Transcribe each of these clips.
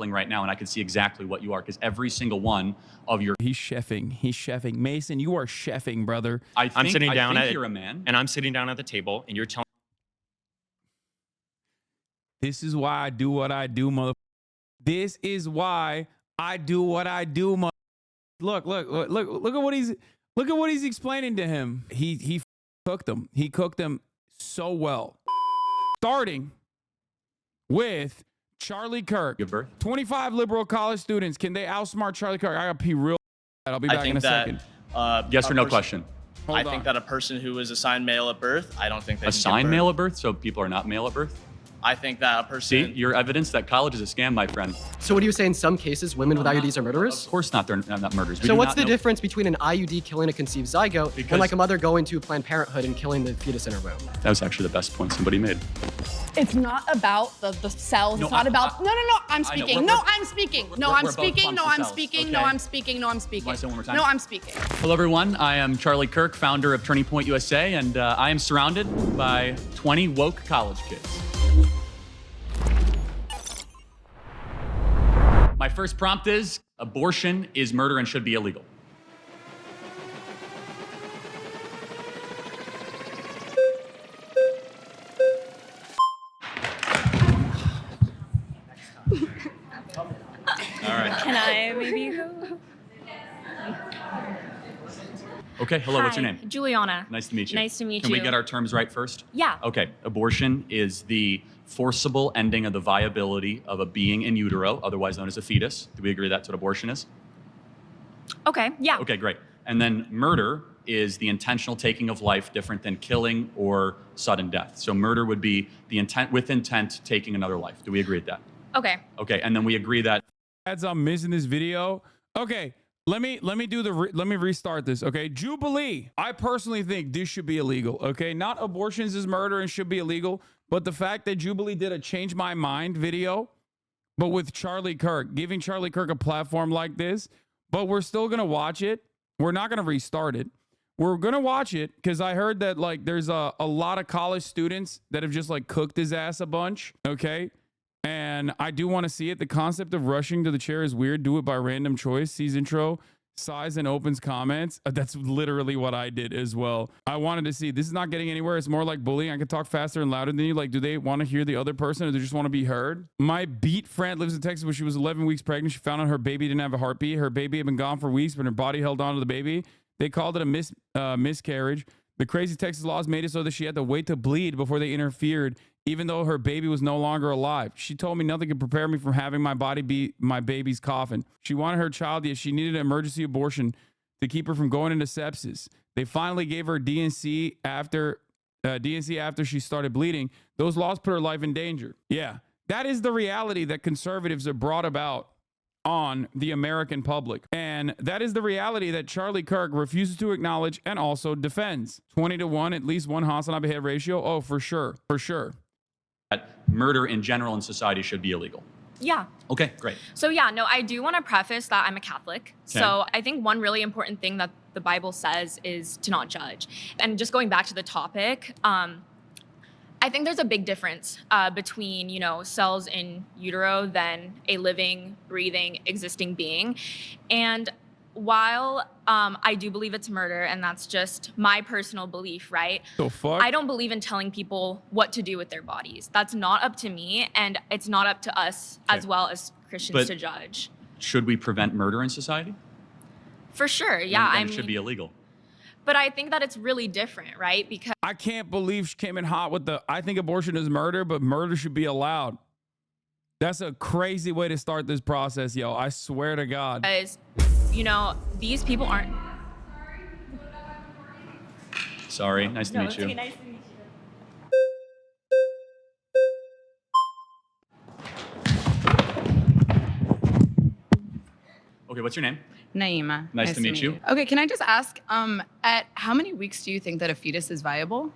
sampling right now, and I can see exactly what you are, because every single one of your... He's chefing. He's chefing. Mason, you are chefing, brother. I'm sitting down you're a man. and I'm sitting down at the table, and you're telling... This is why I do what I do, mother. This is why I do what I do, mother. Look at what he's explaining to him. He cooked them. He cooked them so well. Starting with Charlie Kirk. Give birth. 25 liberal college students. Can they outsmart Charlie Kirk? I gotta pee real. I'll be back in a second. Yes or no question. I think that a person who was assigned male at birth, I don't think they Assigned male at birth, so people are not male at birth? I think that a person... See, your evidence that college is a scam, my friend. So what do you say in some cases women with IUDs are murderers? Of course not, they're not murderers. So what's the difference between an IUD killing a conceived zygote and like a mother going to Planned Parenthood and killing the fetus in her womb? That was actually the best point somebody made. It's not about the cells. No, it's not about... No, I'm speaking. No, I'm speaking. No, I'm speaking. No, I'm speaking. No, I'm speaking. No, I'm speaking. Want to say it one more time? No, I'm speaking. Hello, everyone. I am Charlie Kirk, founder of Turning Point USA, and I am surrounded by 20 woke college kids. My first prompt is, abortion is murder and should be illegal. All right. Can I maybe go? Okay, hello, what's your name? Juliana. Nice to meet you. Nice to meet Can you. we get our terms right first? Yeah. Okay, abortion is the forcible ending of the viability of a being in utero, otherwise known as a fetus. Do we agree that's what abortion is? Okay, yeah. Okay, great. And then murder is the intentional taking of life, different than killing or sudden death. So murder would be the intent, with intent, taking another life. Do we agree with that? Okay. Okay, and then we agree that... As I'm missing this video. Okay, let me restart this. Okay, Jubilee. I personally think this should be illegal. Okay, not abortions is murder and should be illegal, but the fact that Jubilee did a change my mind video, but with Charlie Kirk, giving Charlie Kirk a platform like this, but we're still gonna watch it. We're not gonna restart it. We're gonna watch it because I heard that like there's a lot of college students that have just like cooked his ass a bunch. Okay. And I do want to see it. The concept of rushing to the chair is weird. Do it by random choice. Sees intro, sighs and opens comments. That's literally what I did as well. I wanted to see. This is not getting anywhere. It's more like bullying. I could talk faster and louder than you. Like, do they want to hear the other person or do they just want to be heard? My beat friend lives in Texas when she was 11 weeks pregnant. She found out her baby didn't have a heartbeat. Her baby had been gone for weeks, but her body held on to the baby. They called it a miscarriage. The crazy Texas laws made it so that she had to wait to bleed before they interfered, even though her baby was no longer alive. She told me nothing could prepare me from having my body be my baby's coffin. She wanted her child, yet she needed an emergency abortion to keep her from going into sepsis. They finally gave her DNC after she started bleeding. Those laws put her life in danger. Yeah, that is the reality that conservatives have brought about on the American public. And that is the reality that Charlie Kirk refuses to acknowledge and also defends. 20-1, at least one Hasanabi head ratio. Oh, for sure. For sure. That murder in general in society should be illegal. Yeah. Okay, great. So yeah, no, I do want to preface that I'm a Catholic. Okay. So I think one really important thing that the Bible says is to not judge. And just going back to the topic, I think there's a big difference between, cells in utero than a living, breathing, existing being. And while I do believe it's murder, and that's just my personal belief, right? The fuck? I don't believe in telling people what to do with their bodies. That's not up to me, and it's not up to us as well as Christians to judge. Should we prevent murder in society? For sure, yeah. Then it should be illegal. But I think that it's really different, right? Because I can't believe she came in hot with I think abortion is murder, but murder should be allowed. That's a crazy way to start this process, yo. I swear to God. Because, these people aren't. Sorry, nice to meet you. Okay, nice to meet you. Okay, what's your name? Naima. Nice to meet you. Okay, can I just ask, at how many weeks do you think that a fetus is viable?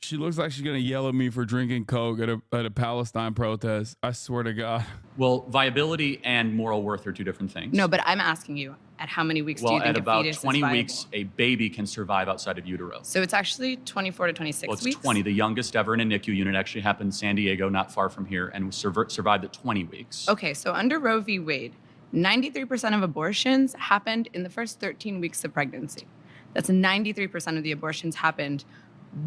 She looks like she's gonna yell at me for drinking Coke at a Palestine protest. I swear to God. Well, viability and moral worth are two different things. No, but I'm asking you, at how many weeks do Well, you think at a about fetus 20 is viable? weeks, a baby can survive outside of utero. So it's actually 24 to 26 Well, it's weeks? 20. The youngest ever in a NICU unit actually happened in San Diego, not far from here, and survived at 20 weeks. Okay, so under Roe v. Wade, 93% of abortions happened in the first 13 weeks of pregnancy. That's 93% of the abortions happened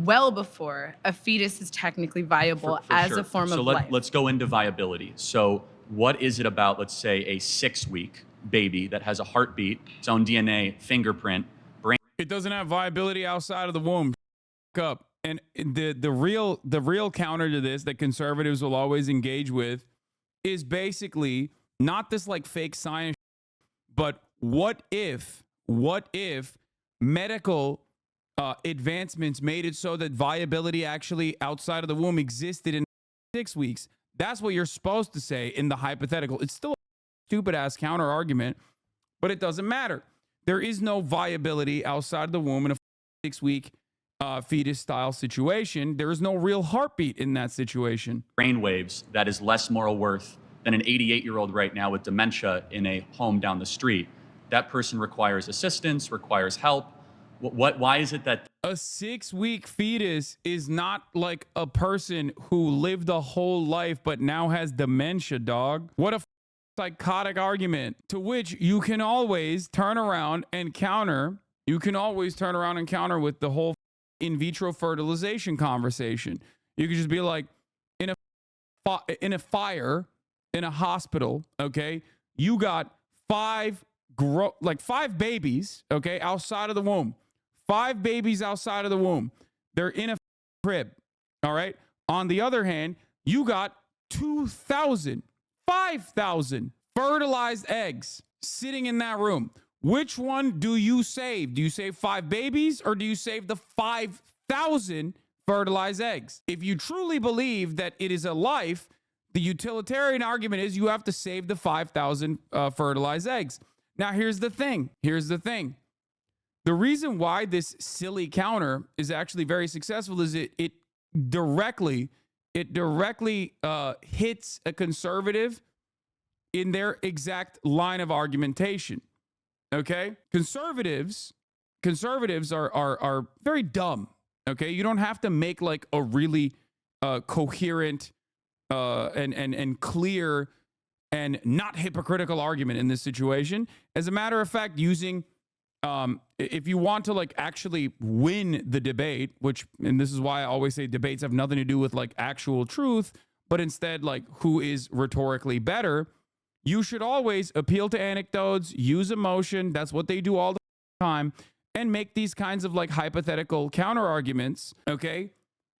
well before a fetus is technically viable For as sure. a form so of let, life. Let's go into viability. So what is it about, let's say, a 6-week baby that has a heartbeat, its own DNA, fingerprint, brain? It doesn't have viability outside of the womb. Up. And the real counter to this that conservatives will always engage with is basically not this like fake science, but what if medical advancements made it so that viability actually outside of the womb existed in 6 weeks? That's what you're supposed to say in the hypothetical. It's still a stupid ass counter argument, but it doesn't matter. There is no viability outside of the womb in a 6-week fetus style situation. There is no real heartbeat in that situation. Brainwaves that is less moral worth than an 88-year-old right now with dementia in a home down the street. That person requires assistance, requires help. Why is it that a 6-week fetus is not like a person who lived a whole life but now has dementia, dog? What a psychotic argument, to which you can always turn around and counter. You can always turn around and counter with the whole in vitro fertilization conversation. You could just be like, in a fire in a hospital, okay, you got five babies, okay, outside of the womb. 5 babies outside of the womb. They're in a crib, all right? On the other hand, you got 5,000 fertilized eggs sitting in that room. Which one do you save? Do you save 5 babies or do you save the 5,000 fertilized eggs? If you truly believe that it is a life, the utilitarian argument is you have to save the 5,000 fertilized eggs. Now, here's the thing. The reason why this silly counter is actually very successful is it directly hits a conservative in their exact line of argumentation. Okay, conservatives are very dumb. Okay, you don't have to make like a really coherent and clear and not hypocritical argument in this situation. As a matter of fact, using if you want to like actually win the debate, and this is why I always say debates have nothing to do with like actual truth, but instead like who is rhetorically better, you should always appeal to anecdotes, use emotion. That's what they do all the time, and make these kinds of like hypothetical counter arguments. Okay,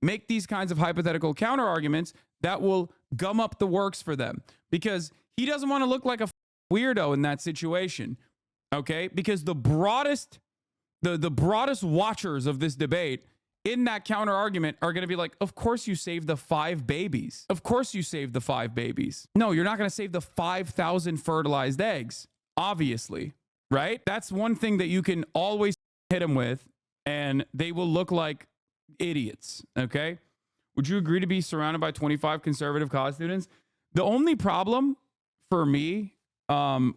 make these kinds of hypothetical counter arguments that will gum up the works for them, because he doesn't want to look like a weirdo in that situation. Okay, because the broadest watchers of this debate in that counter argument are going to be like, of course you saved the 5 babies. Of course you saved the 5 babies. No, you're not going to save the 5,000 fertilized eggs, obviously, right? That's one thing that you can always hit them with, and they will look like idiots, okay? Would you agree to be surrounded by 25 conservative college students? The only problem for me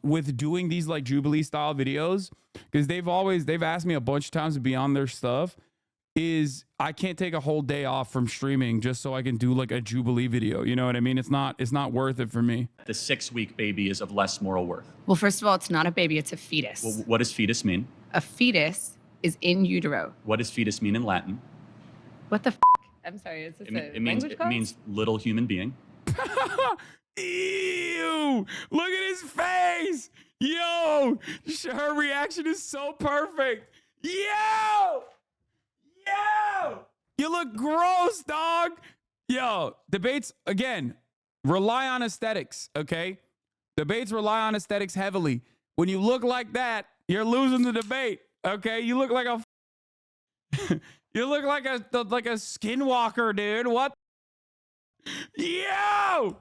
with doing these like Jubilee style videos, because they've asked me a bunch of times to be on their stuff, is I can't take a whole day off from streaming just so I can do like a Jubilee video. You know what I mean? It's not worth it for me. the 6-week baby is of less moral worth? Well, first of all, it's not a baby, it's a fetus. Well, what does fetus mean? A fetus is in utero. What does fetus mean in Latin? What the f? I'm sorry, is this a language class? It means little human being. Ew! Look at his face! Yo! Her reaction is so perfect. Yo! You look gross, dog! Yo, debates, again, rely on aesthetics, okay? Debates rely on aesthetics heavily. When you look like that, you're losing the debate, okay? You look like a you look like a skinwalker, dude. What? Yo!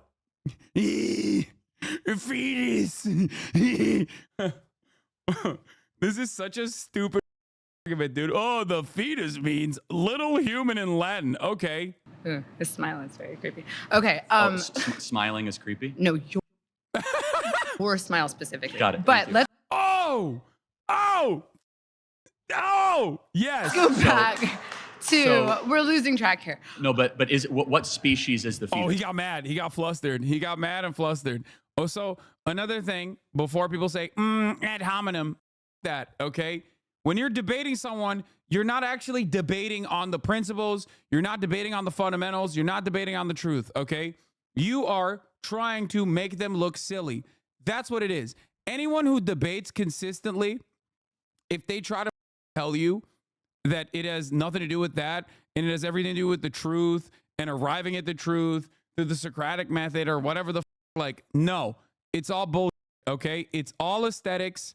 Fetus. This is such a stupid argument, dude. Oh, the fetus means little human in Latin. Okay. Ugh, his smile is very creepy. Okay. Smiling is creepy. No, your smile specifically. Got it. But Thank you. let's Oh, yes. go back to we're losing track here. No, but is it, what species is the fetus? Oh, he got mad. He got flustered. He got mad and flustered. Oh, so another thing before people say ad hominem, that okay. When you're debating someone, you're not actually debating on the principles. You're not debating on the fundamentals. You're not debating on the truth. Okay. You are trying to make them look silly. That's what it is. Anyone who debates consistently, if they try to tell you that it has nothing to do with that and it has everything to do with the truth and arriving at the truth through the Socratic method or whatever the like, no, it's all bullshit. Okay. It's all aesthetics.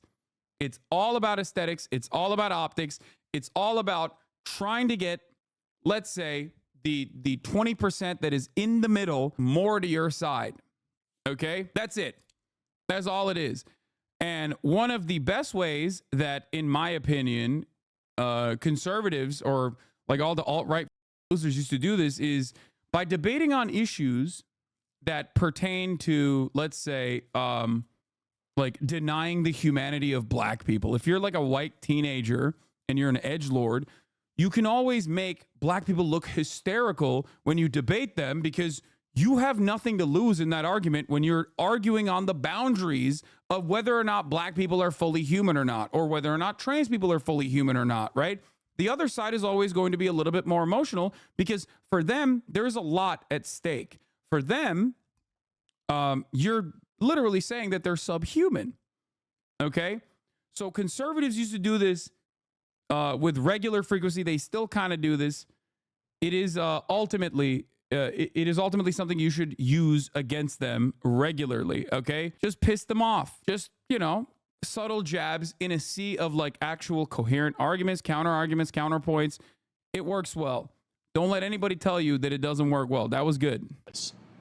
It's all about aesthetics. It's all about optics. It's all about trying to get, let's say, the 20% that is in the middle more to your side. Okay? That's it. That's all it is. And one of the best ways that, in my opinion, conservatives or like all the alt-right losers used to do this is by debating on issues that pertain to, let's say, like denying the humanity of black people. If you're like a white teenager and you're an edgelord, you can always make black people look hysterical when you debate them because you have nothing to lose in that argument when you're arguing on the boundaries of whether or not black people are fully human or not, or whether or not trans people are fully human or not, right? The other side is always going to be a little bit more emotional because for them, there's a lot at stake. For them, you're literally saying that they're subhuman. Okay? So conservatives used to do this with regular frequency. They still kind of do this. It is ultimately something you should use against them regularly. Okay? Just piss them off. Just, subtle jabs in a sea of like actual coherent arguments, counter arguments, counterpoints. It works well. Don't let anybody tell you that it doesn't work well. That was good.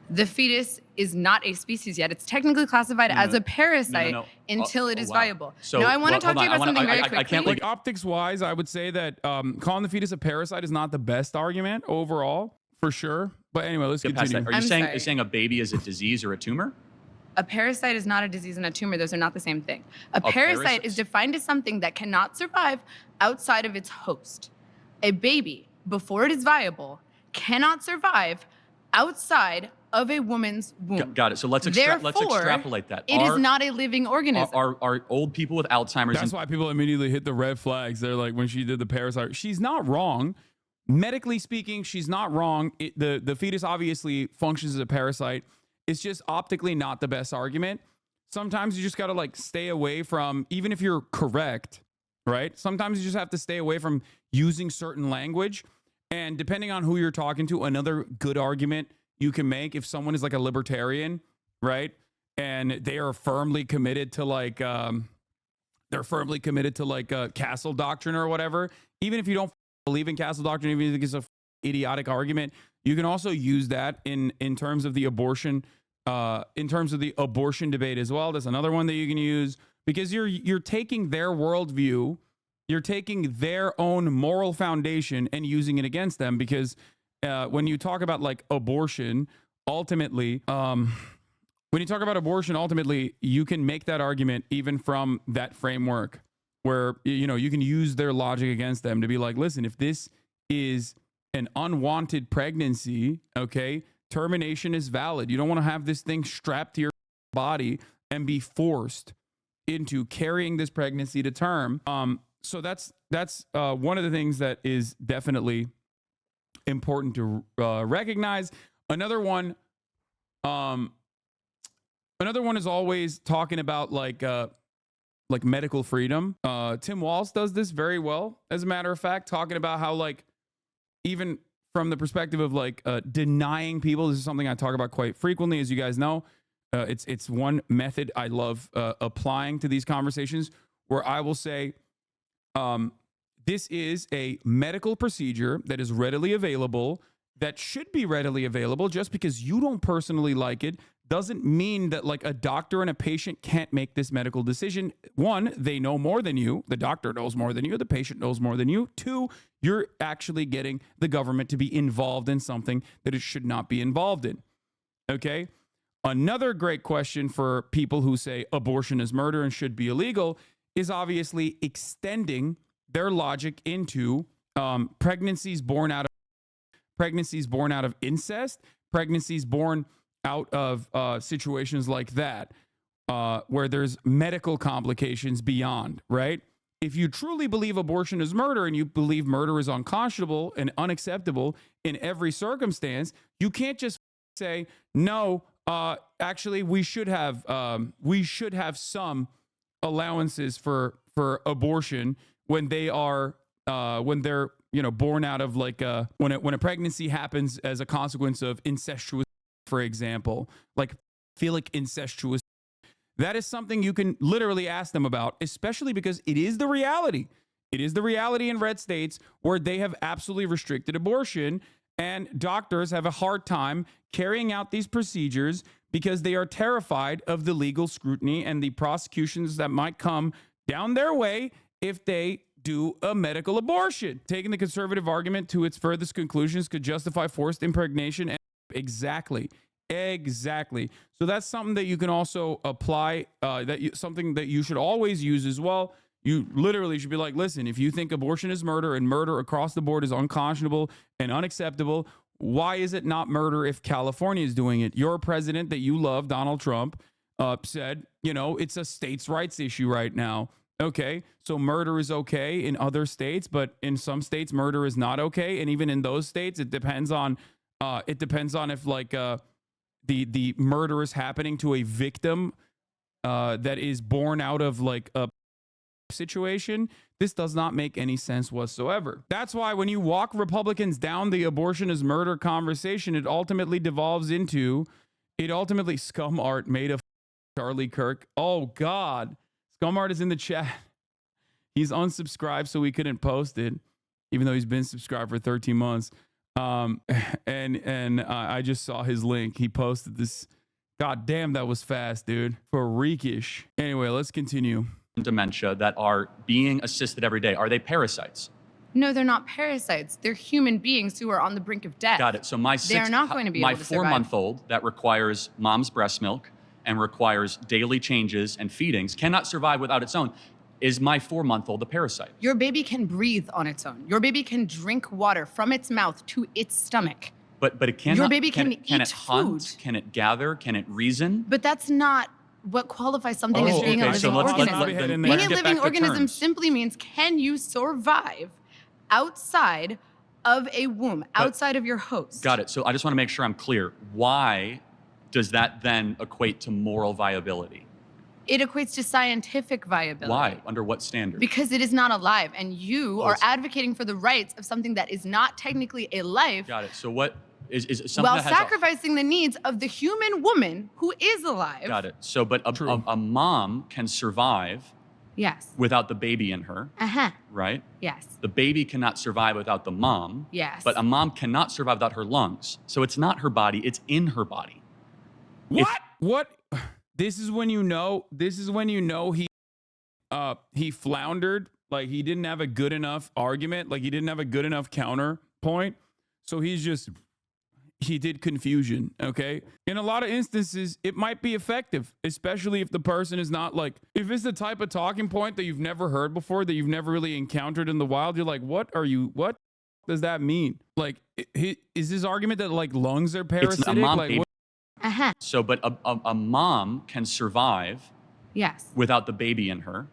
The fetus is not a species yet. It's technically classified as a parasite until it is viable. So, now, I want to talk to you about something very quickly. I can't like optics wise, I would say that calling the fetus a parasite is not the best argument overall, for sure. But anyway, let's continue. Are you saying a baby is a disease or a tumor? A parasite is not a disease and a tumor. Those are not the same thing. A parasite is defined as something that cannot survive outside of its host. A baby, before it is viable, cannot survive outside of a woman's womb. Got it. So let's extrapolate that. It is not a living organism. Are old people with Alzheimer's? That's why people immediately hit the red flags. They're like, when she did the parasite, she's not wrong. Medically speaking, she's not wrong. The fetus obviously functions as a parasite. It's just optically not the best argument. Sometimes you just got to like stay away from, even if you're correct, right? Sometimes you just have to stay away from using certain language. And depending on who you're talking to, another good argument you can make if someone is like a libertarian, right? And they are firmly committed to like, castle doctrine or whatever. Even if you don't believe in castle doctrine, even if you think it's a idiotic argument, you can also use that in terms of the abortion, debate as well. That's another one that you can use because you're taking their worldview, you're taking their own moral foundation and using it against them. Because when you talk about like abortion, ultimately, you can make that argument even from that framework where you can use their logic against them to be like, listen, if this is an unwanted pregnancy, okay, termination is valid. You don't want to have this thing strapped to your body and be forced into carrying this pregnancy to term. So that's one of the things that is definitely important to recognize. Another one is always talking about like medical freedom. Tim Walz does this very well, as a matter of fact, talking about how like even from the perspective of like denying people, this is something I talk about quite frequently, as you guys know. It's one method I love applying to these conversations, where I will say, this is a medical procedure that is readily available, that should be readily available. Just because you don't personally like it doesn't mean that like a doctor and a patient can't make this medical decision. One, they know more than you. The doctor knows more than you. The patient knows more than you. Two, you're actually getting the government to be involved in something that it should not be involved in. Okay. Another great question for people who say abortion is murder and should be illegal is obviously extending their logic into pregnancies born out of incest, pregnancies born out of situations like that, where there's medical complications beyond, right? If you truly believe abortion is murder and you believe murder is unconscionable and unacceptable in every circumstance, you can't just say, no, actually, we should have some allowances for abortion when they're born out of like when a pregnancy happens as a consequence of incestuous, for example, like pedophilic incestuous. That is something you can literally ask them about, especially because it is the reality. It is the reality in red states where they have absolutely restricted abortion, and doctors have a hard time carrying out these procedures because they are terrified of the legal scrutiny and the prosecutions that might come down their way if they do a medical abortion. Taking the conservative argument to its furthest conclusions could justify forced impregnation. Exactly. So that's something that you can also apply, something that you should always use as well. You literally should be like, listen, if you think abortion is murder and murder across the board is unconscionable and unacceptable, why is it not murder if California is doing it? Your president that you love, Donald Trump, said, it's a states' rights issue right now. Okay, so murder is okay in other states, but in some states, murder is not okay. And even in those states, it depends on if like the murder is happening to a victim that is born out of like a situation. This does not make any sense whatsoever. That's why when you walk Republicans down the abortion is murder conversation, it ultimately scum art made of Charlie Kirk. Oh God, scum art is in the chat. He's unsubscribed so we couldn't post it, even though he's been subscribed for 13 months. I just saw his link. He posted this. God damn, that was fast, dude. Freakish. Anyway, let's continue. Dementia that are being assisted every day, are they parasites? No, they're not parasites. They're human beings who are on the brink of death. Got it. So they're not going to be able to survive. My 4-month-old that requires mom's breast milk and requires daily changes and feedings cannot survive without its own. Is my 4-month-old a parasite? Your baby can breathe on its own. Your baby can drink water from its mouth to its stomach. But it cannot. Your baby can eat it hunt? food. Can it gather? Can it reason? But that's not what qualifies something as being a living organism. Being a living organism simply means, can you survive outside of a womb, outside of your host? Got it. So I just want to make sure I'm clear. Why does that then equate to moral viability? It equates to scientific viability. Why? Under what standard? Because it is not alive, and you are advocating for the rights of something that is not technically a life. Got it. So what is something while that has sacrificing the needs of the human woman who is alive. Got it. So, but a mom can survive. Yes. Without the baby in her. Right? Yes. The baby cannot survive without the mom. Yes. But a mom cannot survive without her lungs. So it's not her body, it's in her body. What? This is when you know he floundered. Like he didn't have a good enough argument. Like he didn't have a good enough counterpoint. So he did confusion, okay? In a lot of instances, it might be effective, especially if the person is not like, if it's the type of talking point that you've never heard before, that you've never really encountered in the wild, you're like, what does that mean? Like, is this argument that like lungs are parasitic? It's a mom, like, So, but a mom can survive. Yes. Without the baby in her.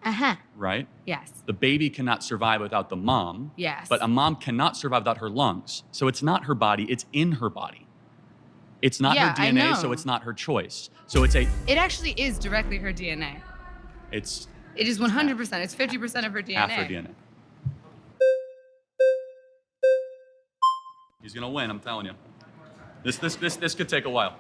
Right? Yes. The baby cannot survive without the mom. Yes. But a mom cannot survive without her lungs. So it's not her body, it's in her body. It's not her DNA, so it's not her choice. So it actually is directly her DNA. It is 100%. It's 50% of her DNA. Half her DNA. He's gonna win, I'm telling you. This could take a while.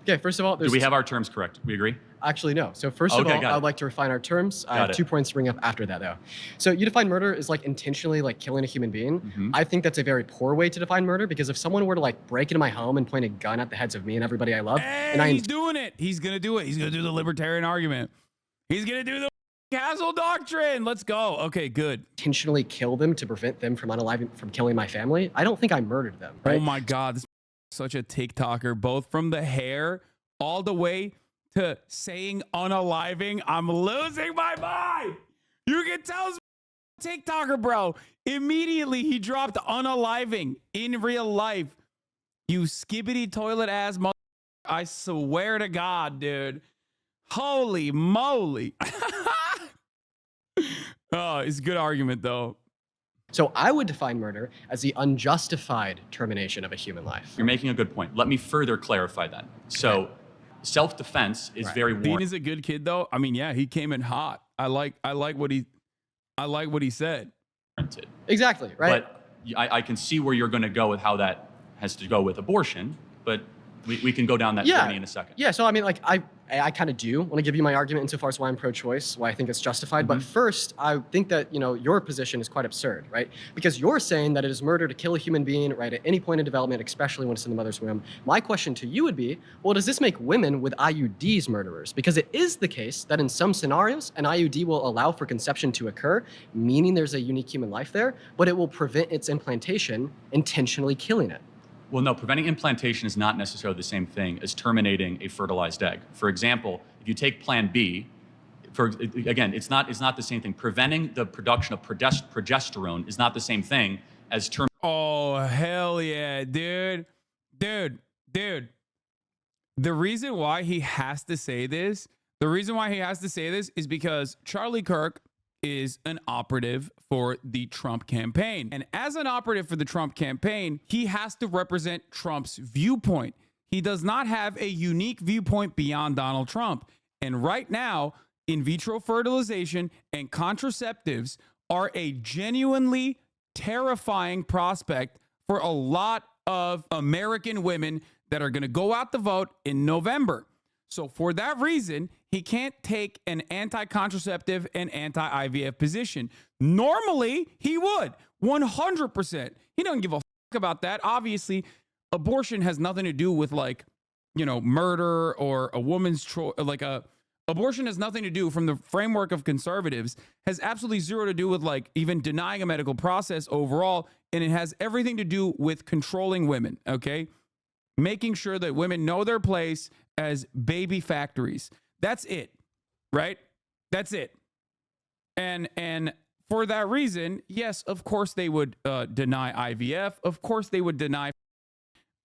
Okay, first of all, Do we have our terms correct? We agree? Actually, no. So first Okay, of all, got I it. would like to refine our terms. I have Got it. 2 points to bring up after that, though. So you define murder as like intentionally like killing a human being. Mhm. I think that's a very poor way to define murder because if someone were to like break into my home and point a gun at the heads of me and everybody I love, and I He's doing it. He's going to do it. He's going to do the libertarian argument. He's going to do the Castle Doctrine. Let's go. Okay, good. intentionally kill them to prevent them from killing my family, I don't think I murdered them. Right? Oh my God. This is such a TikToker, both from the hair all the way to saying unaliving. I'm losing my mind. You can tell this TikToker, bro. Immediately he dropped unaliving in real life. You skibbity toilet ass mother. I swear to God, dude. Holy moly. Oh, it's a good argument though. So I would define murder as the unjustified termination of a human life. You're making a good point. Let me further clarify that. So self-defense is Right. very Dean warranted. is a good kid though. I mean, yeah, he came in hot. I like what he said. Exactly, right? But I can see where you're going to go with how that has to go with abortion, but we can go down that journey in a second. Yeah, so I mean, like, I kind of do want to give you my argument insofar as why I'm pro-choice, why I think it's justified. But first, I think that, your position is quite absurd, right? Because you're saying that it is murder to kill a human being, right, at any point in development, especially when it's in the mother's womb. My question to you would be, well, does this make women with IUDs murderers? Because it is the case that in some scenarios, an IUD will allow for conception to occur, meaning there's a unique human life there, but it will prevent its implantation, intentionally killing it. Well, no, preventing implantation is not necessarily the same thing as terminating a fertilized egg. For example, if you take Plan B, again, it's not the same thing. Preventing the production of progesterone is not the same thing as Oh, hell yeah, dude. Dude. The reason why he has to say this, is because Charlie Kirk is an operative for the Trump campaign. And as an operative for the Trump campaign, he has to represent Trump's viewpoint. He does not have a unique viewpoint beyond Donald Trump. And right now, in vitro fertilization and contraceptives are a genuinely terrifying prospect for a lot of American women that are going to go out to vote in November. So for that reason, he can't take an anti-contraceptive and anti-IVF position. Normally, he would, 100%. He doesn't give a fuck about that. Obviously, abortion has nothing to do with murder or a woman's choice. Abortion has nothing to do, from the framework of conservatives, has absolutely zero to do with even denying a medical process overall. And it has everything to do with controlling women, okay? Making sure that women know their place as baby factories. That's it, right? That's it. And for that reason, yes, of course they would deny IVF. Of course they would deny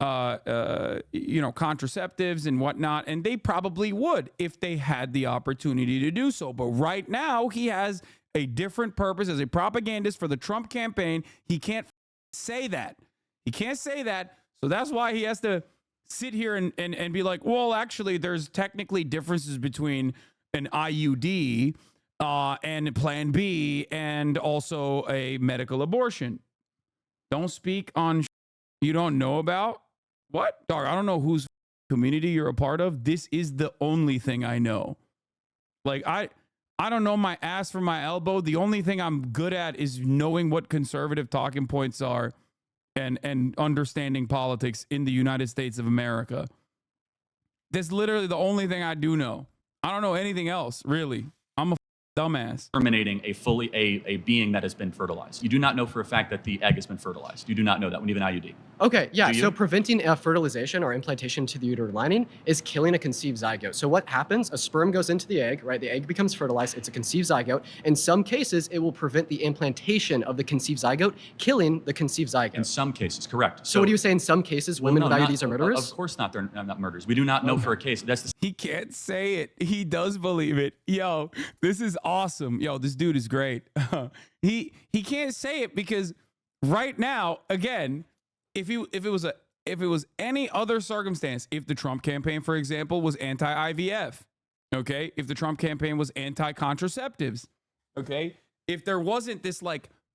contraceptives and whatnot, and they probably would if they had the opportunity to do so. But right now, he has a different purpose as a propagandist for the Trump campaign. He can't say that. He can't say that. So that's why he has to sit here and be like, well, actually, there's technically differences between an IUD and Plan B and also a medical abortion. Don't speak on you don't know about. What? Dog, I don't know whose community you're a part of. This is the only thing I know. I don't know my ass from my elbow. The only thing I'm good at is knowing what conservative talking points are and understanding politics in the United States of America. That's literally the only thing I do know. I don't know anything else, really. I'm a dumbass. Terminating a being that has been fertilized. You do not know for a fact that the egg has been fertilized. You do not know that when you have an IUD. Okay, yeah, Do you? so preventing fertilization or implantation to the uterine lining is killing a conceived zygote. So what happens? A sperm goes into the egg, right? The egg becomes fertilized. It's a conceived zygote. In some cases, it will prevent the implantation of the conceived zygote, killing the conceived zygote. In some cases, correct. So what do you say in some cases, women with IUDs are murderers? Of course not. They're not murderers. We do not know for a case. That's the He can't say it. He does believe it. Yo, this is awesome. Yo, this dude is great. He can't say it because right now, again, if it was any other circumstance, if the Trump campaign, for example, was anti-IVF, okay? If the Trump campaign was anti-contraceptives, okay? If there wasn't this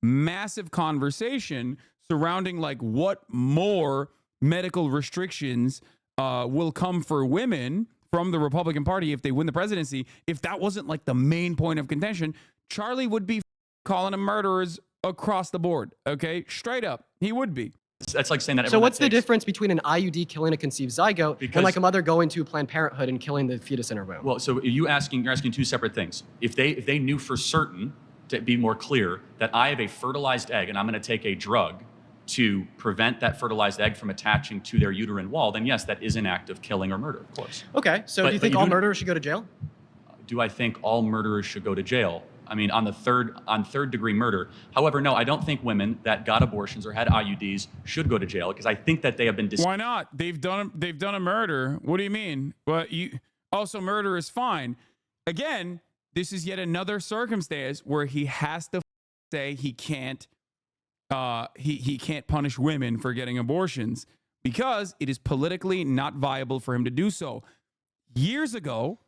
massive conversation surrounding what more medical restrictions will come for women from the Republican Party if they win the presidency, if that wasn't like the main point of contention, Charlie would be calling them murderers across the board. Okay, straight up, he would be. That's like saying that. So everyone what's that the takes- difference between an IUD killing a conceived zygote Because- and like a mother going to Planned Parenthood and killing the fetus in her womb? Well, so you're asking two separate things. If they knew for certain, to be more clear, that I have a fertilized egg and I'm going to take a drug to prevent that fertilized egg from attaching to their uterine wall, then yes, that is an act of killing or murder, of course. Okay, so But- do you but think you all do- murderers should go to jail? Do I think all murderers should go to jail? I mean, on third degree murder. However, no, I don't think women that got abortions or had IUDs should go to jail because I think that they have been Why not? They've done a murder. What do you mean? Well, you also murder is fine. Again, this is yet another circumstance where he has to say he can't he can't punish women for getting abortions because it is politically not viable for him to do so. Years ago,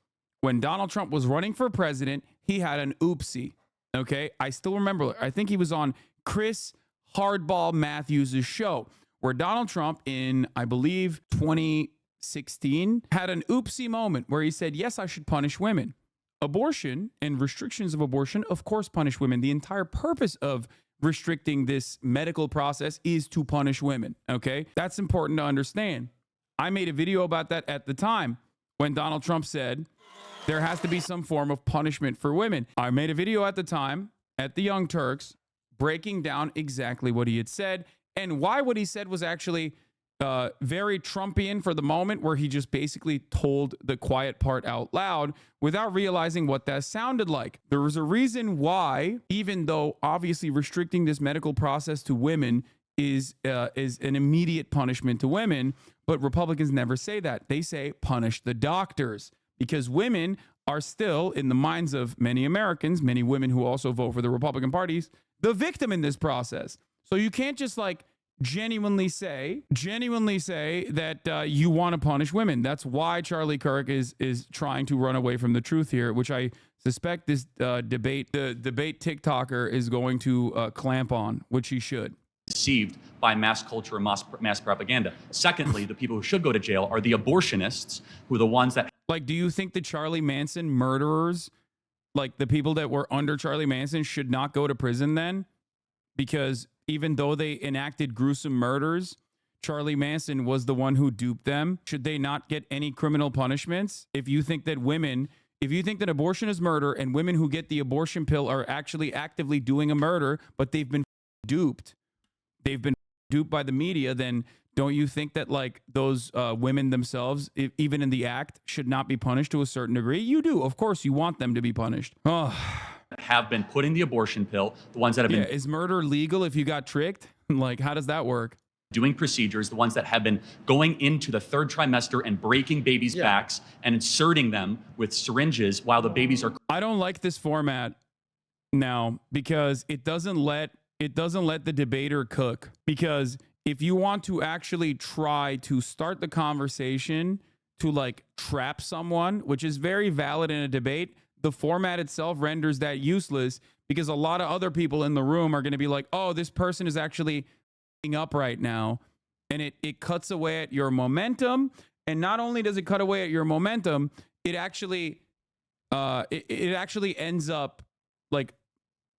when Donald Trump was running for president, he had an oopsie. Okay, I still remember. I think he was on Chris Hardball Matthews' show, where Donald Trump in, I believe, 2016 had an oopsie moment where he said, yes, I should punish women. Abortion and restrictions of abortion, of course, punish women. The entire purpose of restricting this medical process is to punish women. Okay, that's important to understand. I made a video about that at the time when Donald Trump said there has to be some form of punishment for women. I made a video at the time at the Young Turks breaking down exactly what he had said and why what he said was actually very Trumpian for the moment, where he just basically told the quiet part out loud without realizing what that sounded like. There was a reason why, even though obviously restricting this medical process to women is an immediate punishment to women, but Republicans never say that. They say punish the doctors, because women are still, in the minds of many Americans, many women who also vote for the Republican parties, the victim in this process. So you can't just like genuinely say that you want to punish women. That's why Charlie Kirk is trying to run away from the truth here, which I suspect this the debate TikToker is going to clamp on, which he should. Deceived by mass culture and mass propaganda. Secondly, the people who should go to jail are the abortionists, who are the ones that. Like, do you think the Charlie Manson murderers, like the people that were under Charlie Manson, should not go to prison then? Because even though they enacted gruesome murders, Charlie Manson was the one who duped them. Should they not get any criminal punishments? If you think that abortion is murder and women who get the abortion pill are actually actively doing a murder, but they've been duped by the media, then don't you think that like those women themselves, even in the act, should not be punished to a certain degree? You do. Of course, you want them to be punished. Oh. Have been putting the abortion pill, the ones that have been Is murder legal if you got tricked? Like, how does that work? doing procedures, the ones that have been going into the third trimester and breaking babies' backs and inserting them with syringes while the babies are. I don't like this format now because it doesn't let the debater cook. Because if you want to actually try to start the conversation to like trap someone, which is very valid in a debate, the format itself renders that useless, because a lot of other people in the room are going to be like, oh, this person is actually up right now. And it cuts away at your momentum. And not only does it cut away at your momentum, it actually ends up like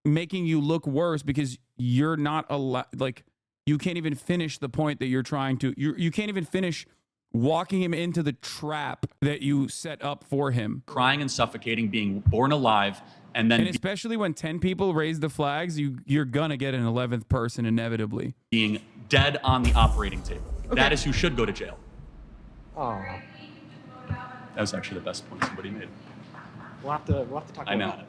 making you look worse, because you're not like, you can't even finish the point that you're trying to, you can't even finish walking him into the trap that you set up for him. Crying and suffocating, being born alive, and then especially when 10 people raise the flags, you're gonna get an 11th person inevitably. being dead on the operating table. That is who should go to jail. Oh, That was actually the best point somebody made. we'll have to talk I know. about it.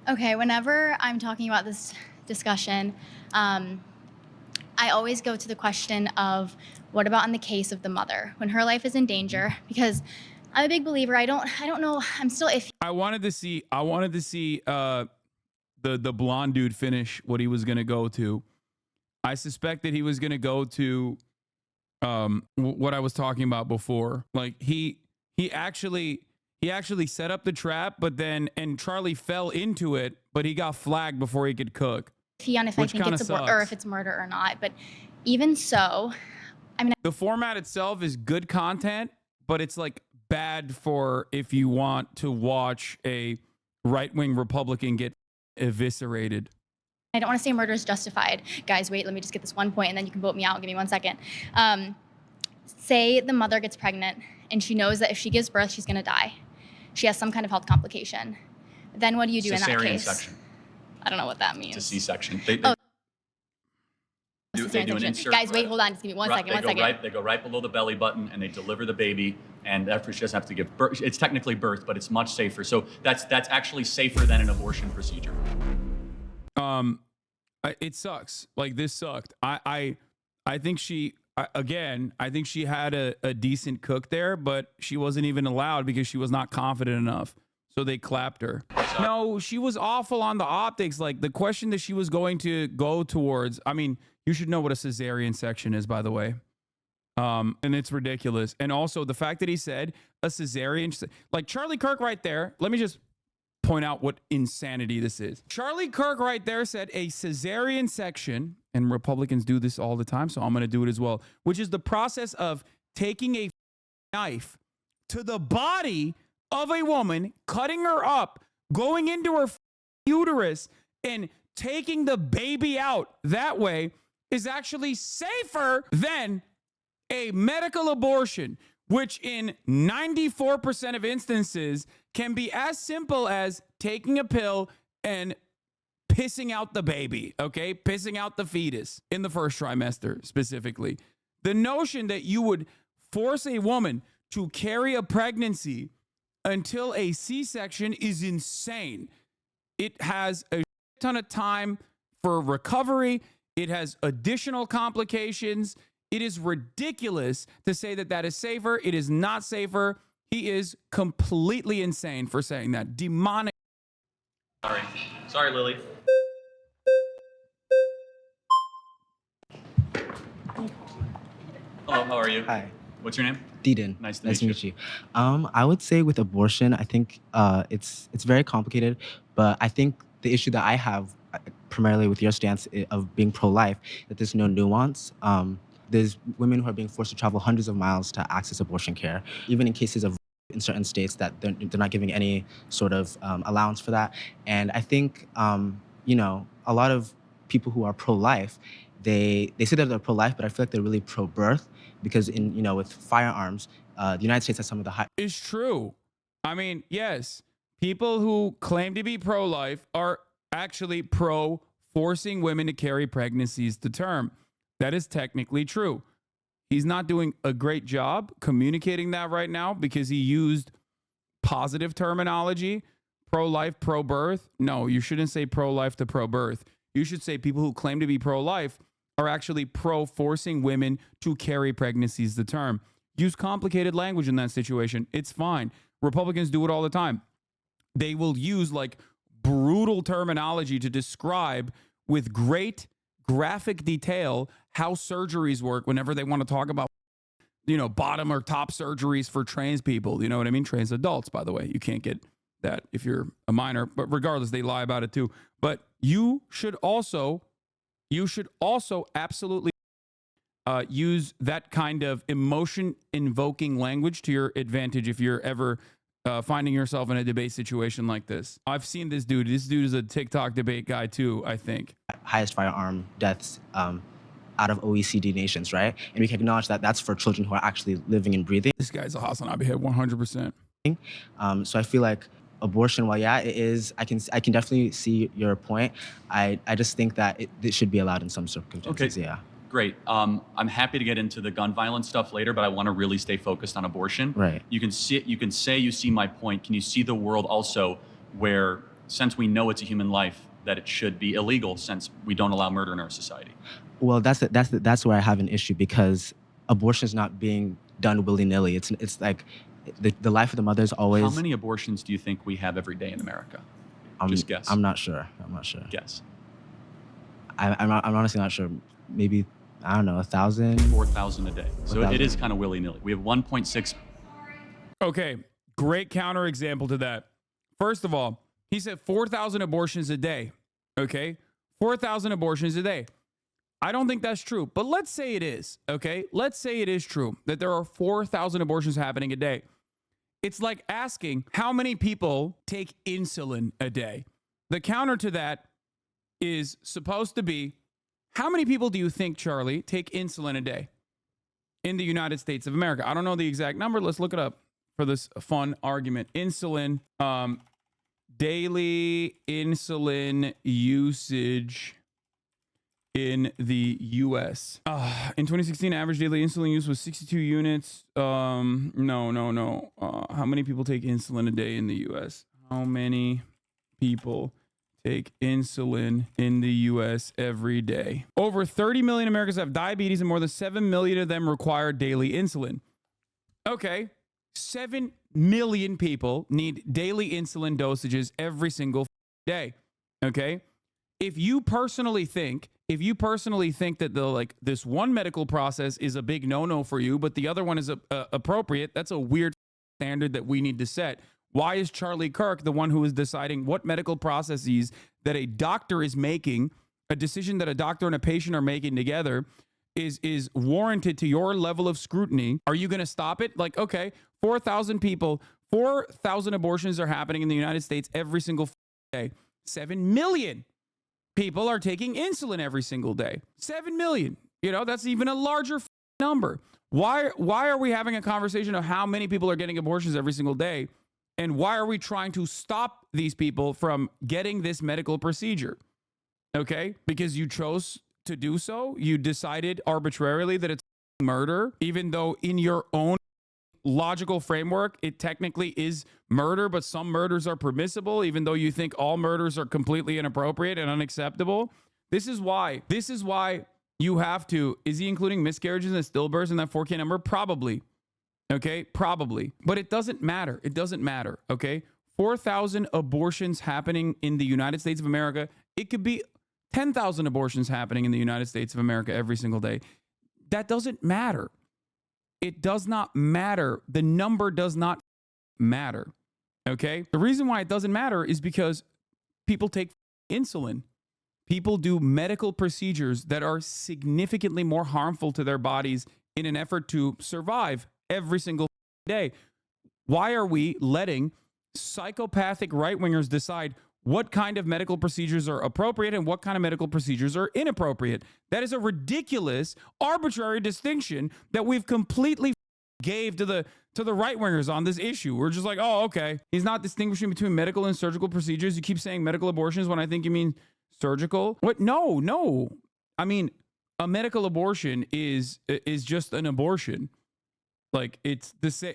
Okay, whenever I'm talking about this discussion, I always go to the question of what about in the case of the mother when her life is in danger? Because I'm a big believer. I don't know. I'm still iffy. I wanted to see the blonde dude finish what he was gonna go to. I suspect that he was gonna go to what I was talking about before. Like he actually set up the trap, but then Charlie fell into it, but he got flagged before he could cook. on if Which I think kinda it's or sucks. if it's murder or not. But even so, The format itself is good content, but it's like bad for if you want to watch a right-wing Republican get eviscerated. I don't want to say murder is justified. Guys, wait, let me just get this one point and then you can vote me out. Give me 1 second. Say the mother gets pregnant and she knows that if she gives birth, she's going to die. She has some kind of health complication. Then what do you do in that Cesarean case? section. I don't know what that means. It's a C-section. They Oh. do Cesarean an section. insert. Guys, wait, hold on. Just give me one second. They go right below the belly button and they deliver the baby, and therefore she doesn't have to give birth. It's technically birth, but it's much safer. So that's actually safer than an abortion procedure. It sucks. Like, this sucked. I think she I think she had a decent cook there, but she wasn't even allowed because she was not confident enough. So they clapped her. No, she was awful on the optics. Like, the question that she was going to go towards, I mean, you should know what a cesarean section is, by the way. And it's ridiculous. And also the fact that he said a cesarean, like Charlie Kirk right there. Let me just point out what insanity this is. Charlie Kirk right there said a cesarean section, and Republicans do this all the time, so I'm going to do it as well, which is the process of taking a knife to the body of a woman, cutting her up, going into her uterus, and taking the baby out that way is actually safer than a medical abortion, which in 94% of instances can be as simple as taking a pill and pissing out the baby, okay? Pissing out the fetus in the first trimester specifically. The notion that you would force a woman to carry a pregnancy until a C-section is insane. It has a ton of time for recovery. It has additional complications. It is ridiculous to say that that is safer. It is not safer. He is completely insane for saying that. Demonic. Sorry, Lily. Hello, how are you? Hi, What's your name? Deedon. Nice to meet you. I would say with abortion, I think it's very complicated, but I think the issue that I have primarily with your stance of being pro-life, that there's no nuance. There's women who are being forced to travel hundreds of miles to access abortion care, even in cases of in certain states that they're not giving any sort of allowance for that. And I think, you know, a lot of people who are pro-life, they say that they're pro-life, but I feel like they're really pro-birth because in, you know, with firearms, the United States has some of the high. Is true. I mean, yes, people who claim to be pro-life are actually pro forcing women to carry pregnancies to term. That is technically true. He's not doing a great job communicating that right now because he used positive terminology, pro-life, pro-birth. No, you shouldn't say pro-life to pro-birth. You should say people who claim to be pro-life are actually pro-forcing women to carry pregnancies to term. Use complicated language in that situation. It's fine. Republicans do it all the time. They will use like brutal terminology to describe with great graphic detail how surgeries work whenever they want to talk about, you know, bottom or top surgeries for trans people. You know what I mean? Trans adults, by the way. You can't get that if you're a minor, but regardless, they lie about it too. But you should also absolutely use that kind of emotion invoking language to your advantage if you're ever finding yourself in a debate situation like this. I've seen this dude. This dude is a TikTok debate guy too, I think. Highest firearm deaths out of OECD nations, right? And we can acknowledge that that's for children who are actually living and breathing. This guy's a Hasanabi head, 100%. So I feel like abortion, while yeah, it is, I can definitely see your point. I just think that it should be allowed in some circumstances. Okay. Yeah. Great. I'm happy to get into the gun violence stuff later, but I want to really stay focused on abortion. Right. You can say you see my point. Can you see the world also where, since we know it's a human life, that it should be illegal since we don't allow murder in our society? Well, that's where I have an issue because abortion is not being done willy-nilly. It's like the life of the mother is always. How many abortions do you think we have every day in America? Just guess. I'm not sure. Guess. I'm honestly not sure. Maybe, I don't know, 1,000? 4,000 a day. So 4,000. it is kind of willy-nilly. We have 1.6. Okay, great counterexample to that. First of all, he said 4,000 abortions a day. Okay, 4,000 abortions a day. I don't think that's true, but let's say it is, okay? Let's say it is true that there are 4,000 abortions happening a day. It's like asking how many people take insulin a day. The counter to that is supposed to be, how many people do you think, Charlie, take insulin a day in the United States of America? I don't know the exact number. Let's look it up for this fun argument. Insulin, daily insulin usage in the U.S. In 2016, average daily insulin use was 62 units. No. How many people take insulin a day in the U.S.? How many people take insulin in the U.S. every day? Over 30 million Americans have diabetes, and more than 7 million of them require daily insulin. Okay, 7 million people need daily insulin dosages every single day. Okay, if you personally think that this one medical process is a big no-no for you, but the other one is appropriate, that's a weird standard that we need to set. Why is Charlie Kirk the one who is deciding what medical processes that a doctor is making, a decision that a doctor and a patient are making together, is warranted to your level of scrutiny? Are you going to stop it? Like, okay, 4,000 people, 4,000 abortions are happening in the United States every single day. 7 million people are taking insulin every single day. 7 million. You know, that's even a larger number. Why are we having a conversation of how many people are getting abortions every single day? And why are we trying to stop these people from getting this medical procedure? Okay? Because you chose to do so. You decided arbitrarily that it's murder, even though in your own logical framework, it technically is murder, but some murders are permissible, even though you think all murders are completely inappropriate and unacceptable. This is why you have to, is he including miscarriages and stillbirths in that 4K number? Probably. Okay, probably. But it doesn't matter. It doesn't matter. Okay, 4,000 abortions happening in the United States of America. It could be 10,000 abortions happening in the United States of America every single day. That doesn't matter. It does not matter. The number does not matter. Okay, the reason why it doesn't matter is because people take insulin. People do medical procedures that are significantly more harmful to their bodies in an effort to survive every single day. Why are we letting psychopathic right-wingers decide what kind of medical procedures are appropriate and what kind of medical procedures are inappropriate? That is a ridiculous, arbitrary distinction that we've completely gave to the right-wingers on this issue. We're just like, oh, okay. He's not distinguishing between medical and surgical procedures. You keep saying medical abortions when I think you mean surgical. What? No. I mean, a medical abortion is just an abortion. Like, it's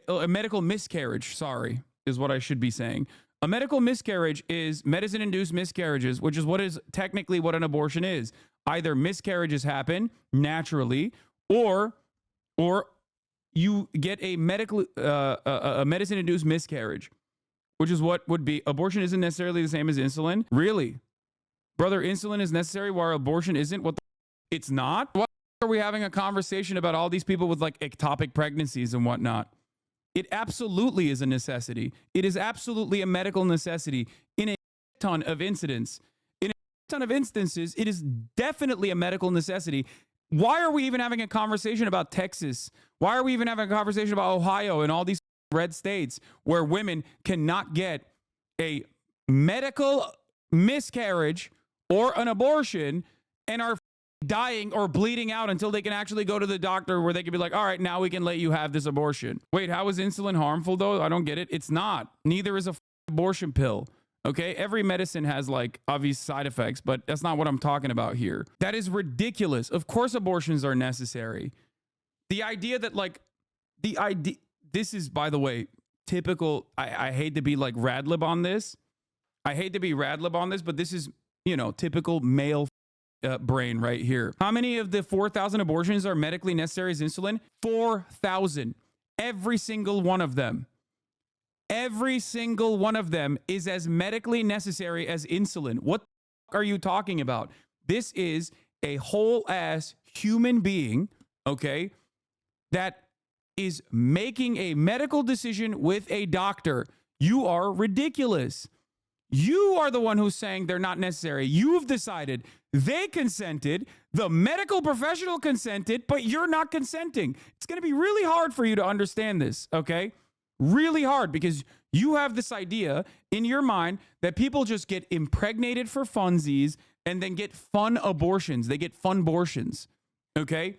a medical miscarriage, sorry, is what I should be saying. A medical miscarriage is medicine-induced miscarriages, which is technically what an abortion is. Either miscarriages happen naturally, or you get a medicine-induced miscarriage, which is what would be. Abortion isn't necessarily the same as insulin. Really? Brother, insulin is necessary while abortion isn't? What it's not? Why are we having a conversation about all these people with like ectopic pregnancies and whatnot? It absolutely is a necessity. It is absolutely a medical necessity in a ton of incidents. In a ton of instances, it is definitely a medical necessity. Why are we even having a conversation about Texas? Why are we even having a conversation about Ohio and all these red states where women cannot get a medical miscarriage or an abortion and are dying or bleeding out until they can actually go to the doctor where they can be like, all right, now we can let you have this abortion? Wait, how is insulin harmful though? I don't get it. It's not. Neither is a abortion pill. Okay, every medicine has like obvious side effects, but that's not what I'm talking about here. That is ridiculous. Of course abortions are necessary. The idea that this is, by the way, typical. I hate to be like Radlib on this. But this is, typical male brain right here. How many of the 4,000 abortions are medically necessary as insulin? 4,000. Every single one of them. Every single one of them is as medically necessary as insulin. What the fuck are you talking about? This is a whole ass human being, okay, that is making a medical decision with a doctor. You are ridiculous. You are the one who's saying they're not necessary. You've decided they consented, the medical professional consented, but you're not consenting. It's going to be really hard for you to understand this, okay? Really hard, because you have this idea in your mind that people just get impregnated for funsies and then get fun abortions. They get fun abortions, okay?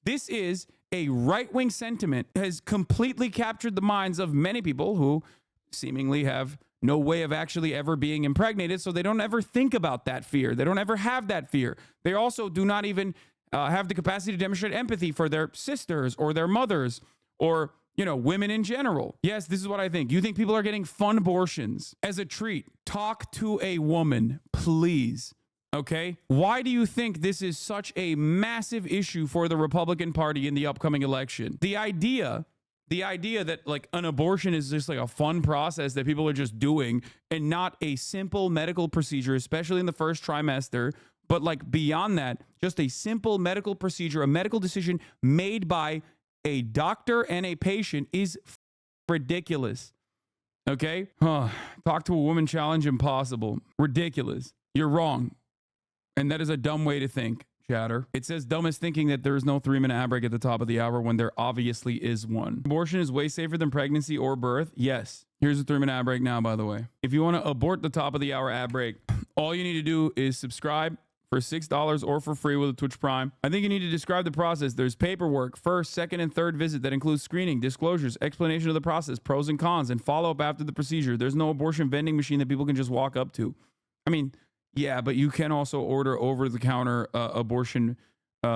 This is a right-wing sentiment, has completely captured the minds of many people who seemingly have no way of actually ever being impregnated, so they don't ever think about that fear. They don't ever have that fear. They also do not even have the capacity to demonstrate empathy for their sisters or their mothers or, you know, women in general. Yes, this is what I think. You think people are getting fun abortions as a treat. Talk to a woman, please. Okay? Why do you think this is such a massive issue for the Republican Party in the upcoming election? The idea that like an abortion is just like a fun process that people are just doing and not a simple medical procedure, especially in the first trimester, but like beyond that, just a simple medical procedure, a medical decision made by a doctor and a patient is ridiculous. Okay? Talk to a woman challenge impossible. Ridiculous. You're wrong. And that is a dumb way to think, chatter. It says dumb is thinking that there is no 3-minute ad break at the top of the hour when there obviously is one. Abortion is way safer than pregnancy or birth. Yes. Here's a 3-minute ad break now, by the way. If you want to abort the top of the hour ad break, all you need to do is subscribe for $6 or for free with a Twitch Prime. I think you need to describe the process. There's paperwork, first, second, and third visit that includes screening, disclosures, explanation of the process, pros and cons, and follow-up after the procedure. There's no abortion vending machine that people can just walk up to. I mean, yeah, but you can also order over-the-counter abortion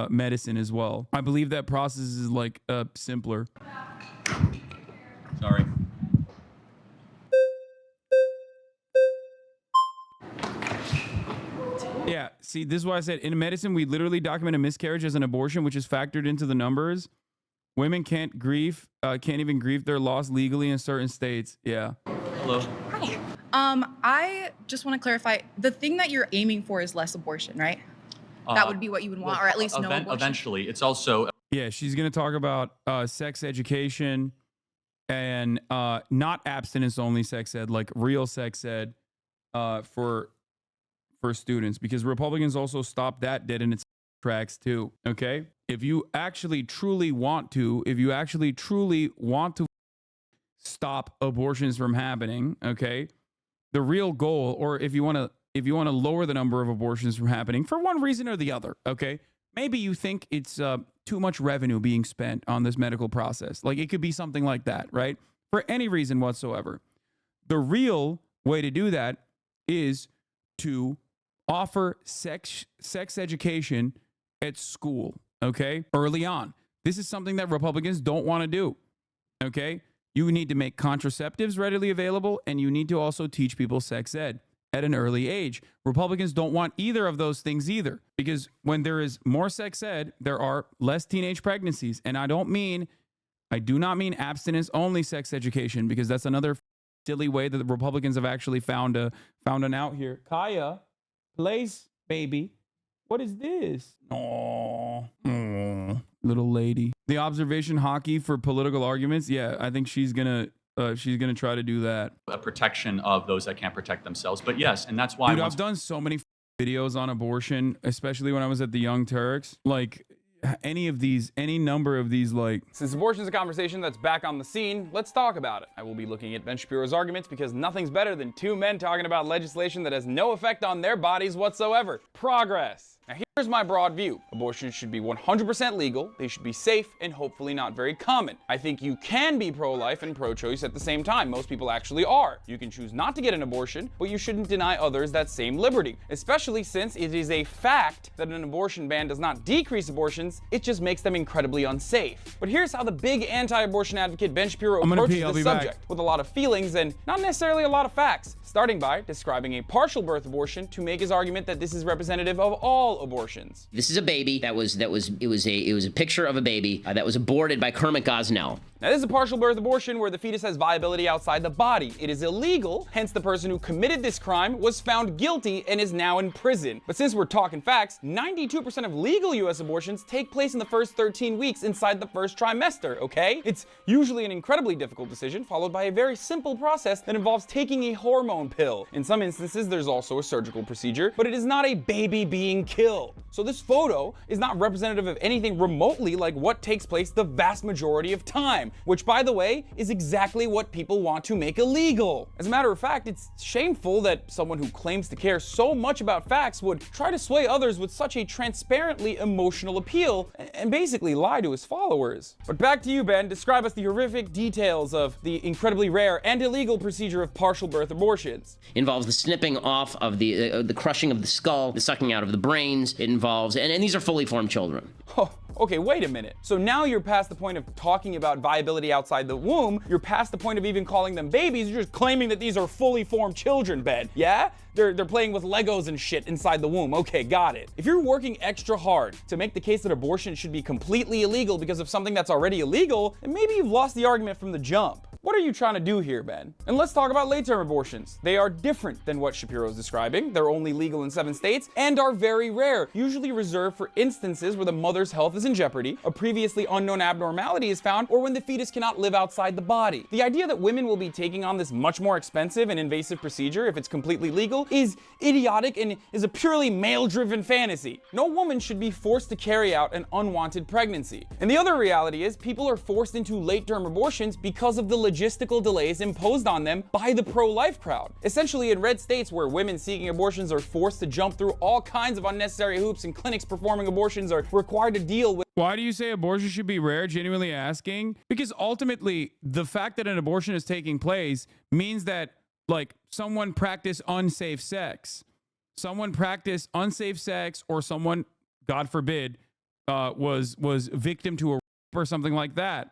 medicine as well. I believe that process is like simpler. Sorry. Yeah, see, this is why I said in medicine, we literally document a miscarriage as an abortion, which is factored into the numbers. Women can't even grieve their loss legally in certain states. Yeah. Hello. Hi. I just want to clarify, the thing that you're aiming for is less abortion, right? That would be what you would want, or at least no abortion. Eventually. It's also... Yeah, she's going to talk about sex education and not abstinence-only sex ed, like real sex ed for students, because Republicans also stopped that dead in its tracks too, okay? If you actually truly want to stop abortions from happening, okay? The real goal, or if you want to lower the number of abortions from happening for one reason or the other, okay? Maybe you think it's too much revenue being spent on this medical process. Like it could be something like that, right? For any reason whatsoever. The real way to do that is to offer sex education at school, okay? Early on. This is something that Republicans don't want to do, okay? You need to make contraceptives readily available, and you need to also teach people sex ed at an early age. Republicans don't want either of those things either, because when there is more sex ed, there are less teenage pregnancies. And I do not mean abstinence-only sex education, because that's another silly way that the Republicans have actually found an out here. Kaya, place, baby. What is this? Oh, little lady. The observation hockey for political arguments. Yeah, I think she's gonna try to do that. A protection of those that can't protect themselves. But yes, and that's why... Dude, I've done so many videos on abortion, especially when I was at the Young Turks. Like, any number of these, like... Since abortion is a conversation that's back on the scene, let's talk about it. I will be looking at Ben Shapiro's arguments because nothing's better than two men talking about legislation that has no effect on their bodies whatsoever. Progress. Now here's my broad view. Abortions should be 100% legal, they should be safe, and hopefully not very common. I think you can be pro-life and pro-choice at the same time. Most people actually are. You can choose not to get an abortion, but you shouldn't deny others that same liberty, especially since it is a fact that an abortion ban does not decrease abortions, it just makes them incredibly unsafe. But here's how the big anti-abortion advocate Ben Shapiro approaches the subject, with a lot of feelings and not necessarily a lot of facts, starting by describing a partial birth abortion to make his argument that this is representative of all abortions. abortions. This is a baby it was a picture of a baby that was aborted by Kermit Gosnell. Now, this is a partial birth abortion where the fetus has viability outside the body. It is illegal, hence the person who committed this crime was found guilty and is now in prison. But since we're talking facts, 92% of legal US abortions take place in the first 13 weeks inside the first trimester, okay? It's usually an incredibly difficult decision, followed by a very simple process that involves taking a hormone pill. In some instances, there's also a surgical procedure, but it is not a baby being killed. So this photo is not representative of anything remotely like what takes place the vast majority of time, which, by the way, is exactly what people want to make illegal. As a matter of fact, it's shameful that someone who claims to care so much about facts would try to sway others with such a transparently emotional appeal and basically lie to his followers. But back to you, Ben. Describe us the horrific details of the incredibly rare and illegal procedure of partial birth abortions. It involves the snipping off of the crushing of the skull, the sucking out of the brains. It involves, and these are fully formed children. Oh, okay, wait a minute. So now you're past the point of talking about viability outside the womb. You're past the point of even calling them babies. You're just claiming that these are fully formed children, Ben. Yeah? They're playing with Legos and shit inside the womb. Okay, got it. If you're working extra hard to make the case that abortion should be completely illegal because of something that's already illegal, then maybe you've lost the argument from the jump. What are you trying to do here, Ben? And let's talk about late-term abortions. They are different than what Shapiro is describing. They're only legal in 7 states and are very rare, usually reserved for instances where the mother's health is in jeopardy, a previously unknown abnormality is found, or when the fetus cannot live outside the body. The idea that women will be taking on this much more expensive and invasive procedure if it's completely legal is idiotic and is a purely male-driven fantasy. No woman should be forced to carry out an unwanted pregnancy. And the other reality is people are forced into late-term abortions because of the logistical delays imposed on them by the pro-life crowd. Essentially, in red states where women seeking abortions are forced to jump through all kinds of unnecessary hoops and clinics performing abortions are required to deal with. Why do you say abortion should be rare? Genuinely asking. Because ultimately, the fact that an abortion is taking place means that, like, someone practiced unsafe sex. Someone practiced unsafe sex, or someone, God forbid, was victim to a rape or something like that.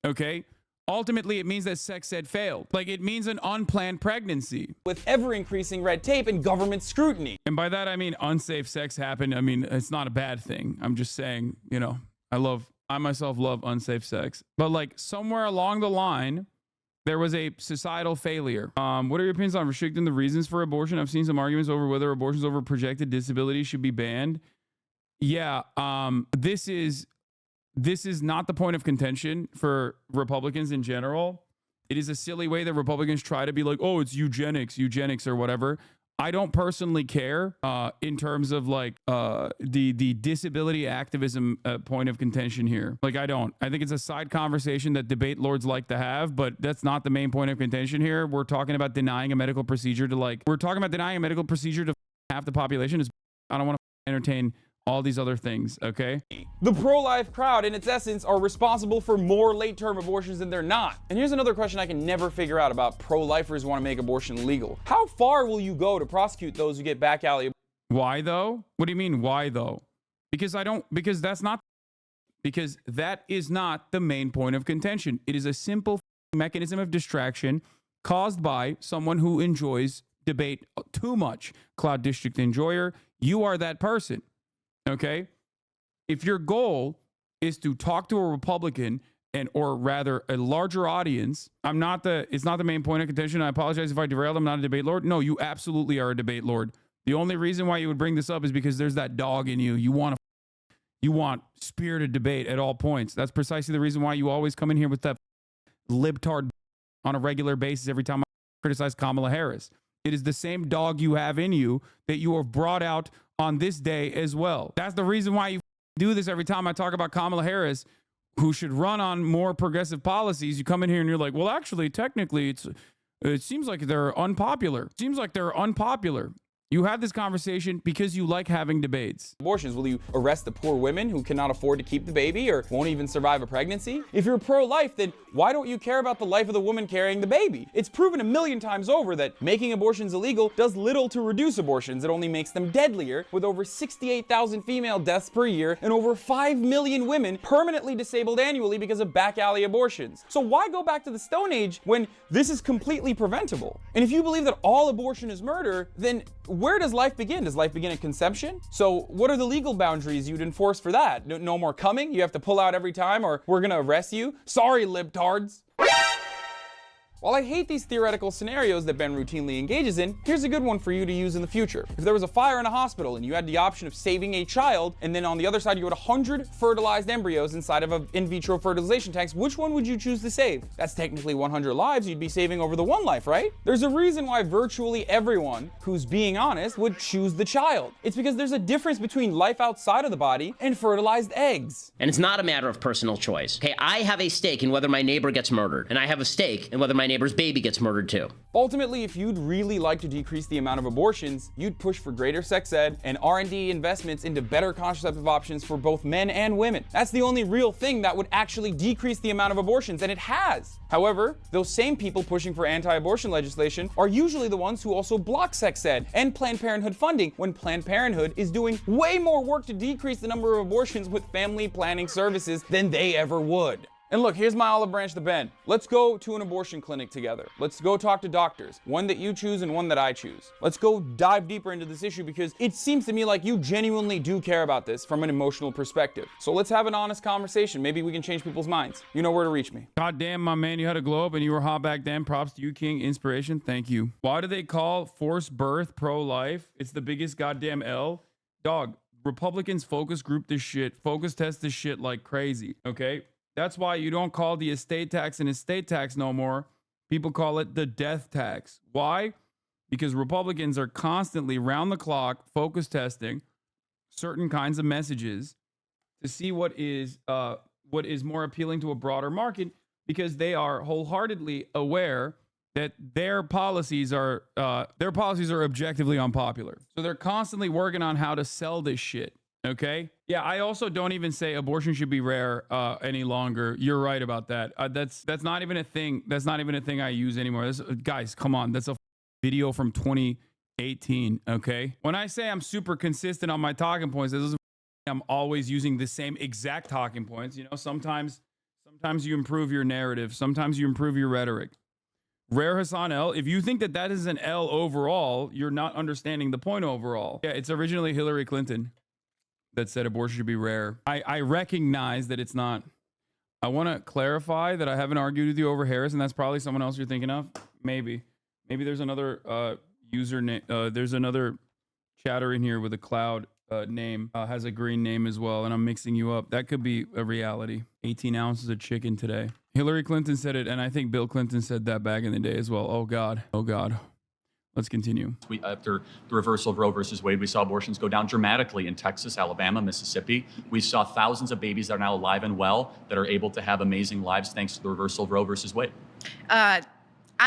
Okay? Ultimately, it means that sex ed failed. Like, it means an unplanned pregnancy. With ever-increasing red tape and government scrutiny. And by that, I mean unsafe sex happened. I mean, it's not a bad thing. I'm just saying, you know, I myself love unsafe sex. But, like, somewhere along the line, there was a societal failure. What are your opinions on restricting the reasons for abortion? I've seen some arguments over whether abortions over projected disability should be banned. Yeah, this is not the point of contention for Republicans in general. It is a silly way that Republicans try to be like, oh, it's eugenics or whatever. I don't personally care in terms of like the disability activism point of contention here. Like, I don't. I think it's a side conversation that debate lords like to have, but that's not the main point of contention here. We're talking about denying a medical procedure to half the population. I don't want to entertain all these other things, okay? The pro-life crowd, in its essence, are responsible for more late-term abortions than they're not. And here's another question I can never figure out about pro-lifers who want to make abortion legal. How far will you go to prosecute those who get back alley? Why though? What do you mean, why though? Because that is not the main point of contention. It is a simple mechanism of distraction caused by someone who enjoys debate too much. Cloud District enjoyer, you are that person. Okay, if your goal is to talk to a Republican or rather a larger audience, it's not the main point of contention. I apologize if I derailed. I'm not a debate lord. No, you absolutely are a debate lord. The only reason why you would bring this up is because there's that dog in you. You want spirited debate at all points. That's precisely the reason why you always come in here with that libtard on a regular basis every time I criticize Kamala Harris. It is the same dog you have in you that you have brought out on this day as well. That's the reason why you do this every time I talk about Kamala Harris, who should run on more progressive policies. You come in here and you're like, well, actually, technically, it seems like they're unpopular. You have this conversation because you like having debates. Abortions, will you arrest the poor women who cannot afford to keep the baby or won't even survive a pregnancy? If you're pro-life, then why don't you care about the life of the woman carrying the baby? It's proven 1,000,000 times over that making abortions illegal does little to reduce abortions. It only makes them deadlier, with over 68,000 female deaths per year and over 5 million women permanently disabled annually because of back alley abortions. So why go back to the Stone Age when this is completely preventable? And if you believe that all abortion is murder, then where does life begin? Does life begin at conception? So what are the legal boundaries you'd enforce for that? No more coming? You have to pull out every time, or we're gonna arrest you? Sorry, libtards. While I hate these theoretical scenarios that Ben routinely engages in, here's a good one for you to use in the future. If there was a fire in a hospital and you had the option of saving a child, and then on the other side you had 100 fertilized embryos inside of an in vitro fertilization tank, which one would you choose to save? That's technically 100 lives you'd be saving over the one life, right? There's a reason why virtually everyone who's being honest would choose the child. It's because there's a difference between life outside of the body and fertilized eggs. And it's not a matter of personal choice. Okay, I have a stake in whether my neighbor gets murdered, and I have a stake in whether my neighbor's baby gets murdered too. Ultimately, if you'd really like to decrease the amount of abortions, you'd push for greater sex ed and R&D investments into better contraceptive options for both men and women. That's the only real thing that would actually decrease the amount of abortions, and it has. However, those same people pushing for anti-abortion legislation are usually the ones who also block sex ed and Planned Parenthood funding, when Planned Parenthood is doing way more work to decrease the number of abortions with family planning services than they ever would. And look, here's my olive branch to Ben. Let's go to an abortion clinic together. Let's go talk to doctors, one that you choose and one that I choose. Let's go dive deeper into this issue, because it seems to me like you genuinely do care about this from an emotional perspective. So let's have an honest conversation. Maybe we can change people's minds. You know where to reach me. God damn, my man, you had a glow up and you were hot back then. Props to you, King. Inspiration. Thank you. Why do they call forced birth pro-life? It's the biggest goddamn L. Dog, Republicans focus group this shit, focus test this shit like crazy, okay? That's why you don't call the estate tax an estate tax no more. People call it the death tax. Why? Because Republicans are constantly round the clock focus testing certain kinds of messages to see what is more appealing to a broader market, because they are wholeheartedly aware that their policies are objectively unpopular. So they're constantly working on how to sell this shit. Okay. Yeah. I also don't even say abortion should be rare any longer. You're right about that. That's not even a thing. That's not even a thing I use anymore. Guys, come on. That's a video from 2018. Okay. When I say I'm super consistent on my talking points, this is I'm always using the same exact talking points. You know, sometimes you improve your narrative. Sometimes you improve your rhetoric. Rare Hassan L. If you think that that is an L overall, you're not understanding the point overall. Yeah. It's originally Hillary Clinton that said abortion should be rare. I recognize that it's not. I want to clarify that I haven't argued with you over Harris, and that's probably someone else you're thinking of. Maybe there's another username. There's another chatter in here with a cloud name, has a green name as well, and I'm mixing you up. That could be a reality. 18 ounces of chicken today. Hillary Clinton said it, and I think Bill Clinton said that back in the day as well. Oh God. Oh God. Let's continue. After the reversal of Roe versus Wade, we saw abortions go down dramatically in Texas, Alabama, Mississippi. We saw thousands of babies that are now alive and well that are able to have amazing lives thanks to the reversal of Roe versus Wade. I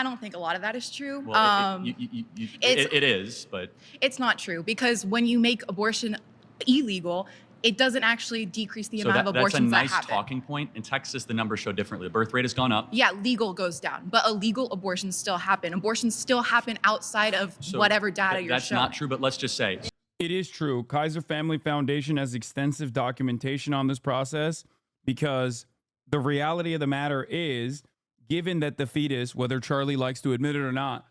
don't think a lot of that is true. Well, it is, but it's not true, because when you make abortion illegal, it doesn't actually decrease the amount of abortions that happen. That's a nice talking point. In Texas, the numbers show differently. The birth rate has gone up. Yeah, legal goes down, but illegal abortions still happen. Abortions still happen outside of whatever data you're showing. That's not true, but let's just say. It is true. Kaiser Family Foundation has extensive documentation on this process, because the reality of the matter is, given that the fetus, whether Charlie likes to admit it or not,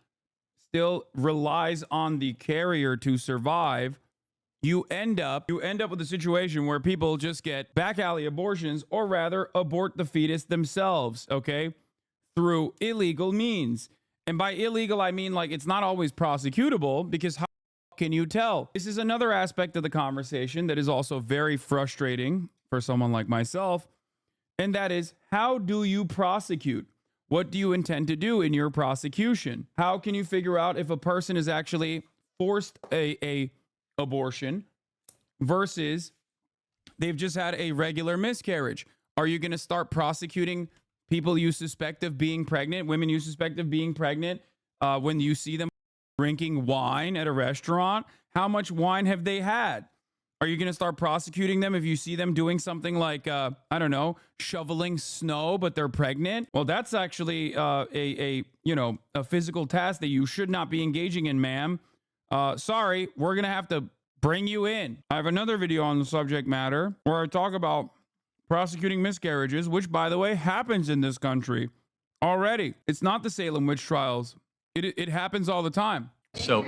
still relies on the carrier to survive, you end up with a situation where people just get back alley abortions, or rather abort the fetus themselves, okay, through illegal means. And by illegal, I mean, like, it's not always prosecutable, because how can you tell? This is another aspect of the conversation that is also very frustrating for someone like myself, and that is, how do you prosecute? What do you intend to do in your prosecution? How can you figure out if a person is actually forced a abortion versus they've just had a regular miscarriage? Are you going to start prosecuting people you suspect of being pregnant, women you suspect of being pregnant, when you see them drinking wine at a restaurant? How much wine have they had? Are you going to start prosecuting them if you see them doing something like, I don't know, shoveling snow, but they're pregnant? Well, that's actually a physical task that you should not be engaging in, ma'am. Sorry, we're going to have to bring you in. I have another video on the subject matter where I talk about prosecuting miscarriages, which, by the way, happens in this country already. It's not the Salem witch trials. It happens all the time. So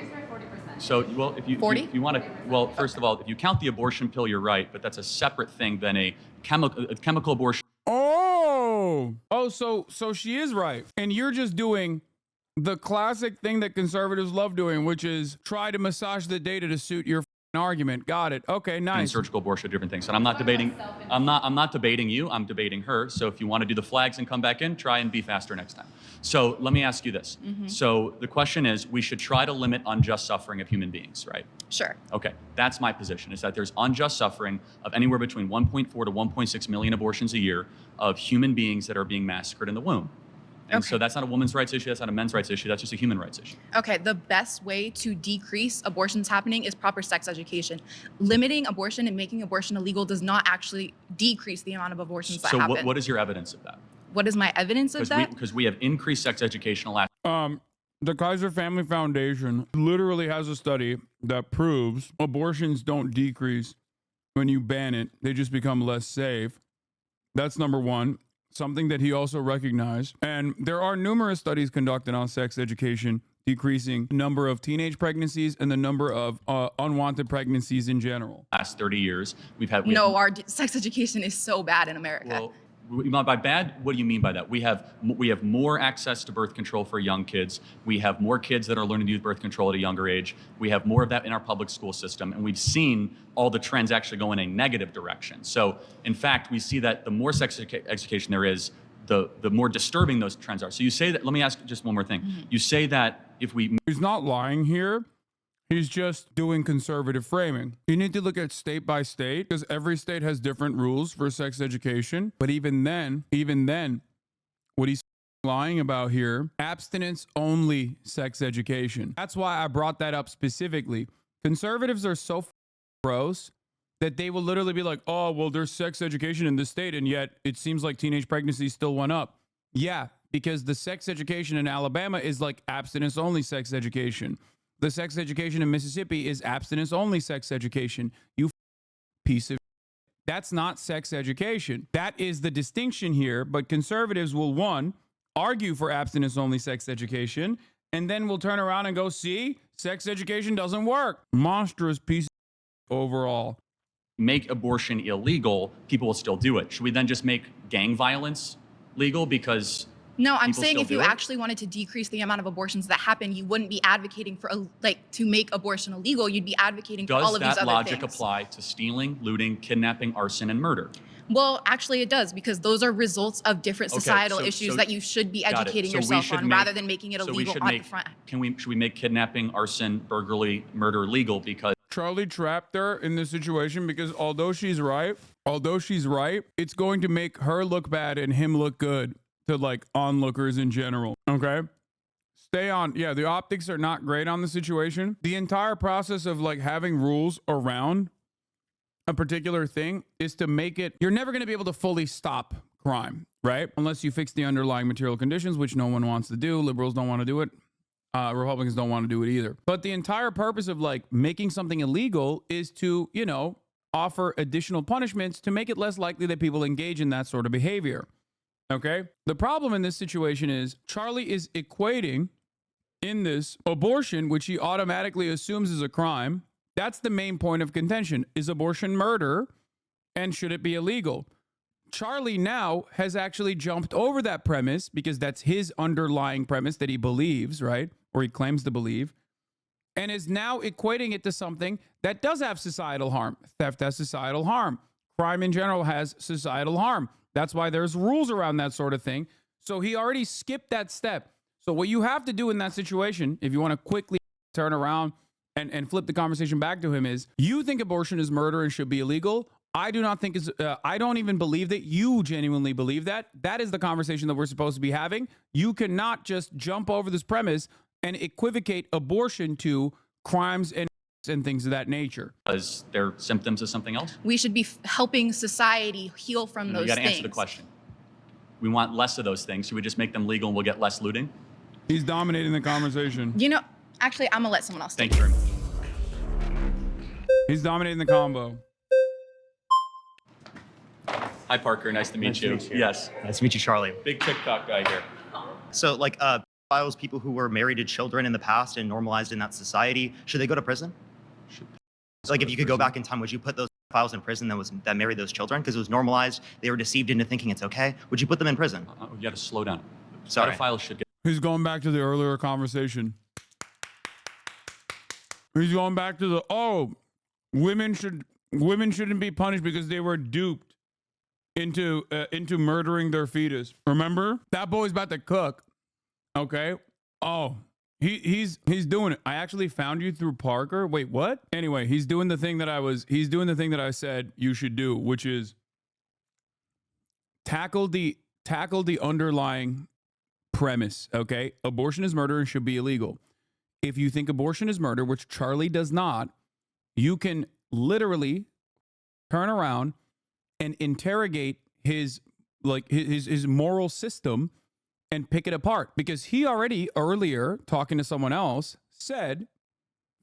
So, well, if you 40? if you want to, well, first of all, if you count the abortion pill, you're right, but that's a separate thing than a chemical abortion. Oh, so she is right. And you're just doing the classic thing that conservatives love doing, which is try to massage the data to suit your argument. Got it. Okay, And nice. surgical abortion are different things. And I'm not debating. I'm not debating you. I'm debating her. So if you want to do the flags and come back in, try and be faster next time. So let me ask you this. So the question is, we should try to limit unjust suffering of human beings, right? Sure. Okay, that's my position, is that there's unjust suffering of anywhere between 1.4 to 1.6 million abortions a year of human beings that are being massacred in the womb. And so that's not a women's rights issue, that's not a men's rights issue, that's just a human rights issue. Okay, the best way to decrease abortions happening is proper sex education. Limiting abortion and making abortion illegal does not actually decrease the amount of abortions that happen. So what is your evidence of that? What is my evidence of that? Because we have increased sex education last. The Kaiser Family Foundation literally has a study that proves abortions don't decrease when you ban it. They just become less safe. That's number one. Something that he also recognized. And there are numerous studies conducted on sex education, decreasing the number of teenage pregnancies and the number of unwanted pregnancies in general. Last 30 years, we've had. Our sex education is so bad in America. Well, by bad, what do you mean by that? We have more access to birth control for young kids. We have more kids that are learning to use birth control at a younger age. We have more of that in our public school system, and we've seen all the trends actually go in a negative direction. So, in fact, we see that the more sex education there is, the more disturbing those trends are. So you say that. Let me ask just one more thing. You say that if we. He's not lying here. He's just doing conservative framing. You need to look at state by state because every state has different rules for sex education. But even then, what he's lying about here, abstinence only sex education. That's why I brought that up specifically. Conservatives are so gross that they will literally be like, oh, well, there's sex education in this state, and yet it seems like teenage pregnancy still went up. Yeah, because the sex education in Alabama is like abstinence only sex education. The sex education in Mississippi is abstinence-only sex education. You piece of. That's not sex education. That is the distinction here. But conservatives will, one, argue for abstinence-only sex education, and then will turn around and go, see, sex education doesn't work. Monstrous piece of overall. Make abortion illegal, people will still do it. Should we then just make gang violence legal because... No, I'm people saying still if you do it? actually wanted to decrease the amount of abortions that happen, you wouldn't be advocating for to make abortion illegal. You'd be advocating for all of these Does other that logic things. apply to stealing, looting, kidnapping, arson, and murder? Well, actually, it does because those are results of different Okay, societal so- issues so- that you should be Got it. educating So we yourself should on make- rather than making it so we illegal should on make- the front. Should we make kidnapping, arson, burglary, murder legal because... Charlie trapped her in this situation because although she's right, it's going to make her look bad and him look good to like onlookers in general. Okay? Stay on. Yeah, the optics are not great on the situation. The entire process of like having rules around a particular thing is to make it, you're never going to be able to fully stop crime, right? Unless you fix the underlying material conditions, which no one wants to do. Liberals don't want to do it. Republicans don't want to do it either. But the entire purpose of like making something illegal is to, offer additional punishments to make it less likely that people engage in that sort of behavior. Okay? The problem in this situation is Charlie is equating in this abortion, which he automatically assumes is a crime. That's the main point of contention. Is abortion murder? And should it be illegal? Charlie now has actually jumped over that premise because that's his underlying premise that he believes, right? Or he claims to believe, and is now equating it to something that does have societal harm. Theft has societal harm. Crime in general has societal harm. That's why there's rules around that sort of thing. So he already skipped that step. So what you have to do in that situation, if you want to quickly turn around and flip the conversation back to him, is you think abortion is murder and should be illegal. I do not think I don't even believe that you genuinely believe that. That is the conversation that we're supposed to be having. You cannot just jump over this premise and equivocate abortion to crimes and things of that nature. Because they're symptoms of something else? We should be helping society heal from those You got to things. answer the question. We want less of those things. Should we just make them legal and we'll get less looting? He's dominating the conversation. Actually, I'm gonna let someone else. Thank you very much. He's dominating the combo. Hi, Parker. Nice to meet you. Yes. Nice to meet you, Charlie. Big TikTok guy here. So, pedophiles, people who were married to children in the past and normalized in that society, should they go to prison? Like, if you could go back in time, would you put those pedophiles in prison that married those children because it was normalized? They were deceived into thinking it's okay. Would you put them in prison? You got to slow down. Sorry. Pedophiles should get. He's going back to the earlier conversation. He's going back to the women shouldn't be punished because they were duped into murdering their fetus. Remember? That boy's about to cook. Okay. Oh, he's doing it. I actually found you through Parker. Wait, what? Anyway, he's doing the thing that I said you should do, which is tackle the underlying premise. Okay. Abortion is murder and should be illegal. If you think abortion is murder, which Charlie does not, you can literally turn around and interrogate his moral system and pick it apart, because he already earlier, talking to someone else, said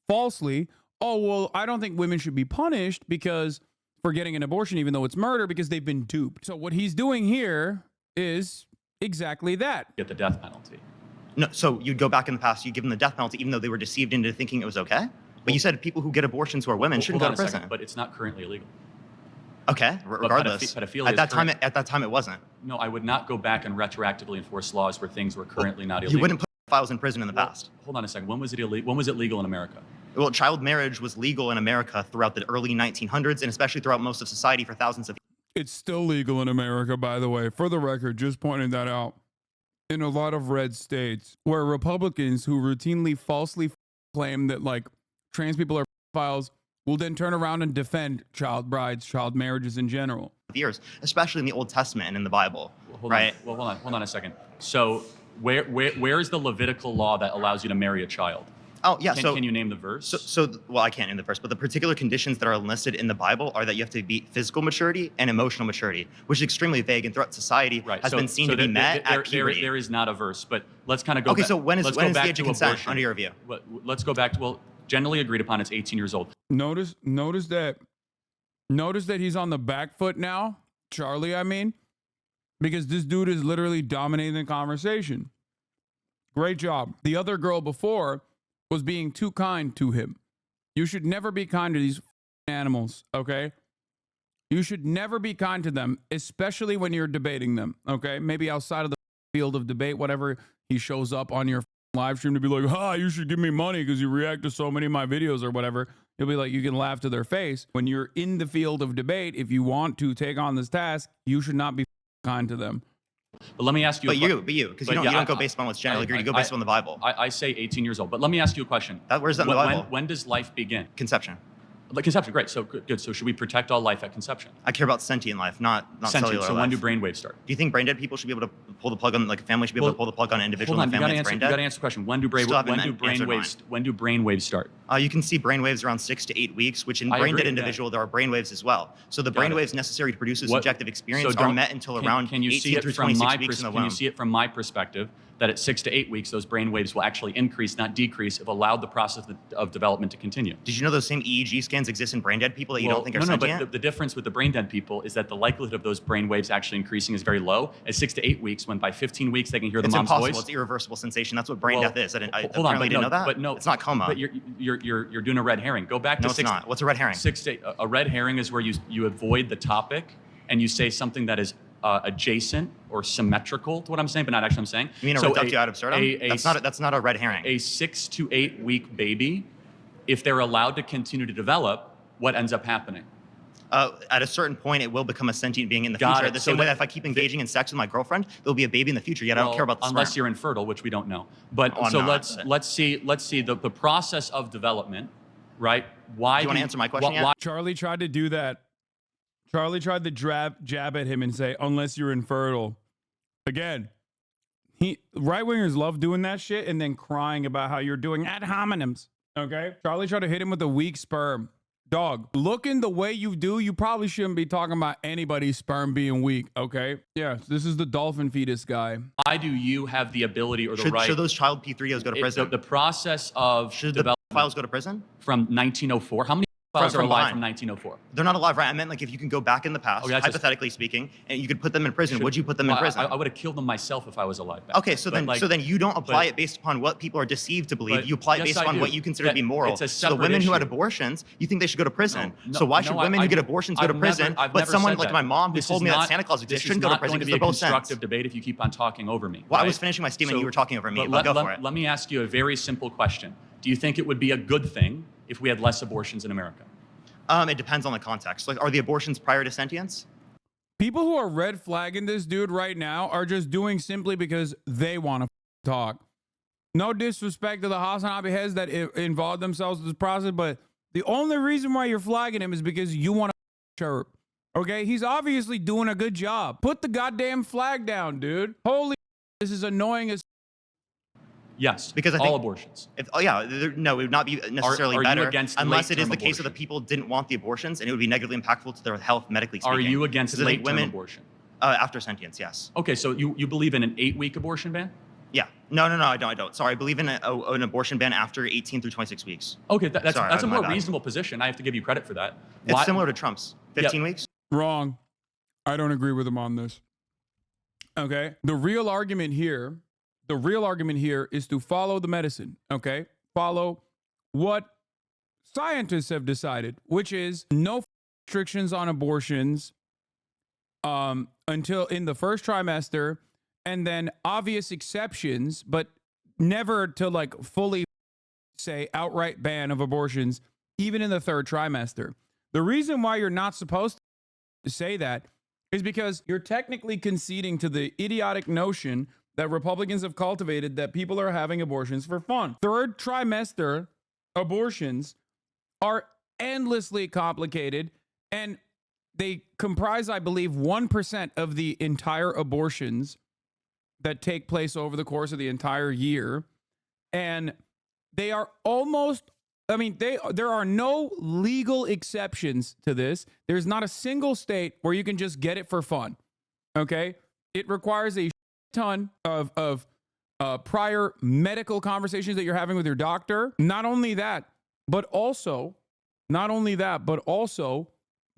falsely, oh, well, I don't think women should be punished because for getting an abortion, even though it's murder, because they've been duped. So what he's doing here is exactly that. Get the death penalty. No, so you'd go back in the past, you'd give them the death penalty, even though they were deceived into thinking it was okay? But you said people who get abortions who are women shouldn't go to prison. But it's not currently illegal. Okay, regardless. Pedophilia At that time, it wasn't. No, I would not go back and retroactively enforce laws where things were currently not illegal. You wouldn't put pedophiles in prison in the past. Hold on a second. When was it illegal? When was it legal in America? Well, child marriage was legal in America throughout the early 1900s, and especially throughout most of society for thousands of years. It's still legal in America, by the way. For the record, just pointing that out. In a lot of red states where Republicans who routinely falsely claim that like trans people are pedophiles will then turn around and defend child brides, child marriages in general. Years, especially in the Old Testament and in the Bible, right? Well, hold on a second. So where is the Levitical law that allows you to marry a child? Oh, yeah. Can you name the verse? Well, I can't name the verse, but the particular conditions that are listed in the Bible are that you have to be physical maturity and emotional maturity, which is extremely vague and throughout society has been seen to be met at puberty. There is not a verse, but let's kind of go back. Okay, so when is the age of consent abortion. under your view? Let's go back to, generally agreed upon, it's 18 years old. Notice that he's on the back foot now, Charlie, I mean, because this dude is literally dominating the conversation. Great job. The other girl before was being too kind to him. You should never be kind to these animals, okay? You should never be kind to them, especially when you're debating them, okay? Maybe outside of the field of debate, whatever, he shows up on your live stream to be like, you should give me money because you react to so many of my videos or whatever. You'll be like, you can laugh to their face. When you're in the field of debate, if you want to take on this task, you should not be kind to them. But let me ask you. Because you don't go based on what's generally agreed. You go based on the Bible. I say 18 years old. But let me ask you a question. Where's that in the Bible? When does life begin? Conception. Conception, great. So good. So should we protect all life at conception? I care about sentient life, not cellular life. So when do brainwaves start? Do you think brain dead people should be able to pull the plug on, like a family should be able to pull the plug on an individual in the family that's brain dead? You got to answer the question. When do brainwaves start? You can see brainwaves around 6 to 8 weeks, which in brain dead individual there are brainwaves as well. So the brainwaves necessary to produce a subjective experience are met until around 18 through 26 weeks in the womb. Can you see it from my perspective that at 6 to 8 weeks those brainwaves will actually increase, not decrease, if allowed the process of development to continue? Did you know those same EEG scans exist in brain dead people that you don't think are sentient? No, but the difference with the brain dead people is that the likelihood of those brainwaves actually increasing is very low at 6 to 8 weeks, when by 15 weeks they can hear the mom's voice. It's impossible. It's irreversible sensation. That's what brain death is. I didn't know that. But no, it's not coma. But you're doing a red herring. Go back to No, it's not. What's a red herring? A red herring is where you avoid the topic and you say something that is adjacent or symmetrical to what I'm saying, but not actually I'm saying. You mean a reductio ad absurdum? That's not a red herring. A 6 to 8 week baby, if they're allowed to continue to develop, what ends up happening? At a certain point, it will become a sentient being in the future. The same way that if I keep engaging in sex with my girlfriend, there'll be a baby in the future. Yet I don't care about the unless sperm. you're infertile, which we don't know. But let's see the process of development, right? Why? Do you want to answer my question yet? Charlie tried to do that. Charlie tried to jab at him and say, unless you're infertile. Again, right-wingers love doing that shit and then crying about how you're doing ad hominems, okay? Charlie tried to hit him with a weak sperm. Dog, looking the way you do, you probably shouldn't be talking about anybody's sperm being weak, okay? Yeah, this is the dolphin fetus guy. Why do you have the ability or the right? Should those child P3Os go to prison? The process of should the pedophiles go to prison? From 1904. How many pedophiles are alive behind. from 1904. They're not alive, right? I meant like if you can go back in the past, Okay, that's just- hypothetically speaking, and you could put them in prison. Would you put them in Well, prison? I would have killed them myself if I was alive back Okay, then. so But, then like, so then you don't apply but- it based upon what people are deceived to believe. but You apply it yes, based I upon do. what you consider to be moral. It's a So the separate women who had issue. abortions, you think they should go to prison. No, so why should no, women I- who get abortions go to I've prison, never- I've but never someone said like that. my mom who This told is me that not- Santa Claus exists this is shouldn't go to not prison going to because be they're a both sins? constructive debate if you keep on talking over me. Well, I right? was finishing my statement. You were talking over me, but but go for it. Let me ask you a very simple question. Do you think it would be a good thing if we had less abortions in America? It depends on the context. Like, are the abortions prior to sentience? People who are red flagging this dude right now are just doing simply because they want to talk. No disrespect to the Hasanabi heads that involved themselves in this process, but the only reason why you're flagging him is because you want to chirp. Okay? He's obviously doing a good job. Put the goddamn flag down, dude. Holy, this is annoying as. Yes, Because I all think abortions. No, it would not be necessarily are you better against unless it is late-term the case of the abortion? people didn't want the abortions and it would be negatively impactful to their health medically speaking. Are you against 'Cause I think late-term abortion? After sentience, yes. Okay, so you believe in an 8-week abortion ban? Yeah. No, I don't. Sorry, I believe in an abortion ban after 18 through 26 weeks. Okay, that's Sorry, a my more bad. reasonable position. I have to give you credit for that. It's Why- similar to Trump's 15 weeks. Wrong. I don't agree with him on this. Okay? The real argument here is to follow the medicine, okay? Follow what scientists have decided, which is no restrictions on abortions until in the first trimester, and then obvious exceptions, but never to like fully say outright ban of abortions even in the third trimester. The reason why you're not supposed to say that is because you're technically conceding to the idiotic notion that Republicans have cultivated that people are having abortions for fun. Third trimester abortions are endlessly complicated, and they comprise, I believe, 1% of the entire abortions that take place over the course of the entire year. And they are almost, there are no legal exceptions to this. There's not a single state where you can just get it for fun. Okay? It requires a ton of prior medical conversations that you're having with your doctor. Not only that, but also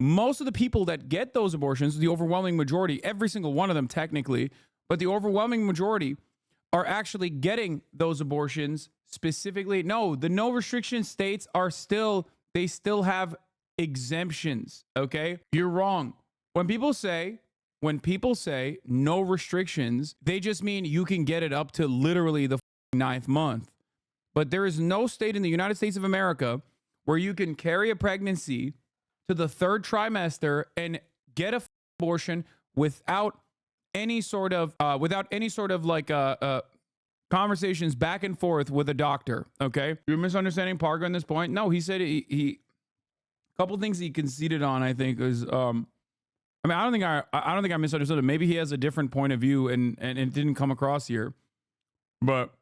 most of the people that get those abortions, the overwhelming majority, every single one of them technically, but the overwhelming majority are actually getting those abortions specifically. No, the no restriction states they still have exemptions, okay? You're wrong. When people say no restrictions, they just mean you can get it up to literally the 9th month. But there is no state in the United States of America where you can carry a pregnancy to the 3rd trimester and get a abortion without any sort of conversations back and forth with a doctor. Okay, you're misunderstanding Parker on this point. No, he said he a couple things he conceded on. I think is I don't think I misunderstood him. Maybe he has a different point of view and it didn't come across here. But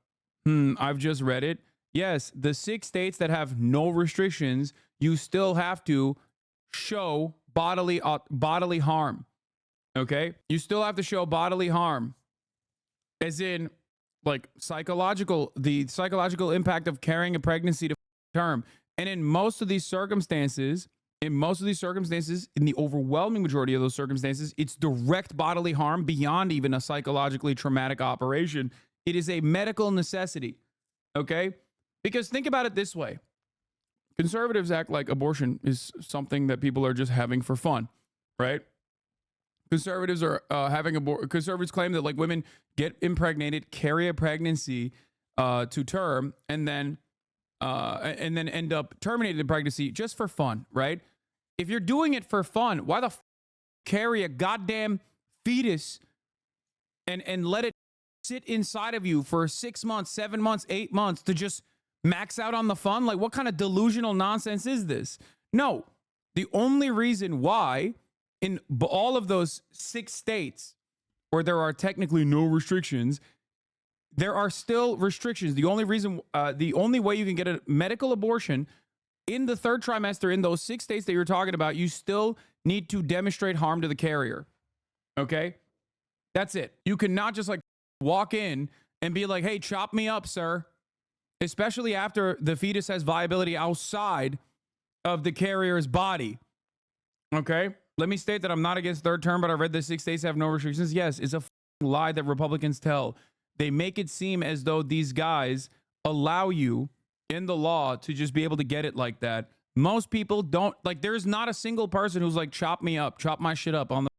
I've just read it. Yes, the 6 states that have no restrictions, you still have to show bodily harm. Okay? You still have to show bodily harm. As in, like, the psychological impact of carrying a pregnancy to term. And in most of these circumstances, in the overwhelming majority of those circumstances, it's direct bodily harm beyond even a psychologically traumatic operation. It is a medical necessity. Okay? Because think about it this way. Conservatives act like abortion is something that people are just having for fun, right? Conservatives are conservatives claim that like women get impregnated, carry a pregnancy to term, and then end up terminating the pregnancy just for fun, right? If you're doing it for fun, why the carry a goddamn fetus and let it sit inside of you for 6 months, 7 months, 8 months to just max out on the fun? Like, what kind of delusional nonsense is this? No, the only reason why in all of those 6 states where there are technically no restrictions, there are still restrictions. The only way you can get a medical abortion in the 3rd trimester in those 6 states that you're talking about, you still need to demonstrate harm to the carrier. Okay? That's it. You cannot just like walk in and be like, hey, chop me up, sir. Especially after the fetus has viability outside of the carrier's body. Okay? Let me state that I'm not against third term, but I read that 6 states have no restrictions. Yes, it's a lie that Republicans tell. They make it seem as though these guys allow you in the law to just be able to get it like that. Most people don't. Like, there's not a single person who's like, chop me up, chop my shit up on the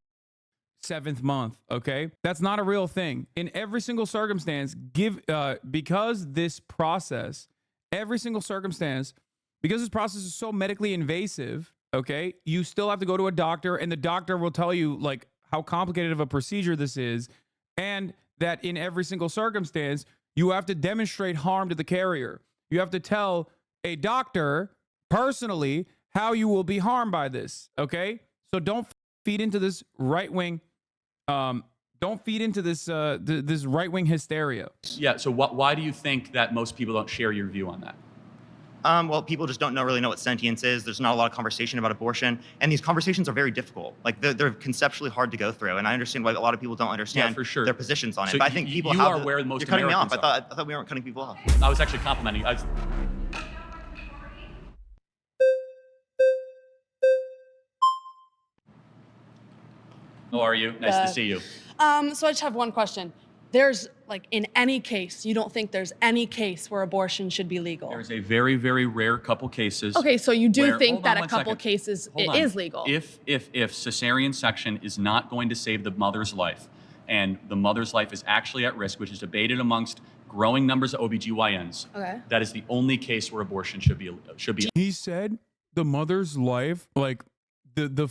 7th month. Okay? That's not a real thing. In every single circumstance, because this process, every single circumstance, because this process is so medically invasive, okay, you still have to go to a doctor, and the doctor will tell you like how complicated of a procedure this is, and that in every single circumstance, you have to demonstrate harm to the carrier. You have to tell a doctor personally how you will be harmed by this, okay? So don't feed into this right-wing, don't feed into this this right-wing hysteria. Yeah, so why do you think that most people don't share your view on that? Well, people just don't really know what sentience is. There's not a lot of conversation about abortion, and these conversations are very difficult. Like they're conceptually hard to go through, and I understand why a lot of people don't understand for sure. their positions on it. So but I think people you have. are where most you're cutting me off. Americans I thought we weren't cutting people off. I was actually complimenting you. How are you? Nice to see you. So I just have one question. There's like in any case, you don't think there's any case where abortion should be legal? There's a very, very rare couple cases. Okay, so you do where- think hold that on a one couple second. cases Hold it on. is legal? If cesarean section is not going to save the mother's life, and the mother's life is actually at risk, which is debated amongst growing numbers of OBGYNs, Okay. that is the only case where abortion should be. He said the mother's life, like the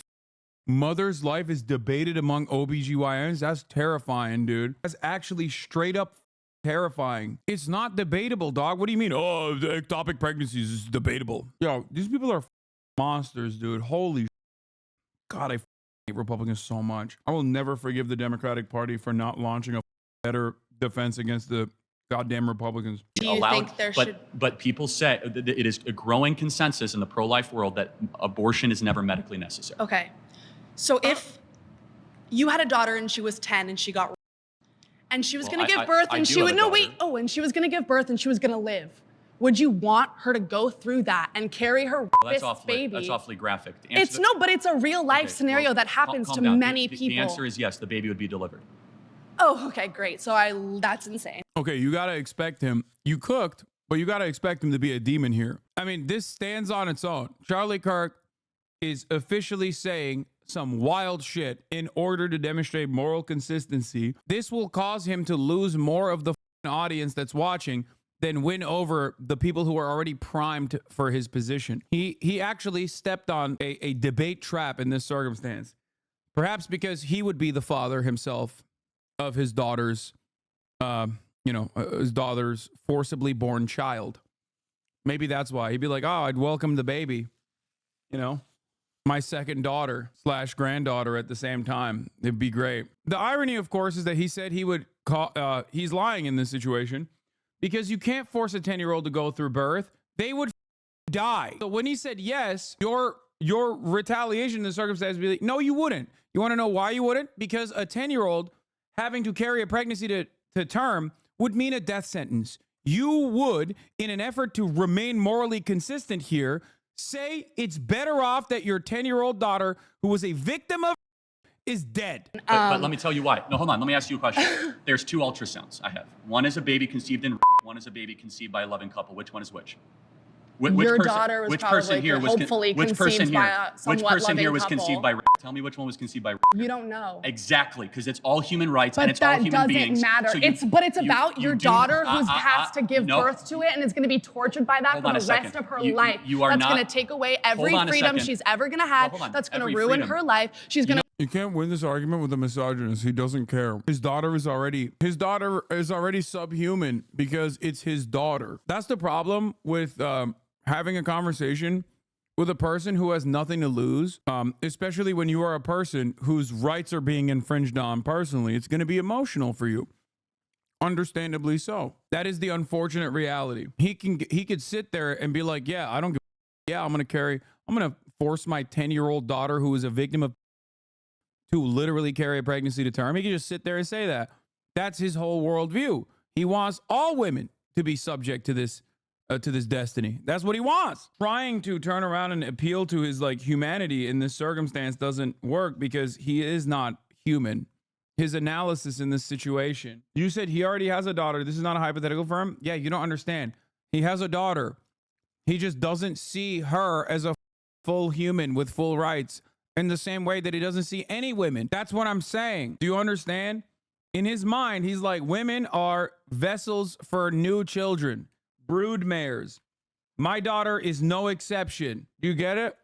mother's life is debated among OBGYNs. That's terrifying, dude. That's actually straight up terrifying. It's not debatable, dog. What do you mean? Oh, the ectopic pregnancies is debatable. Yo, these people are monsters, dude. Holy God, I hate Republicans so much. I will never forgive the Democratic Party for not launching a better defense against the goddamn Republicans. Do you think there should? But people say it is a growing consensus in the pro-life world that abortion is never medically necessary. Okay. So if you had a daughter and she was 10 and she got raped, and she was Well, going to give I- birth I and do she have would a no daughter. wait oh and she was going to give birth and she was going to live, would you want her to go through that and carry her Well, that's rapist awfully, baby? that's awfully graphic. To It's answer no, but it's a real life Okay, scenario well, that happens calm to down. many The people. answer is yes, the baby would be delivered. Oh, okay, great. So that's insane. Okay, you got to expect him. You cooked, but you got to expect him to be a demon here. I mean, this stands on its own. Charlie Kirk is officially saying some wild shit in order to demonstrate moral consistency. This will cause him to lose more of the audience that's watching than win over the people who are already primed for his position. He actually stepped on a debate trap in this circumstance. Perhaps because he would be the father himself of his daughter's, his daughter's forcibly born child. Maybe that's why. He'd be like, oh, I'd welcome the baby, my second daughter / granddaughter at the same time. It'd be great. The irony, of course, is that he said he would call, he's lying in this situation because you can't force a 10-year-old to go through birth. They would die. So when he said yes, your retaliation in the circumstance would be like, no, you wouldn't. You want to know why you wouldn't? Because a 10-year-old having to carry a pregnancy to term would mean a death sentence. You would, in an effort to remain morally consistent here, say it's better off that your 10-year-old daughter, who was a victim of, is dead. But let me tell you why. No, hold on. Let me ask you a question. There's 2 ultrasounds I have. One is a baby conceived in rape. One is a baby conceived by a loving couple. Which one is which? Your daughter was probably hopefully conceived by a somewhat Which person here loving was couple. conceived by rape? Tell me which one was conceived by rape. You don't know. Exactly, because it's all human rights and But it's all that human doesn't beings. matter. So It's about your daughter who has to give no. birth to it and is going to be tortured by that Hold for on the a second. rest of her You- life. you are That's not- going to take away every Hold on a freedom second. she's ever going to have. Well, hold on. That's going to Every ruin freedom. her life. She's going to. You can't win this argument with a misogynist. He doesn't care. His daughter is already subhuman because it's his daughter. That's the problem with having a conversation with a person who has nothing to lose, especially when you are a person whose rights are being infringed on personally. It's going to be emotional for you. Understandably so. That is the unfortunate reality. He could sit there and be like, yeah, I don't give yeah, I'm going to force my 10-year-old daughter who is a victim of to literally carry a pregnancy to term. He can just sit there and say that. That's his whole worldview. He wants all women to be subject to this to this destiny. That's what he wants. Trying to turn around and appeal to his like humanity in this circumstance doesn't work because he is not human. His analysis in this situation. You said he already has a daughter. This is not a hypothetical for him. Yeah, you don't understand. He has a daughter. He just doesn't see her as a full human with full rights in the same way that he doesn't see any women. That's what I'm saying. Do you understand? In his mind, he's like, women are vessels for new children, brood mares. My daughter is no exception. Do you get it?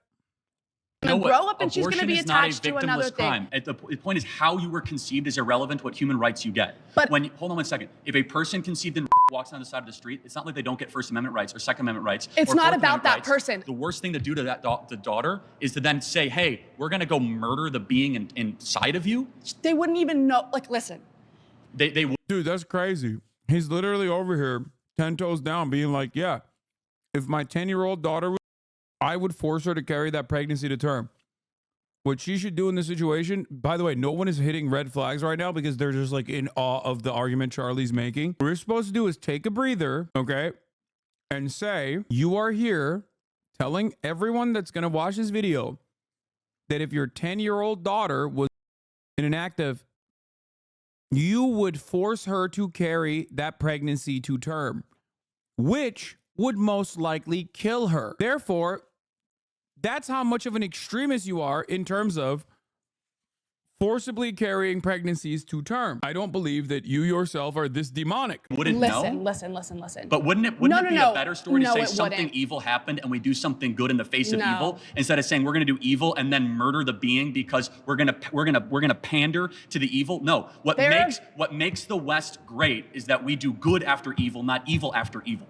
Gonna grow up and she's going to be attached to another thing. Crime. The point is how you were conceived is irrelevant to what human rights you get. But hold on one second. If a person conceived in walks down the side of the street, it's not like they don't get First Amendment rights or Second Amendment rights. It's or not Fourth about Amendment that rights. person. The worst thing to do to that the daughter is to then say, hey, we're going to go murder the being inside of you. They wouldn't even know. Like, listen. They would. Dude, that's crazy. He's literally over here 10 toes down being like, yeah, if my 10-year-old daughter, I would force her to carry that pregnancy to term. What she should do in this situation, by the way, no one is hitting red flags right now because they're just like in awe of the argument Charlie's making. What we're supposed to do is take a breather, okay, and say, you are here telling everyone that's going to watch this video that if your 10-year-old daughter was in an act of, you would force her to carry that pregnancy to term, which would most likely kill her. Therefore, that's how much of an extremist you are in terms of forcibly carrying pregnancies to term. I don't believe that you yourself are this demonic. Wouldn't Listen. But wouldn't it be a better story to say something wouldn't. evil happened and we do something good in the face of evil instead of saying we're going to do evil and then murder the being because we're going to pander to the evil? No. What makes the West great is that we do good after evil, not evil after evil.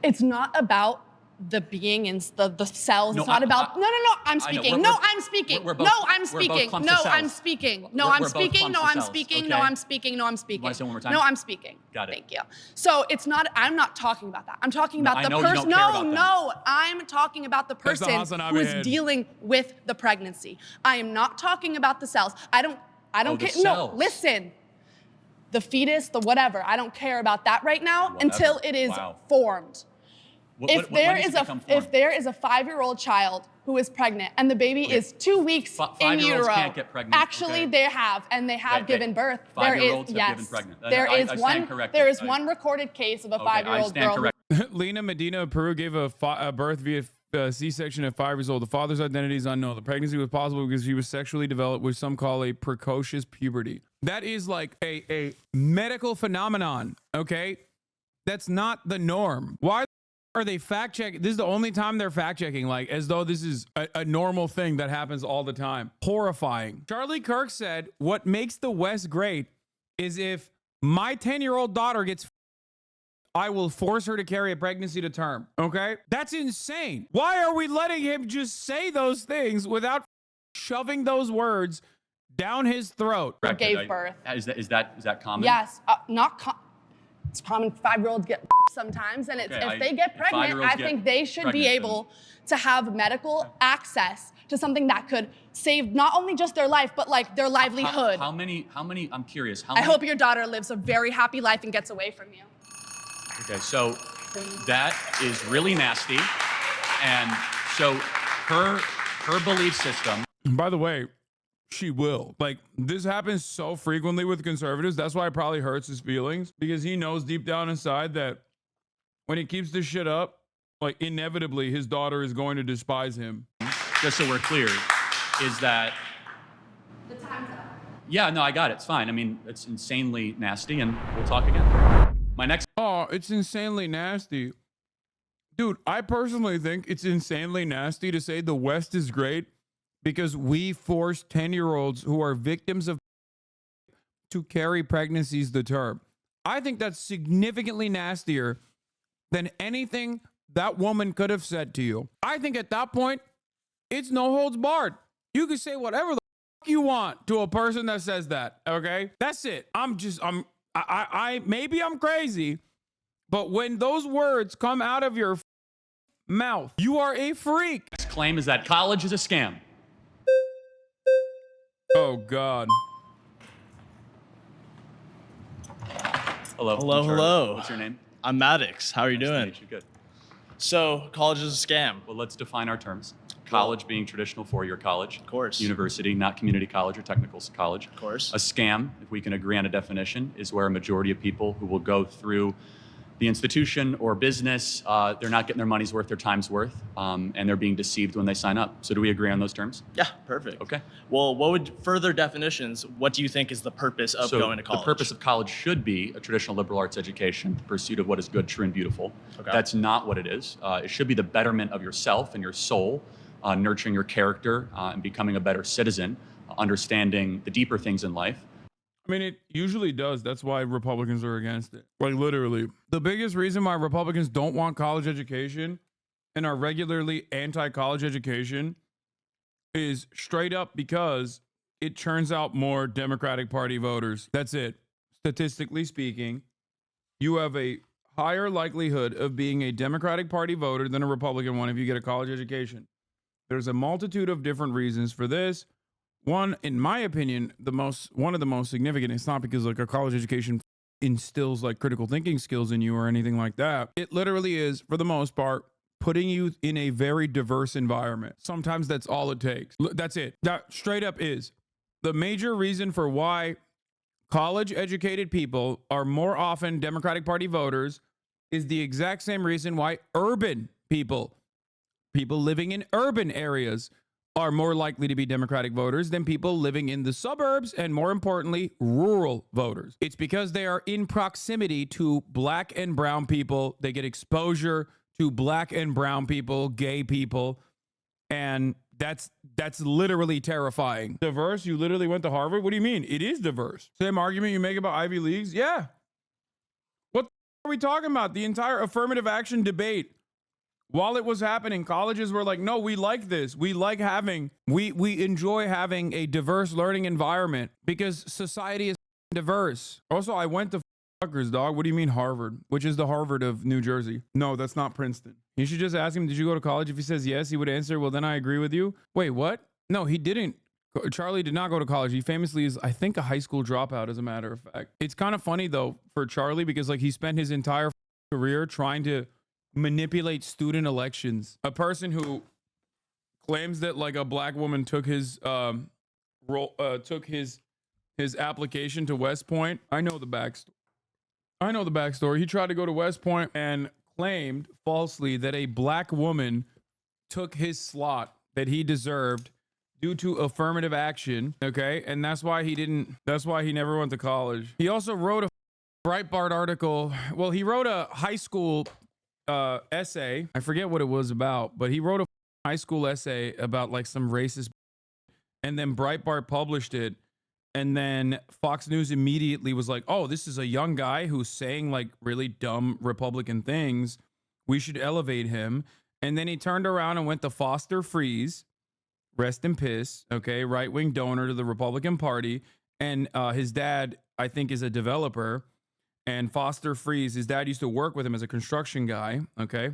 It's not about the being in the cells. It's not about. No. I'm speaking. No, I'm speaking. No, I'm speaking. No, I'm speaking. No, I'm speaking. No, I'm speaking. No, I'm speaking. No, I'm speaking. Want to say one more time? No, I'm speaking. Got it. Thank you. So it's not. I'm not talking about that. I'm talking about the person. No, I'm talking about the person who is dealing with the pregnancy. I am not talking about the cells. I don't care. No, listen. The fetus, the whatever. I don't care about that right now until it is formed. If there is a 5-year-old child who is pregnant and the baby is 2 weeks in utero, can't get pregnant. actually they have, and they have given birth. There is given pregnant. There is one recorded case of a 5-year-old girl. Lena Medina of Peru gave a birth via C-section at 5 years old. The father's identity is unknown. The pregnancy was possible because he was sexually developed, which some call a precocious puberty. That is like a medical phenomenon, okay? That's not the norm. Why are they fact checking? This is the only time they're fact checking, like as though this is a normal thing that happens all the time. Horrifying. Charlie Kirk said, what makes the West great is if my 10-year-old daughter gets, I will force her to carry a pregnancy to term. Okay? That's insane. Why are we letting him just say those things without shoving those words down his throat? Gave birth. Is that common? Yes, it's common. 5-year-olds get sometimes, and if they get pregnant, I think they should be able to have medical access to something that could save not only just their life, but like their livelihood. How many? I'm curious. I hope your daughter lives a very happy life and gets away from you. Okay, so that is really nasty, and so her belief system. By the way, she will. Like, this happens so frequently with conservatives. That's why it probably hurts his feelings, because he knows deep down inside that when he keeps this shit up, like, inevitably his daughter is going to despise him. Just so we're clear, is that the time's up. Yeah, no, I got it. It's fine. I mean, it's insanely nasty, and we'll talk again. My next. Oh, it's insanely nasty. Dude, I personally think it's insanely nasty to say the West is great because we force 10-year-olds who are victims of to carry pregnancies to term. I think that's significantly nastier than anything that woman could have said to you. I think at that point, it's no holds barred. You can say whatever the fuck you want to a person that says that, okay? That's it. Maybe I'm crazy, but when those words come out of your mouth, you are a freak. Next claim is that college is a scam. Oh, God. Hello. Hello. What's your name? I'm Maddox. How are you doing? Nice to meet you. Good. So college is a scam. Well, let's define our terms. College being traditional four-year college. Of course. University, not community college or technical college. Of course. A scam, if we can agree on a definition, is where a majority of people who will go through the institution or business, they're not getting their money's worth, their time's worth, and they're being deceived when they sign up. So do we agree on those terms? Yeah, perfect. Okay. Well, what would further definitions, what do you think is the purpose of going to college? The purpose of college should be a traditional liberal arts education, the pursuit of what is good, true, and beautiful. Okay. That's not what it is. It should be the betterment of yourself and your soul, nurturing your character and becoming a better citizen, understanding the deeper things in life. I mean, it usually does. That's why Republicans are against it. Like, literally. The biggest reason why Republicans don't want college education and are regularly anti-college education is straight up because it churns out more Democratic Party voters. That's it. Statistically speaking, you have a higher likelihood of being a Democratic Party voter than a Republican one if you get a college education. There's a multitude of different reasons for this. One, in my opinion, one of the most significant, it's not because like a college education instills like critical thinking skills in you or anything like that. It literally is, for the most part, putting you in a very diverse environment. Sometimes that's all it takes. That's it. That straight up is. The major reason for why college educated people are more often Democratic Party voters is the exact same reason why urban people living in urban areas are more likely to be Democratic voters than people living in the suburbs and, more importantly, rural voters. It's because they are in proximity to black and brown people. They get exposure to black and brown people, gay people, and that's literally terrifying. Diverse? You literally went to Harvard? What do you mean? It is diverse. Same argument you make about Ivy Leagues? Yeah. What are we talking about? The entire affirmative action debate. While it was happening, colleges were like, no, we like this. We like having, we enjoy having a diverse learning environment because society is diverse. Also, I went to Rutgers, dog. What do you mean Harvard? Which is the Harvard of New Jersey. No, that's not Princeton. You should just ask him, did you go to college? If he says yes, he would answer, well, then I agree with you. Wait, what? No, he didn't. Charlie did not go to college. He famously is, I think, a high school dropout, as a matter of fact. It's kind of funny, though, for Charlie because like he spent his entire career trying to manipulate student elections. A person who claims that like a black woman took his his application to West Point. I know the backstory. He tried to go to West Point and claimed falsely that a black woman took his slot that he deserved due to affirmative action. Okay, and that's why he never went to college. He also wrote a Breitbart article. Well, he wrote a high school essay. I forget what it was about, but he wrote a high school essay about like some racist, and then Breitbart published it, and then Fox News immediately was like, oh, this is a young guy who's saying like really dumb Republican things. We should elevate him. And then he turned around and went to Foster Freeze, rest in piss, okay, right-wing donor to the Republican Party, and his dad, I think, is a developer. And Foster Freeze, his dad used to work with him as a construction guy, okay?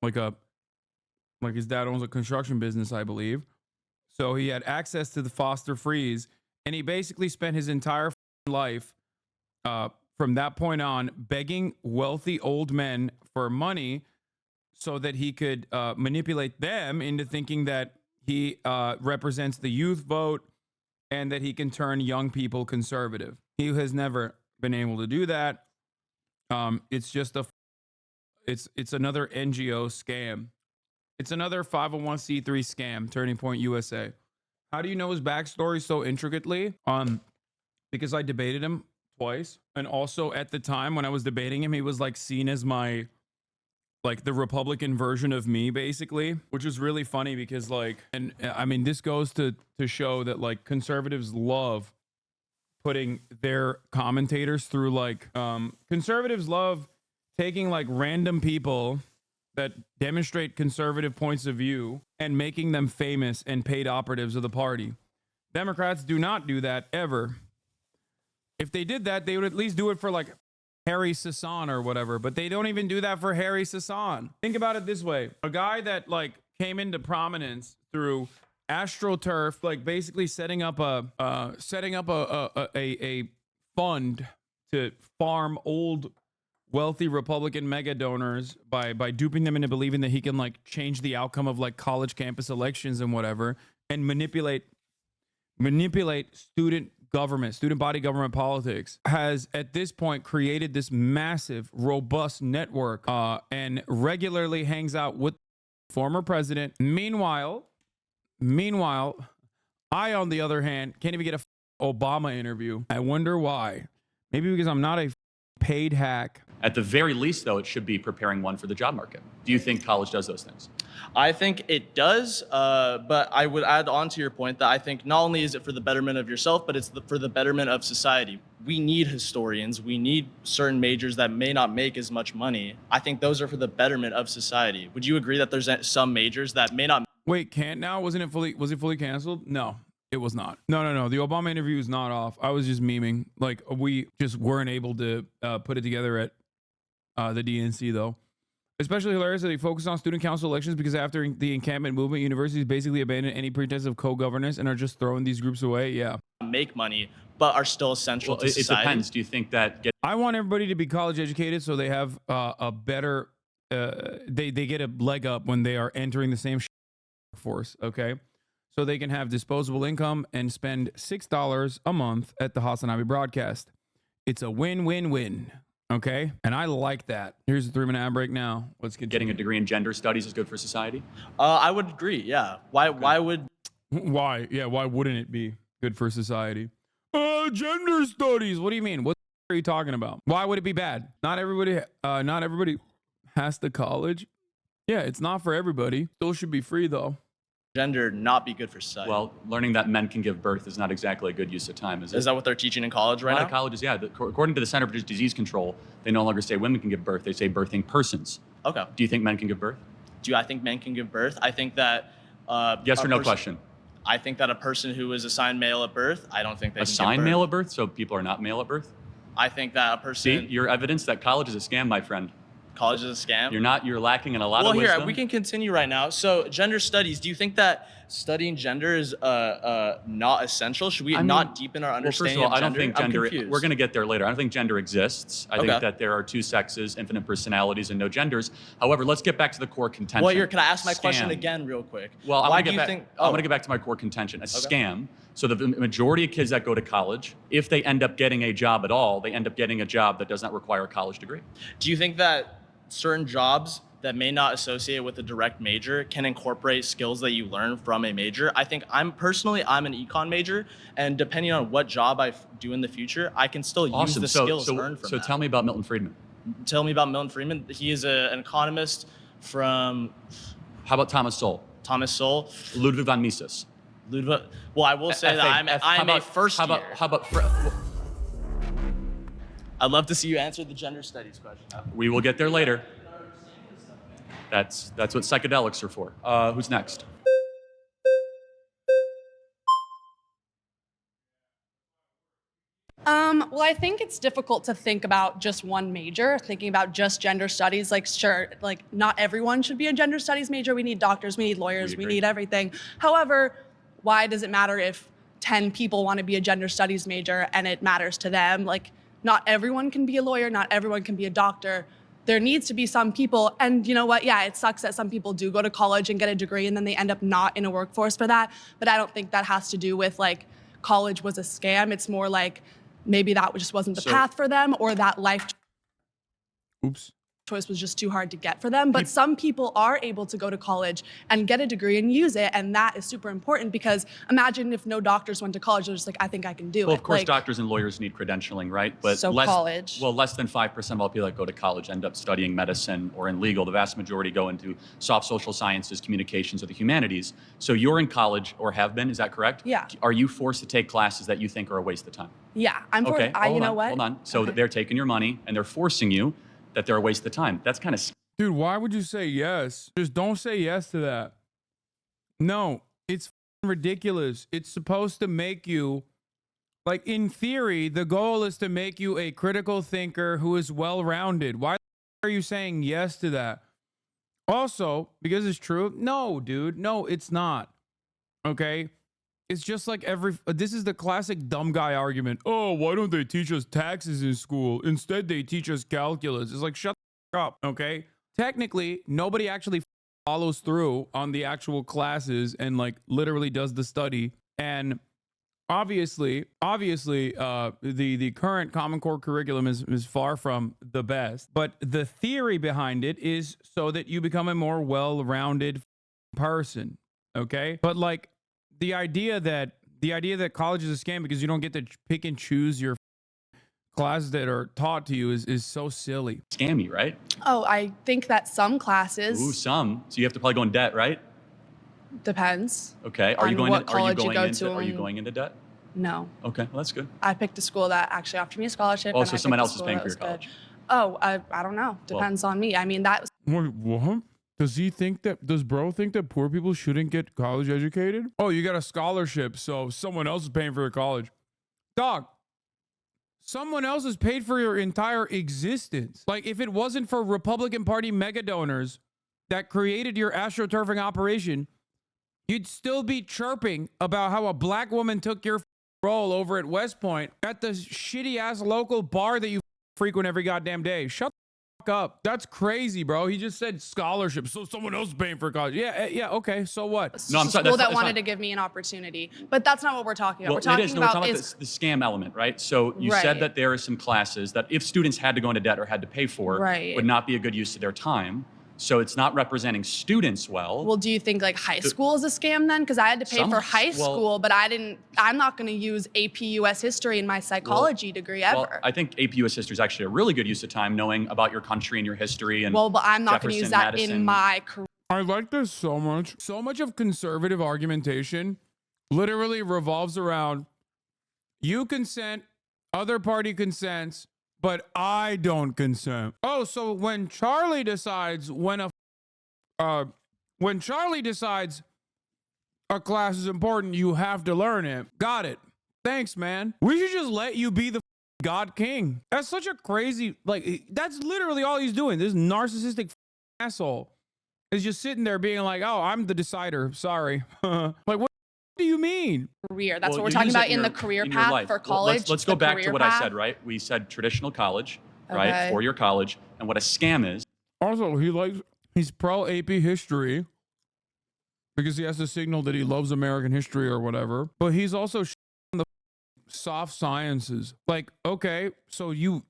Like his dad owns a construction business, I believe. So he had access to the Foster Freeze, and he basically spent his entire life from that point on begging wealthy old men for money so that he could manipulate them into thinking that he represents the youth vote and that he can turn young people conservative. He has never been able to do that. It's just it's another NGO scam. It's another 501c3 scam, Turning Point USA. How do you know his backstory so intricately? Because I debated him twice. And also at the time when I was debating him, he was like seen as my, like the Republican version of me, basically, which is really funny because like, and I mean, this goes to show that like conservatives love putting their commentators through like conservatives love taking like random people that demonstrate conservative points of view and making them famous and paid operatives of the party. Democrats do not do that ever. If they did that, they would at least do it for like Harry Sasan or whatever, but they don't even do that for Harry Sasan. Think about it this way. A guy that like came into prominence through AstroTurf, like basically setting up a fund to farm old wealthy Republican mega donors by duping them into believing that he can like change the outcome of like college campus elections and whatever, and manipulate student body government politics, has at this point created this massive, robust network and regularly hangs out with former president. Meanwhile, I, on the other hand, can't even get a Obama interview. I wonder why. Maybe because I'm not a paid hack. At the very least, though, it should be preparing one for the job market. Do you think college does those things? I think it does, but I would add on to your point that I think not only is it for the betterment of yourself, but it's for the betterment of society. We need historians. We need certain majors that may not make as much money. I think those are for the betterment of society. Would you agree that there's some majors that may not? Wait, can't now? Was it fully canceled? No, it was not. No. The Obama interview is not off. I was just memeing. Like, we just weren't able to put it together at the DNC, though. Especially hilarious that they focus on student council elections because after the encampment movement, universities basically abandoned any pretense of co-governance and are just throwing these groups away. Yeah. Make money, but are still essential to society. It depends. Do you think that... I want everybody to be college educated so they have a better... they get a leg up when they are entering the same workforce, okay? So they can have disposable income and spend $6 a month at the Hasanabi broadcast. It's a win-win-win. Okay, and I like that. Here's a 3-minute ad break now. Let's get getting a degree in gender studies is good for society. I would agree. Yeah. Why would? Why? Yeah. Why wouldn't it be good for society? Gender studies. What do you mean? What are you talking about? Why would it be bad? Not everybody has to college. Yeah, it's not for everybody. Still should be free though. Gender not be good for society. Well, learning that men can give birth is not exactly a good use of time, is it? Is that what they're teaching in college right now? A lot of colleges, yeah. According to the Center for Disease Control, they no longer say women can give birth. They say birthing persons. Okay. Do you think men can give birth? Do I think men can give birth? I think that... yes or no question? I think that a person who is assigned male at birth, I don't think they can give birth. Assigned male at birth? So people are not male at birth? I think that a person... See, you're evidence that college is a scam, my friend. College is a scam? You're lacking in a lot of wisdom. Well, here, we can continue right now. So, gender studies, do you think that studying gender is not essential? Should we not deepen our understanding of gender? I don't think gender, we're going to get there later. I don't think gender exists. I think that there are 2 sexes, infinite personalities, and no genders. However, let's get back to the core contention. Well, here, can I ask my question again real quick? Well, I'm going to get back to my core contention. A scam. So the majority of kids that go to college, if they end up getting a job at all, they end up getting a job that does not require a college degree. Do you think that certain jobs that may not associate with a direct major can incorporate skills that you learn from a major? I think I'm an econ major, and depending on what job I do in the future, I can still use the skills learned from that. So tell me about Milton Friedman. Tell me about Milton Friedman. He is an economist from... How about Thomas Sowell? Thomas Sowell. Ludwig von Mises. Well, I will say that I'm a first year. How about... I'd love to see you answer the gender studies question. We will get there later. That's what psychedelics are for. Who's next? Well, I think it's difficult to think about just one major, thinking about just gender studies. Like, sure, like not everyone should be a gender studies major. We need doctors, we need lawyers, we need everything. However, why does it matter if 10 people want to be a gender studies major and it matters to them? Like, not everyone can be a lawyer, not everyone can be a doctor. There needs to be some people, and you know what? Yeah, it sucks that some people do go to college and get a degree and then they end up not in a workforce for that. But I don't think that has to do with like college was a scam. It's more like maybe that just wasn't the path for them, or that life choice was just too hard to get for them. But some people are able to go to college and get a degree and use it, and that is super important, because imagine if no doctors went to college, they're just like, I think I can do it. Well, of course, doctors and lawyers need credentialing, right? But so college. Well, less than 5% of all people that go to college end up studying medicine or in legal. The vast majority go into soft social sciences, communications, or the humanities. So you're in college, or have been, is that correct? Yeah. Are you forced to take classes that you think are a waste of time? Yeah, I'm forced. Okay, You know what? Hold on. So they're taking your money and they're forcing you that they're a waste of time. That's kind of... Dude, why would you say yes? Just don't say yes to that. No, it's ridiculous. It's supposed to make you, like, in theory, the goal is to make you a critical thinker who is well-rounded. Why are you saying yes to that? Also, because it's true, no, dude, no, it's not. Okay? it's just like this is the classic dumb guy argument. Oh, why don't they teach us taxes in school? Instead, they teach us calculus. It's like, shut the up, okay? Technically, nobody actually follows through on the actual classes and like literally does the study. And obviously, the current Common Core curriculum is far from the best. But the theory behind it is so that you become a more well-rounded person, okay? But like the idea that college is a scam because you don't get to pick and choose your classes that are taught to you is so silly. Scammy, right? Oh, I think that some classes. Ooh, some. So you have to probably go in debt, right? Depends. Okay. Are you on going? what Are you college you going go into? to Are you and- going into debt? No. Okay. Well, that's good. I picked a school that actually offered me a scholarship. Oh, and so I picked someone a else is school paying that for your was good. college. Oh, I don't know. Depends on me. I mean, that was Wait, what? Does bro think that poor people shouldn't get college educated? Oh, you got a scholarship, so someone else is paying for your college. Dog, someone else has paid for your entire existence. Like, if it wasn't for Republican Party mega donors that created your astroturfing operation, you'd still be chirping about how a black woman took your role over at West Point at the shitty ass local bar that you frequent every goddamn day. Shut the fuck up. That's crazy, bro. He just said scholarship, so someone else is paying for college. Yeah, okay, so what? No, I'm a sorry. school That's that wanted fine. to give me an opportunity. But that's not what we're talking about. Well, we're talking it is. No, we're about talking about the scam element, right? So you said Right. that there are some classes that if students had to go into debt or had to pay for, Right. would not be a good use of their time. So it's not representing students well. Well, do you think like high school is a scam then? Because I had to pay Some- for high well- school, but I'm not going to use AP US history in my psychology degree ever. Well, I think AP US history is actually a really good use of time, knowing about your country and your history. And Well, but I'm not going to use Jefferson, that Madison. in my career. I like this so much. So much of conservative argumentation literally revolves around you consent, other party consents, but I don't consent. Oh, so when Charlie decides a class is important, you have to learn it. Got it. Thanks, man. We should just let you be the God King. That's such a crazy, like, that's literally all he's doing. This narcissistic asshole is just sitting there being like, oh, I'm the decider. Sorry. Like, what do you mean? Career. That's Well, what we're you talking use it about in the your- career in your path life. for Well, college. let's go the back to career what I path. said, right? We said traditional college, right? Okay. Four-year college. And what a scam is. Also, he's pro AP history because he has to signal that he loves American history or whatever. But he's also on the soft sciences. Like, okay, so you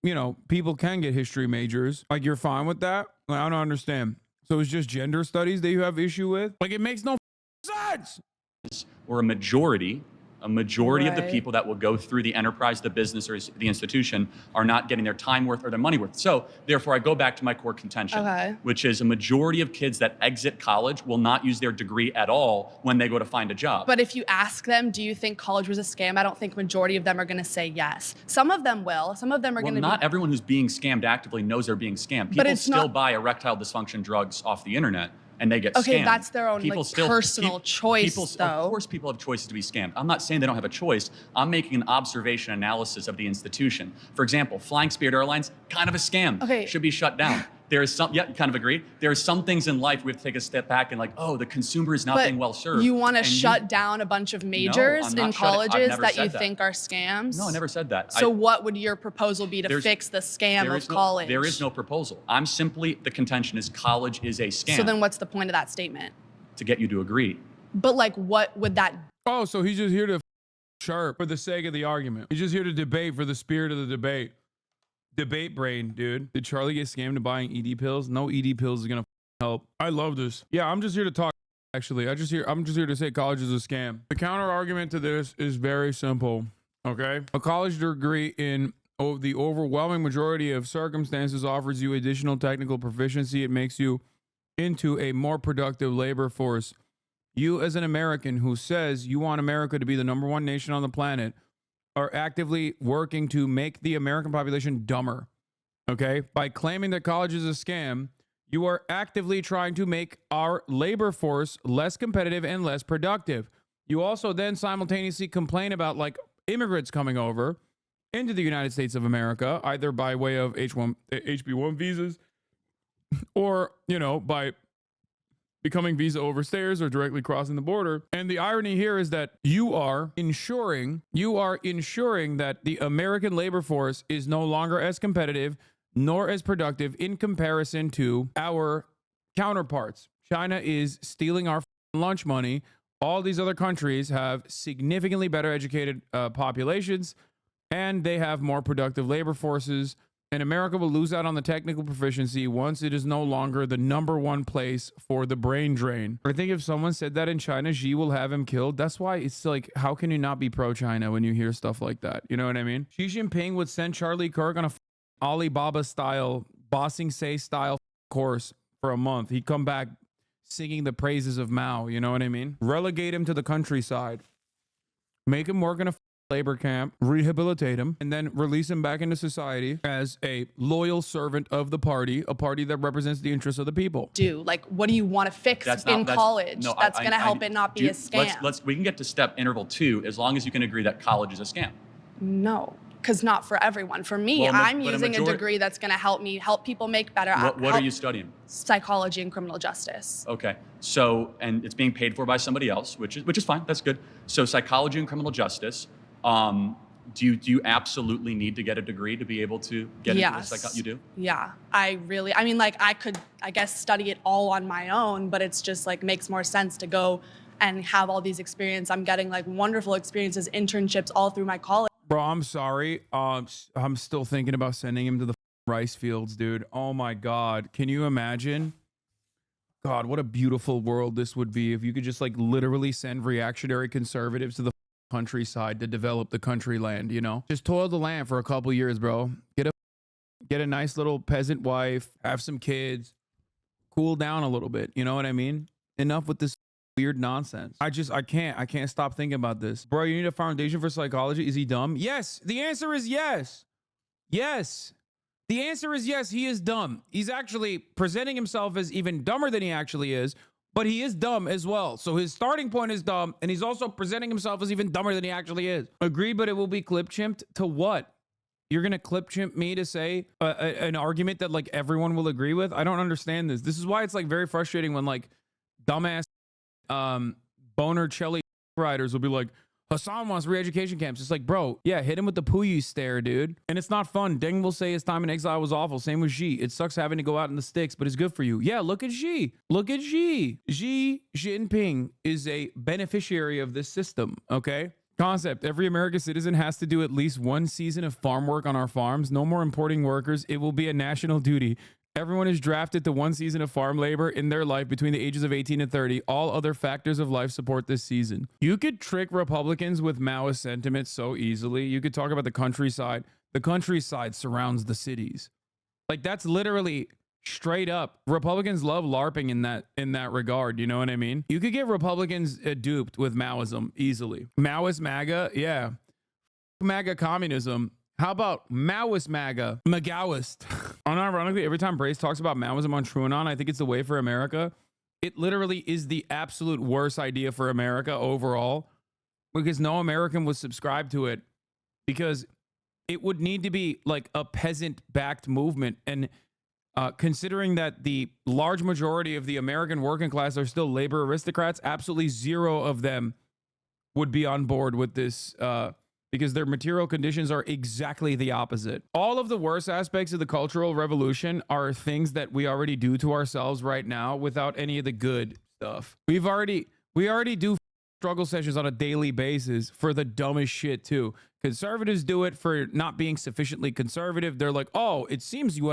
know, people can get history majors. Like, you're fine with that? Like, I don't understand. So it's just gender studies that you have issue with? Like, it makes no sense. Or a majority of the Right. people that will go through the enterprise, the business, or the institution are not getting their time worth or their money worth. So therefore, I go back to my core contention, Okay. which is a majority of kids that exit college will not use their degree at all when they go to find a job. But if you ask them, do you think college was a scam? I don't think majority of them are going to say yes. Some of them will. Some of them are Well, going to not be. everyone who's being scammed actively knows they're being scammed. But People it's still not- buy erectile dysfunction drugs off the internet and they get Okay, scammed. that's their own, People like, personal choice, though. Of course people have choices to be scammed. I'm not saying they don't have a choice. I'm making an observation analysis of the institution. For example, Flying Spirit Airlines, kind of a scam. Okay. Should be shut down. There is some, yeah, kind of agree. There are some things in life we have to take a step back and like, oh, the consumer is not But being well served. you want to And shut down a bunch of majors I'm not in shutting- I've colleges never that you said that. think are scams? No, I never said that. So what would your proposal be to There's- fix the scam There of is no- college? There is no proposal. I'm simply, the contention is college is a scam. So then what's the point of that statement? To get you to agree. But like, what would that? Oh, so he's just here to chirp for the sake of the argument. He's just here to debate for the spirit of the debate. Debate brain, dude. Did Charlie get scammed into buying ED pills? No ED pills is gonna help. I love this. Yeah, I'm just here to talk. Actually, I'm just here to say college is a scam. The counter argument to this is very simple. Okay, a college degree in the overwhelming majority of circumstances offers you additional technical proficiency. It makes you into a more productive labor force. You, as an American who says you want America to be the #1 nation on the planet, are actively working to make the American population dumber. Okay? By claiming that college is a scam, you are actively trying to make our labor force less competitive and less productive. You also then simultaneously complain about like immigrants coming over into the United States of America, either by way of HB1 visas or, you know, by becoming visa overstayers or directly crossing the border. And the irony here is that you are ensuring that the American labor force is no longer as competitive nor as productive in comparison to our counterparts. China is stealing our lunch money. All these other countries have significantly better educated populations, and they have more productive labor forces. And America will lose out on the technical proficiency once it is no longer the #1 place for the brain drain. I think if someone said that in China, Xi will have him killed. That's why it's like, how can you not be pro-China when you hear stuff like that? You know what I mean? Xi Jinping would send Charlie Kirk on a Alibaba-style, Bossing Say style course for a month. He'd come back singing the praises of Mao. You know what I mean? Relegate him to the countryside. Make him work in a labor camp, rehabilitate him, and then release him back into society as a loyal servant of the party, a party that represents the interests of the people. Like, what do you want to fix in college that's going to help it not be a scam? We can get to step interval 2 as long as you can agree that college is a scam. No, because not for everyone. For me, I'm using a degree that's going to help people make better. What are you studying? Psychology and criminal justice. Okay, so, and it's being paid for by somebody else, which is fine. That's good. So psychology and criminal justice. Do you absolutely need to get a degree to be able to get into this? You do? Yeah, I mean, like, I could, I guess, study it all on my own, but it's just like makes more sense to go and have all these experiences. I'm getting like wonderful experiences, internships all through my college. Bro, I'm sorry. I'm still thinking about sending him to the rice fields, dude. Oh my God. Can you imagine? God, what a beautiful world this would be if you could just like literally send reactionary conservatives to the countryside to develop the country land, you know? Just toil the land for a couple years, bro. Get a nice little peasant wife, have some kids, cool down a little bit. You know what I mean? Enough with this weird nonsense. I can't stop thinking about this. Bro, you need a foundation for psychology. Is he dumb? Yes. The answer is yes. Yes. The answer is yes, he is dumb. He's actually presenting himself as even dumber than he actually is, but he is dumb as well. So his starting point is dumb, and he's also presenting himself as even dumber than he actually is. Agree, but it will be clip chimped to what? You're going to clip chimp me to say an argument that like everyone will agree with? I don't understand this. This is why it's like very frustrating when like dumbass boner Chelly riders will be like, Hasan wants re-education camps. It's like, bro, yeah, hit him with the Puyi stare, dude. And it's not fun. Deng will say his time in exile was awful. Same with Xi. It sucks having to go out in the sticks, but it's good for you. Yeah, look at Xi. Look at Xi. Xi Jinping is a beneficiary of this system, okay? Concept. Every American citizen has to do at least 1 season of farm work on our farms. No more importing workers. It will be a national duty. Everyone is drafted to 1 season of farm labor in their life between the ages of 18 and 30. All other factors of life support this season. You could trick Republicans with Maoist sentiments so easily. You could talk about the countryside. The countryside surrounds the cities. Like, that's literally straight up. Republicans love LARPing in that regard. You know what I mean? You could get Republicans duped with Maoism easily. Maoist MAGA, yeah. MAGA communism. How about Maoist MAGA? Magaoist. Unironically, every time Brace talks about Maoism on TrueAnon, I think it's the way for America. It literally is the absolute worst idea for America overall, because no American would subscribe to it, because it would need to be like a peasant-backed movement. And considering that the large majority of the American working class are still labor aristocrats, absolutely zero of them would be on board with this, because their material conditions are exactly the opposite. All of the worst aspects of the Cultural Revolution are things that we already do to ourselves right now without any of the good stuff. We already do struggle sessions on a daily basis for the dumbest shit too. Conservatives do it for not being sufficiently conservative. They're like, oh, it seems you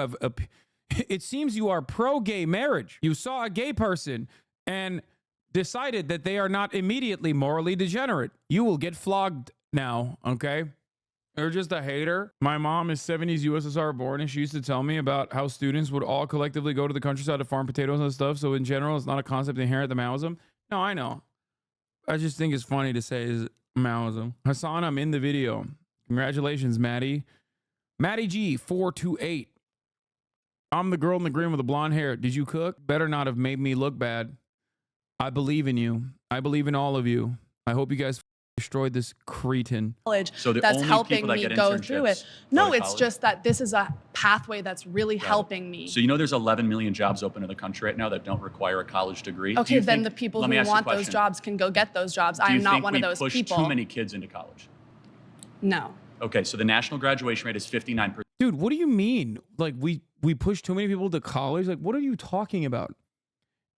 are pro-gay marriage. You saw a gay person and decided that they are not immediately morally degenerate. You will get flogged now, okay? You're just a hater. My mom is 70s USSR born, and she used to tell me about how students would all collectively go to the countryside to farm potatoes and stuff. So in general, it's not a concept inherent to Maoism. No, I know. I just think it's funny to say is Maoism. Hasan, I'm in the video. Congratulations, Maddie. Maddie G 428. I'm the girl in the green with the blonde hair. Did you cook? Better not have made me look bad. I believe in you. I believe in all of you. I hope you guys destroyed this cretin. College So the that's only helping people that me get go through it. internships No, go to it's college? just that this is a pathway that's really helping me. So you know there's 11 million jobs open in the country right now that don't require a college degree. Do Okay, you then think- the people let me who ask you a want those question. jobs can go get those jobs. Do I you am not think one we of those push people. too many kids into college? No. Okay, so the national graduation rate is 59%. Dude, what do you mean? Like we push too many people to college? Like what are you talking about?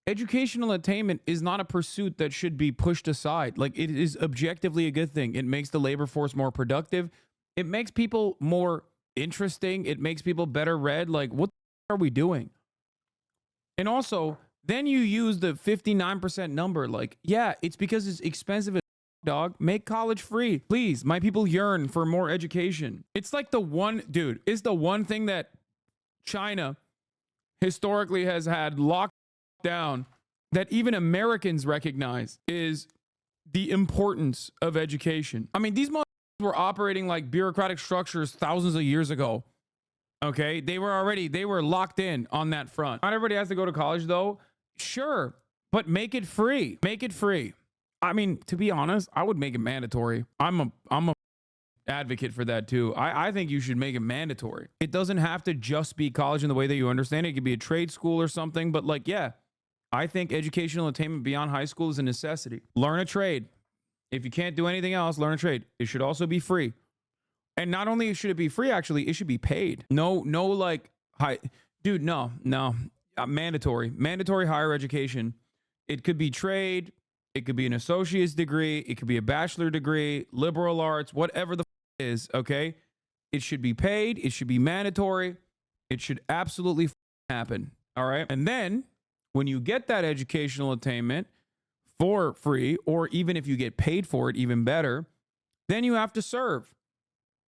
Educational attainment is not a pursuit that should be pushed aside. Like it is objectively a good thing. It makes the labor force more productive. It makes people more interesting. It makes people better read. Like what are we doing? And also, then you use the 59% number. Like, yeah, it's because it's expensive as dog. Make college free. Please, my people yearn for more education. It's like the one, dude, it's the one thing that China historically has had locked down that even Americans recognize is the importance of education. I mean, these motherfuckers were operating like bureaucratic structures thousands of years ago. Okay, they were locked in on that front. Not everybody has to go to college though. Sure, but make it free. Make it free. I mean, to be honest, I would make it mandatory. I'm a advocate for that too. I think you should make it mandatory. It doesn't have to just be college in the way that you understand it. It could be a trade school or something, but like, yeah, I think educational attainment beyond high school is a necessity. Learn a trade. If you can't do anything else, learn a trade. It should also be free. And not only should it be free, actually, it should be paid. No, like, dude, no. Mandatory higher education. It could be trade. It could be an associate's degree. It could be a bachelor degree, liberal arts, whatever the is, okay? It should be paid. It should be mandatory. It should absolutely happen, all right? And then when you get that educational attainment for free, or even if you get paid for it, even better, then you have to serve.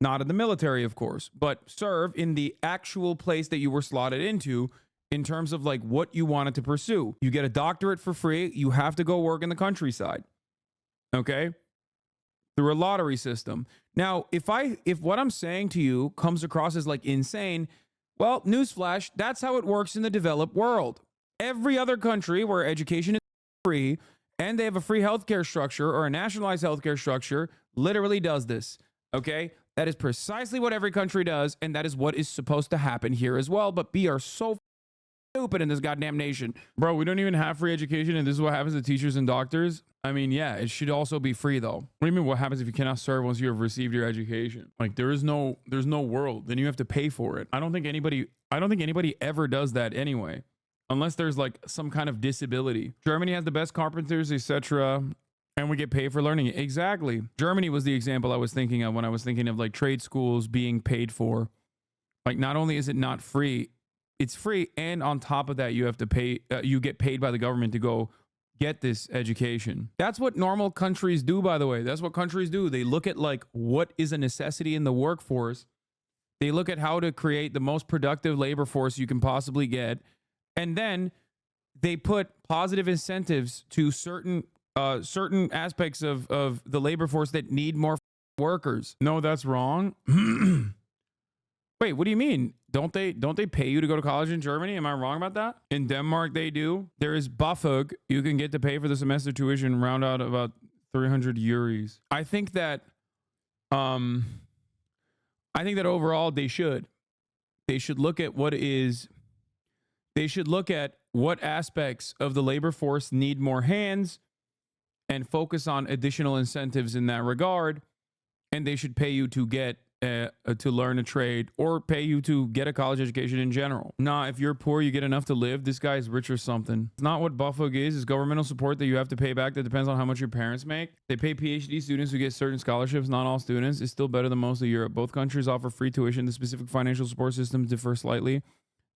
Not in the military, of course, but serve in the actual place that you were slotted into in terms of like what you wanted to pursue. You get a doctorate for free. You have to go work in the countryside. Okay? Through a lottery system. Now, if what I'm saying to you comes across as like insane, well, newsflash, that's how it works in the developed world. Every other country where education is free and they have a free healthcare structure or a nationalized healthcare structure literally does this. Okay? That is precisely what every country does, and that is what is supposed to happen here as well. But we are so stupid in this goddamn nation. Bro, we don't even have free education, and this is what happens to teachers and doctors? I mean, yeah, it should also be free, though. What do you mean what happens if you cannot serve once you have received your education? Like, there's no world. Then you have to pay for it. I don't think anybody ever does that anyway, unless there's like some kind of disability. Germany has the best carpenters, etc., and we get paid for learning it. Exactly. Germany was the example I was thinking of when I was thinking of like trade schools being paid for. Like, not only is it not free, it's free, and on top of that, you have to pay. You get paid by the government to go get this education. That's what normal countries do, by the way. That's what countries do. They look at like what is a necessity in the workforce. They look at how to create the most productive labor force you can possibly get, and then they put positive incentives to certain aspects of the labor force that need more workers. No, that's wrong. Wait, what do you mean? Don't they pay you to go to college in Germany? Am I wrong about that? In Denmark, they do. There is BAföG. You can get to pay for the semester tuition round out about 300 euros. I think that overall they should look at what aspects of the labor force need more hands and focus on additional incentives in that regard. And they should pay you to get to learn a trade or pay you to get a college education in general. Nah, if you're poor, you get enough to live. This guy's rich or something. It's not what BAföG is. It's governmental support that you have to pay back that depends on how much your parents make. They pay PhD students who get certain scholarships, not all students. It's still better than most of Europe. Both countries offer free tuition. The specific financial support systems differ slightly.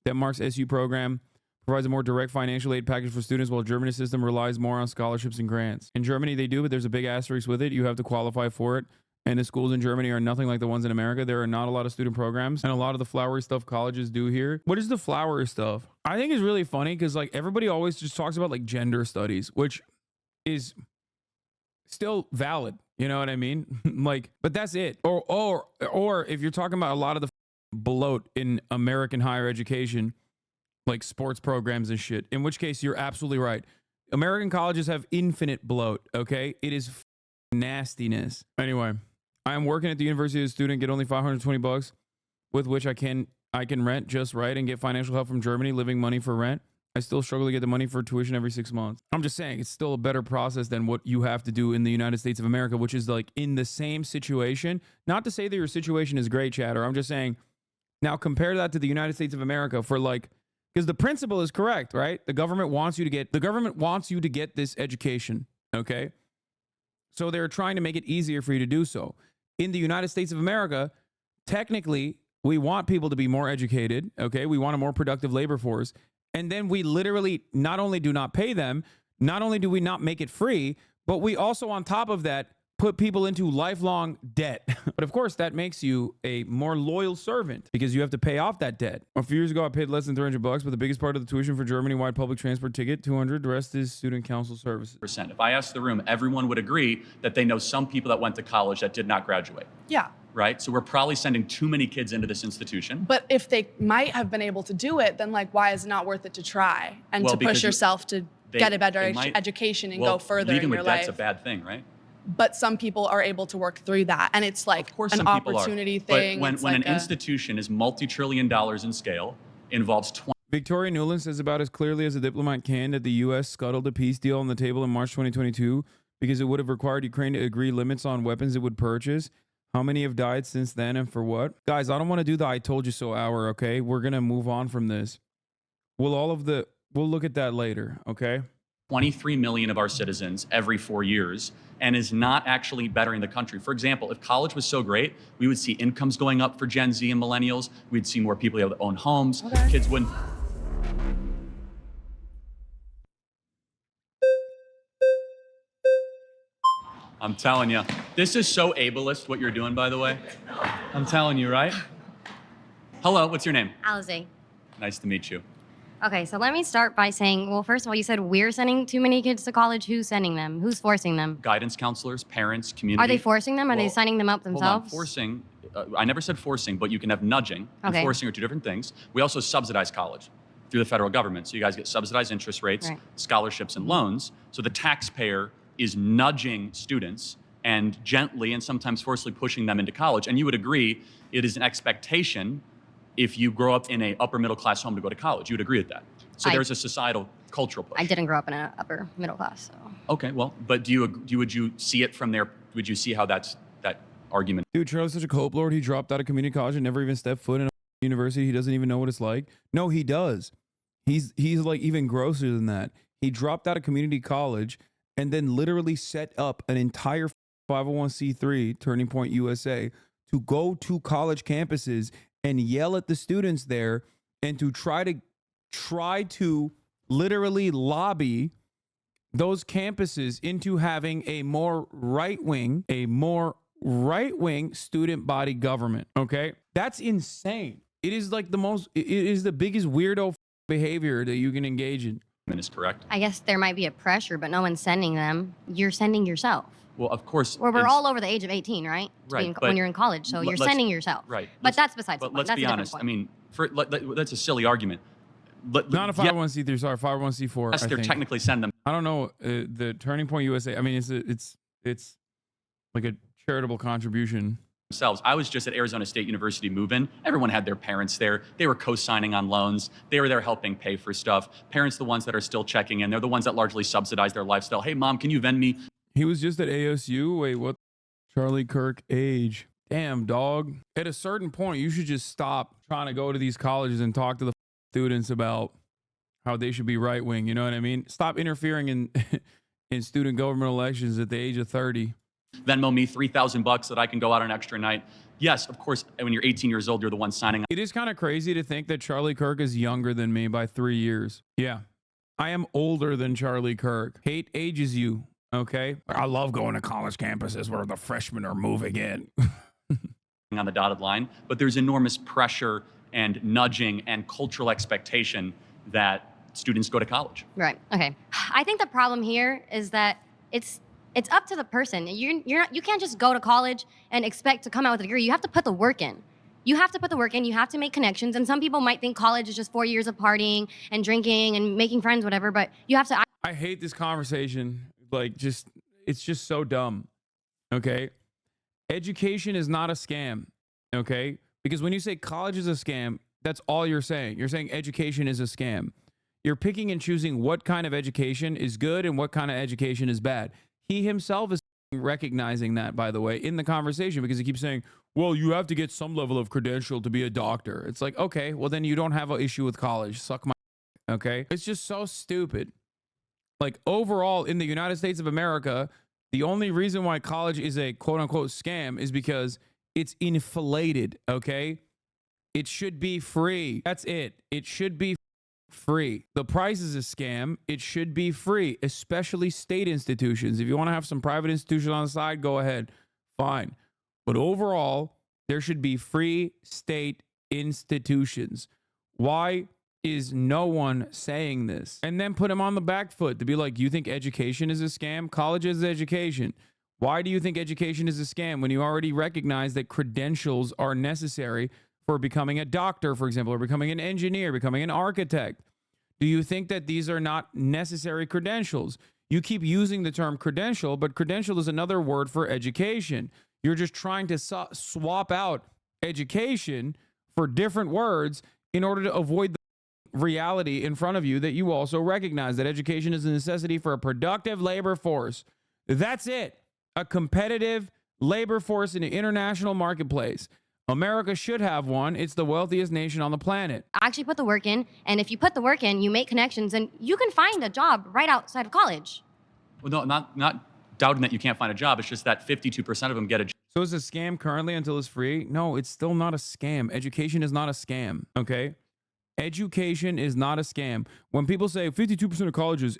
Denmark's SU program provides a more direct financial aid package for students, while Germany's system relies more on scholarships and grants. In Germany, they do, but there's a big asterisk with it. You have to qualify for it. And the schools in Germany are nothing like the ones in America. There are not a lot of student programs, and a lot of the flowery stuff colleges do here. What is the flowery stuff? I think it's really funny because like everybody always just talks about like gender studies, which is still valid. You know what I mean? Like, but that's it. Or if you're talking about a lot of the bloat in American higher education, like sports programs and shit, in which case you're absolutely right. American colleges have infinite bloat. Okay, it is nastiness. Anyway, I am working at the university as a student, get only $520, with which I can rent just right and get financial help from Germany, living money for rent. I still struggle to get the money for tuition every 6 months. I'm just saying it's still a better process than what you have to do in the United States of America, which is like in the same situation. Not to say that your situation is great, Chatter. I'm just saying now compare that to the United States of America for like, because the principle is correct, right? The government wants you to get this education, okay? So they're trying to make it easier for you to do so. In the United States of America, technically, we want people to be more educated, okay? We want a more productive labor force. And then we literally not only do not pay them, not only do we not make it free, but we also, on top of that, put people into lifelong debt. But of course, that makes you a more loyal servant because you have to pay off that debt. A few years ago, I paid less than $300, but the biggest part of the tuition for Germany-wide public transport ticket, $200. The rest is student council services. If I asked the room, everyone would agree that they know some people that went to college that did not graduate. Yeah. Right? So we're probably sending too many kids into this institution. But if they might have been able to do it, then like, why is it not worth it to try and to push yourself to get a better education and go further in your life? Leaving with debt's a bad thing, right? But some people are able to work through that, and it's like an opportunity thing. But when an institution is multi-trillion dollars in scale, involves 20. Victoria Newland says about as clearly as a diplomat can that the U.S. scuttled a peace deal on the table in March 2022 because it would have required Ukraine to agree limits on weapons it would purchase. How many have died since then and for what? Guys, I don't want to do the I told you so hour, okay? We're going to move on from this. We'll look at that later, okay? 23 million of our citizens every 4 years and is not actually bettering the country. For example, if college was so great, we would see incomes going up for Gen Z and millennials. We'd see more people able to own homes. Okay. Kids wouldn't. I'm telling you, this is so ableist what you're doing, by the way. I'm telling you, right? Hello, what's your name? Alize. Nice to meet you. Okay, so let me start by saying, well, first of all, you said we're sending too many kids to college. Who's sending them? Who's forcing them? Guidance counselors, parents, community. Are they forcing them? Are they signing them up themselves? Hold on. Forcing, I never said forcing, but you can have nudging and forcing are two different things. We also subsidize college through the federal government. So you guys get subsidized interest rates, scholarships, and loans. So the taxpayer is nudging students and gently and sometimes forcefully pushing them into college. And you would agree it is an expectation if you grow up in a upper middle class home to go to college. You would agree with that. So there's a societal cultural push. I didn't grow up in an upper middle class, so. Okay, well, but would you see it from there? Would you see how that argument? Dude, Charlie's such a cope lord. He dropped out of community college and never even stepped foot in a university. He doesn't even know what it's like. No, he does. He's like even grosser than that. He dropped out of community college and then literally set up an entire 501c3, Turning Point USA, to go to college campuses and yell at the students there and to try to literally lobby those campuses into having a more right-wing student body government, okay? That's insane. It is like it is the biggest weirdo behavior that you can engage in. Is correct. I guess there might be a pressure, but no one's sending them. You're sending yourself. Well, of course. We're all over the age of 18, right? Right. When you're in college, so you're sending yourself. Right. But that's besides the point. point. Let's be honest. I mean, that's a silly argument. Not a 501c3, sorry, 501c4. Yes, they're technically send them. I don't know. The Turning Point USA, I mean, it's like a charitable contribution. Themselves. I was just at Arizona State University move-in. Everyone had their parents there. They were co-signing on loans. They were there helping pay for stuff. Parents, the ones that are still checking in. They're the ones that largely subsidize their lifestyle. Hey, mom, can you vend me? He was just at ASU. Wait, what? Charlie Kirk age. Damn, dog. At a certain point, you should just stop trying to go to these colleges and talk to the students about how they should be right-wing. You know what I mean? Stop interfering in student government elections at the age of 30. Venmo me $3,000 so that I can go out on an extra night. Yes, of course, when you're 18 years old, you're the one signing. It is kind of crazy to think that Charlie Kirk is younger than me by 3 years. Yeah. I am older than Charlie Kirk. Hate ages you, okay? I love going to college campuses where the freshmen are moving in. On the dotted line, but there's enormous pressure and nudging and cultural expectation that students go to college. Right. Okay. I think the problem here is that it's up to the person. You can't just go to college and expect to come out with a degree. You have to put the work in. You have to put the work in. You have to make connections. And some people might think college is just 4 years of partying and drinking and making friends, whatever. But you have to. I hate this conversation. Like, it's just so dumb. Okay. Education is not a scam. Okay. Because when you say college is a scam, that's all you're saying. You're saying education is a scam. You're picking and choosing what kind of education is good and what kind of education is bad. He himself is recognizing that, by the way, in the conversation, because he keeps saying, well, you have to get some level of credential to be a doctor. It's like, okay, well, then you don't have an issue with college. Suck my, okay? It's just so stupid. Like, overall, in the United States of America, the only reason why college is a quote unquote scam is because it's inflated, okay? It should be free. That's it. It should be free. The price is a scam. It should be free, especially state institutions. If you want to have some private institutions on the side, go ahead. Fine. But overall, there should be free state institutions. Why is no one saying this? And then put him on the back foot to be like, you think education is a scam? College is education. Why do you think education is a scam when you already recognize that credentials are necessary for becoming a doctor, for example, or becoming an engineer, becoming an architect? Do you think that these are not necessary credentials? You keep using the term credential, but credential is another word for education. You're just trying to swap out education for different words in order to avoid the reality in front of you that you also recognize that education is a necessity for a productive labor force. That's it. A competitive labor force in the international marketplace. America should have one. It's the wealthiest nation on the planet. Actually put the work in, and if you put the work in, you make connections, and you can find a job right outside of college. Well, no, not doubting that you can't find a job. It's just that 52% of them get a job. So it's a scam currently until it's free? No, it's still not a scam. Education is not a scam, okay? Education is not a scam. When people say 52% of colleges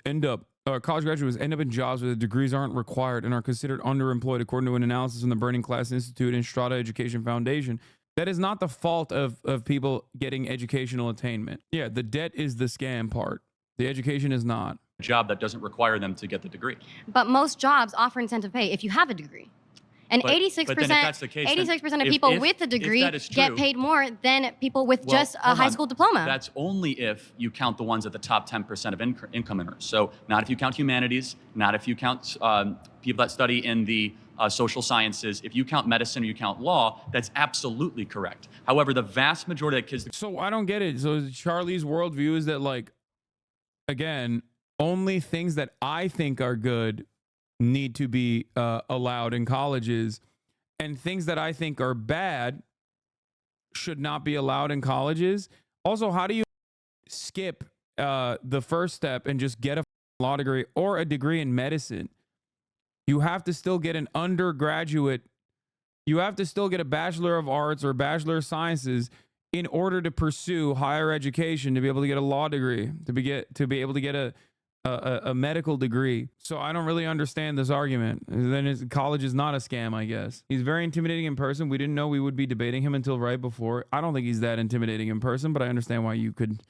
college graduates end up in jobs where the degrees aren't required and are considered underemployed, according to an analysis from the Burning Class Institute and Strata Education Foundation, that is not the fault of people getting educational attainment. Yeah, the debt is the scam part. The education is not. A job that doesn't require them to get the degree. But most jobs offer incentive pay if you have a degree. And 86% of people with a degree get paid more than people with just a high school diploma. That's only if you count the ones at the top 10% of income earners. So not if you count humanities, not if you count people that study in the social sciences. If you count medicine or you count law, that's absolutely correct. However, the vast majority of kids... So I don't get it. So Charlie's worldview is that, like, again, only things that I think are good need to be allowed in colleges, and things that I think are bad should not be allowed in colleges. Also, how do you skip the first step and just get a law degree or a degree in medicine? You have to still get an undergraduate. You have to still get a Bachelor of Arts or Bachelor of Sciences in order to pursue higher education, to be able to get a law degree, to be able to get a medical degree. So I don't really understand this argument. Then college is not a scam, I guess. He's very intimidating in person. We didn't know we would be debating him until right before. I don't think he's that intimidating in person, but I understand why you could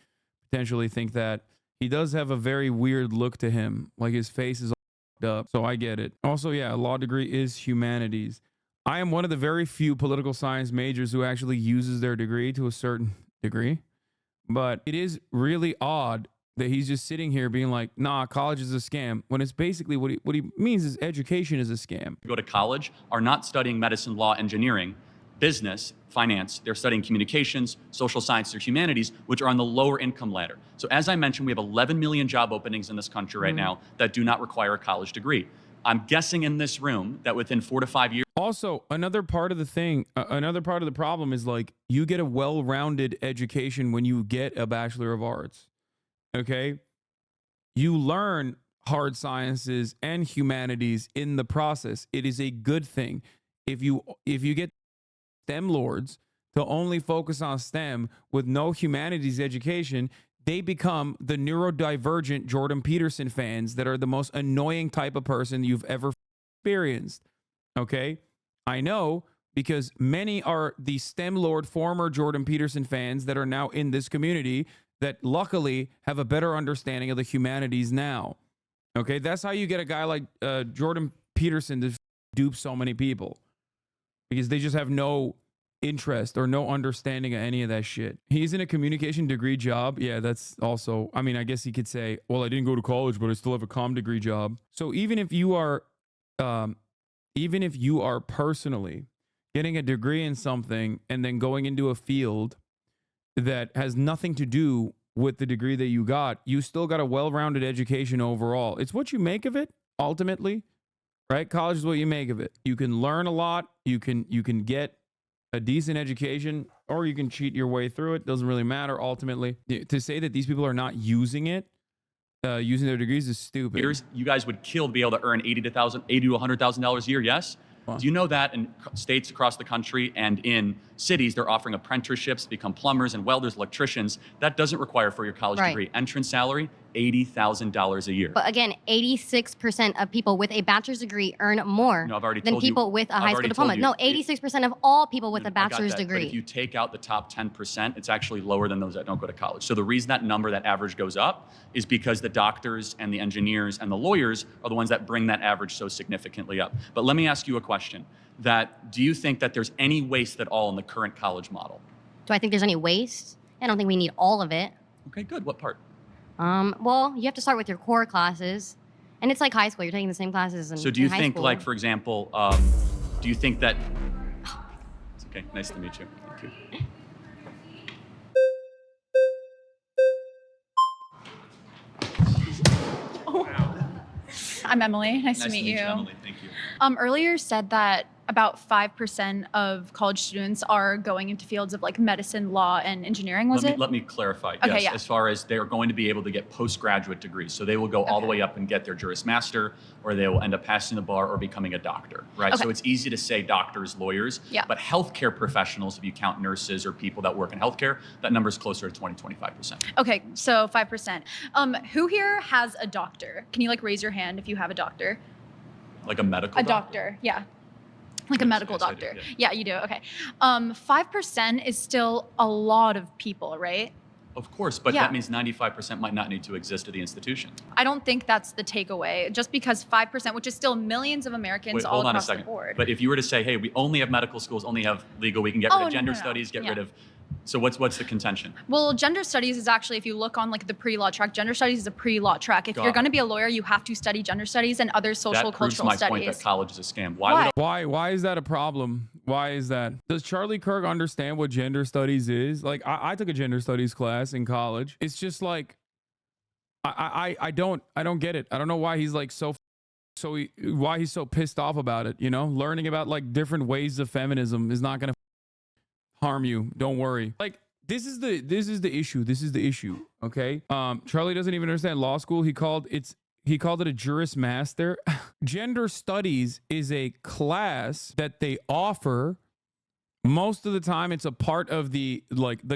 potentially think that. He does have a very weird look to him. Like, his face is all up. So I get it. Also, yeah, a law degree is humanities. I am one of the very few political science majors who actually uses their degree to a certain degree. But it is really odd that he's just sitting here being like, nah, college is a scam, when it's basically what he means is education is a scam. Go to college are not studying medicine, law, engineering, business, finance. They're studying communications, social sciences, or humanities, which are on the lower income ladder. So as I mentioned, we have 11 million job openings in this country right now that do not require a college degree. I'm guessing in this room that within 4 to 5 years. Also, another part of the problem is, like, you get a well-rounded education when you get a Bachelor of Arts. Okay, you learn hard sciences and humanities in the process. It is a good thing. If you get STEM lords to only focus on STEM with no humanities education, they become the neurodivergent Jordan Peterson fans that are the most annoying type of person you've ever experienced. Okay, I know, because many are the STEM lord former Jordan Peterson fans that are now in this community that luckily have a better understanding of the humanities now. Okay, that's how you get a guy like Jordan Peterson to dupe so many people, because they just have no interest or no understanding of any of that shit. He's in a communication degree job. Yeah, that's also, I mean, I guess he could say, well, I didn't go to college, but I still have a comm degree job. So even if you are even if you are personally getting a degree in something and then going into a field that has nothing to do with the degree that you got, you still got a well-rounded education overall. It's what you make of it, ultimately, right? College is what you make of it. You can learn a lot. You can get a decent education, or you can cheat your way through it. Doesn't really matter, ultimately. To say that these people are not using it, using their degrees, is stupid. You guys would kill to be able to earn $80 to $100,000 a year, yes? Do you know that in states across the country and in cities, they're offering apprenticeships to become plumbers and welders, electricians? That doesn't require for your college degree. Entrance salary, $80,000 a year. But again, 86% of people with a bachelor's degree earn more than people with a high school diploma. No, 86% of all people with a bachelor's degree. But if you take out the top 10%, it's actually lower than those that don't go to college. So the reason that number, that average goes up, is because the doctors and the engineers and the lawyers are the ones that bring that average so significantly up. But let me ask you a question. Do you think that there's any waste at all in the current college model? Do I think there's any waste? I don't think we need all of it. Okay, good. What part? Well, you have to start with your core classes, and it's like high school. You're taking the same classes in high school. So do you think, like, for example, do you think that... It's okay. Nice to meet you. Thank you. I'm Emily. Nice to meet you. Emily. Thank you. Earlier said that about 5% of college students are going into fields of like medicine, law, and engineering, Let me clarify. Okay, yes, as far as they're going to be able to get postgraduate degrees. So they will go all the way up and get their Juris Master, or they will end up passing the bar or becoming a doctor, right? Okay. So it's easy to say doctors, lawyers, but healthcare professionals, if you count nurses or people that work in healthcare, that number is closer to 20-25%. Okay, so 5%. Who here has a doctor? Can you like raise your hand if you have a doctor? Like a medical doctor? Yeah. Like a medical doctor. Yeah, you do. Okay. 5% is still a lot of people, right? Of course, but that means 95% might not need to exist at the institution. I don't think that's the takeaway. Just because 5%, which is still millions of Americans all across the board. But if you were to say, hey, we only have medical schools, only have legal, we can get rid of gender studies, get rid of... So what's the contention? Well, gender studies is actually, if you look on like the pre-law track, gender studies is a pre-law track. If you're going to be a lawyer, you have to study gender studies and other social cultural studies. That proves my point that college is a scam. Why is that a problem? Why is that? Does Charlie Kirk understand what gender studies is? Like, I took a gender studies class in college. It's just like, I don't get it. I don't know why he's like why he's so pissed off about it. You know, learning about like different ways of feminism is not going to harm you. Don't worry. Like, this is the issue. This is the issue. Okay. Charlie doesn't even understand law school. He called it a Juris Master. Gender studies is a class that they offer. Most of the time, it's a part of the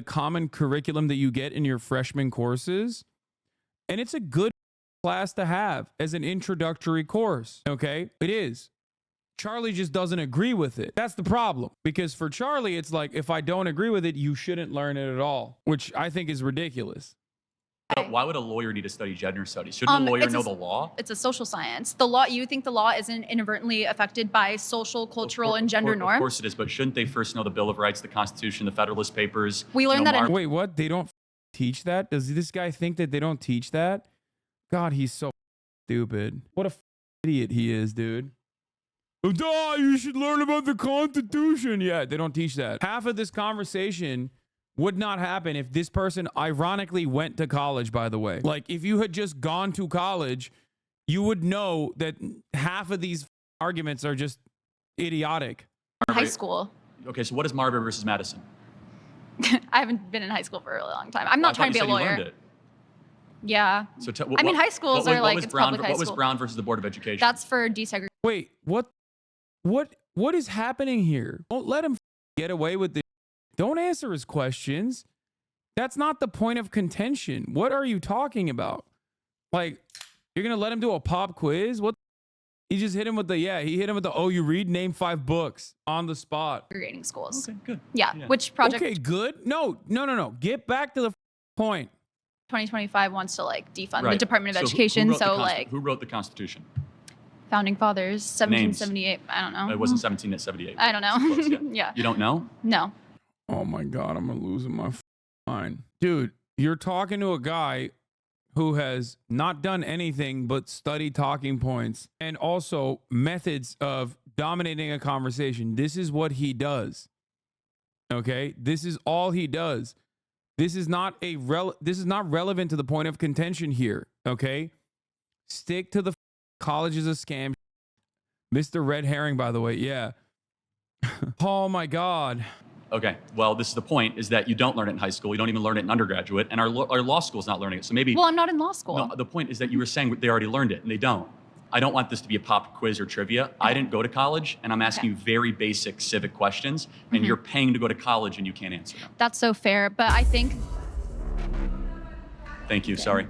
common curriculum that you get in your freshman courses. And it's a good class to have as an introductory course. Okay. It is. Charlie just doesn't agree with it. That's the problem. Because for Charlie, it's like, if I don't agree with it, you shouldn't learn it at all, which I think is ridiculous. Why would a lawyer need to study gender studies? Shouldn't a lawyer know the law? It's a social science. The law, you think the law isn't inadvertently affected by social, cultural, and gender norms? Of course it is, but shouldn't they first know the Bill of Rights, the Constitution, the Federalist Papers? We learned that Wait, what? They don't teach that? Does this guy think that they don't teach that? God, he's so stupid. What a idiot he is, dude. Duh, you should learn about the Constitution. Yeah, they don't teach that. Half of this conversation would not happen if this person ironically went to college, by the way. Like, if you had just gone to college, you would know that half of these arguments are just idiotic. High school. Okay, so what is Marbury versus Madison? I haven't been in high school for a really long time. I'm not trying to be a lawyer. You learned it. Yeah. So I mean, high schools are like, it's public high school. What was Brown versus the Board of Education? That's for desegregation. Wait, what is happening here? Don't let him get away with this. Don't answer his questions. That's not the point of contention. What are you talking about? Like, you're going to let him do a pop quiz? What? He just hit him with he hit him with oh, you read, name 5 books on the spot. Segregating schools. Okay, good. Yeah. Which project? Okay, good. No. Get back to the point. 2025 wants to like defund the Department of Education. Who wrote the Constitution? Founding fathers, 1778. I don't know. It wasn't 1778. I don't know. Close, yeah. You don't know? No. Oh my God, I'm losing my mind. Dude, you're talking to a guy who has not done anything but study talking points and also methods of dominating a conversation. This is what he does. Okay? This is all he does. This is not relevant to the point of contention here. Okay? Stick to the college is a scam. Mr. Red Herring, by the way. Yeah. Oh my God. Okay, well, this is the point, is that you don't learn it in high school. You don't even learn it in undergraduate, and our law school is not learning it. So maybe... Well, I'm not in law school. No, the point is that you were saying they already learned it, and they don't. I don't want this to be a pop quiz or trivia. I didn't go to college, and I'm asking you very basic civic questions, and you're paying to go to college, and you can't answer them. That's so fair, but I think... Thank you, sorry.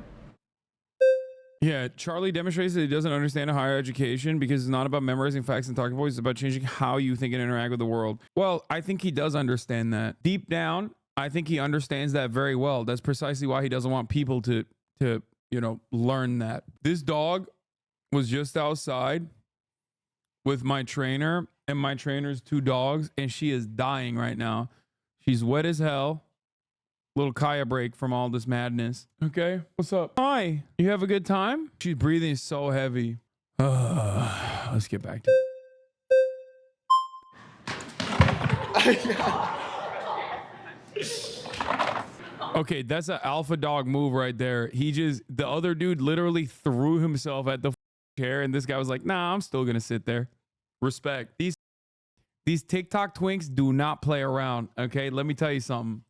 Yeah, Charlie demonstrates that he doesn't understand a higher education because it's not about memorizing facts and talking points. It's about changing how you think and interact with the world. Well, I think he does understand that. Deep down, I think he understands that very well. That's precisely why he doesn't want people to learn that. This dog was just outside with my trainer and my trainer's 2 dogs, and she is dying right now. She's wet as hell. Little Kaya break from all this madness. Okay, what's up? Hi, you have a good time? She's breathing so heavy. Let's get back to it. Okay, that's an alpha dog move right there. The other dude literally threw himself at the chair, and this guy was like, nah, I'm still gonna sit there. Respect. These TikTok twinks do not play around, okay? Let me tell you something.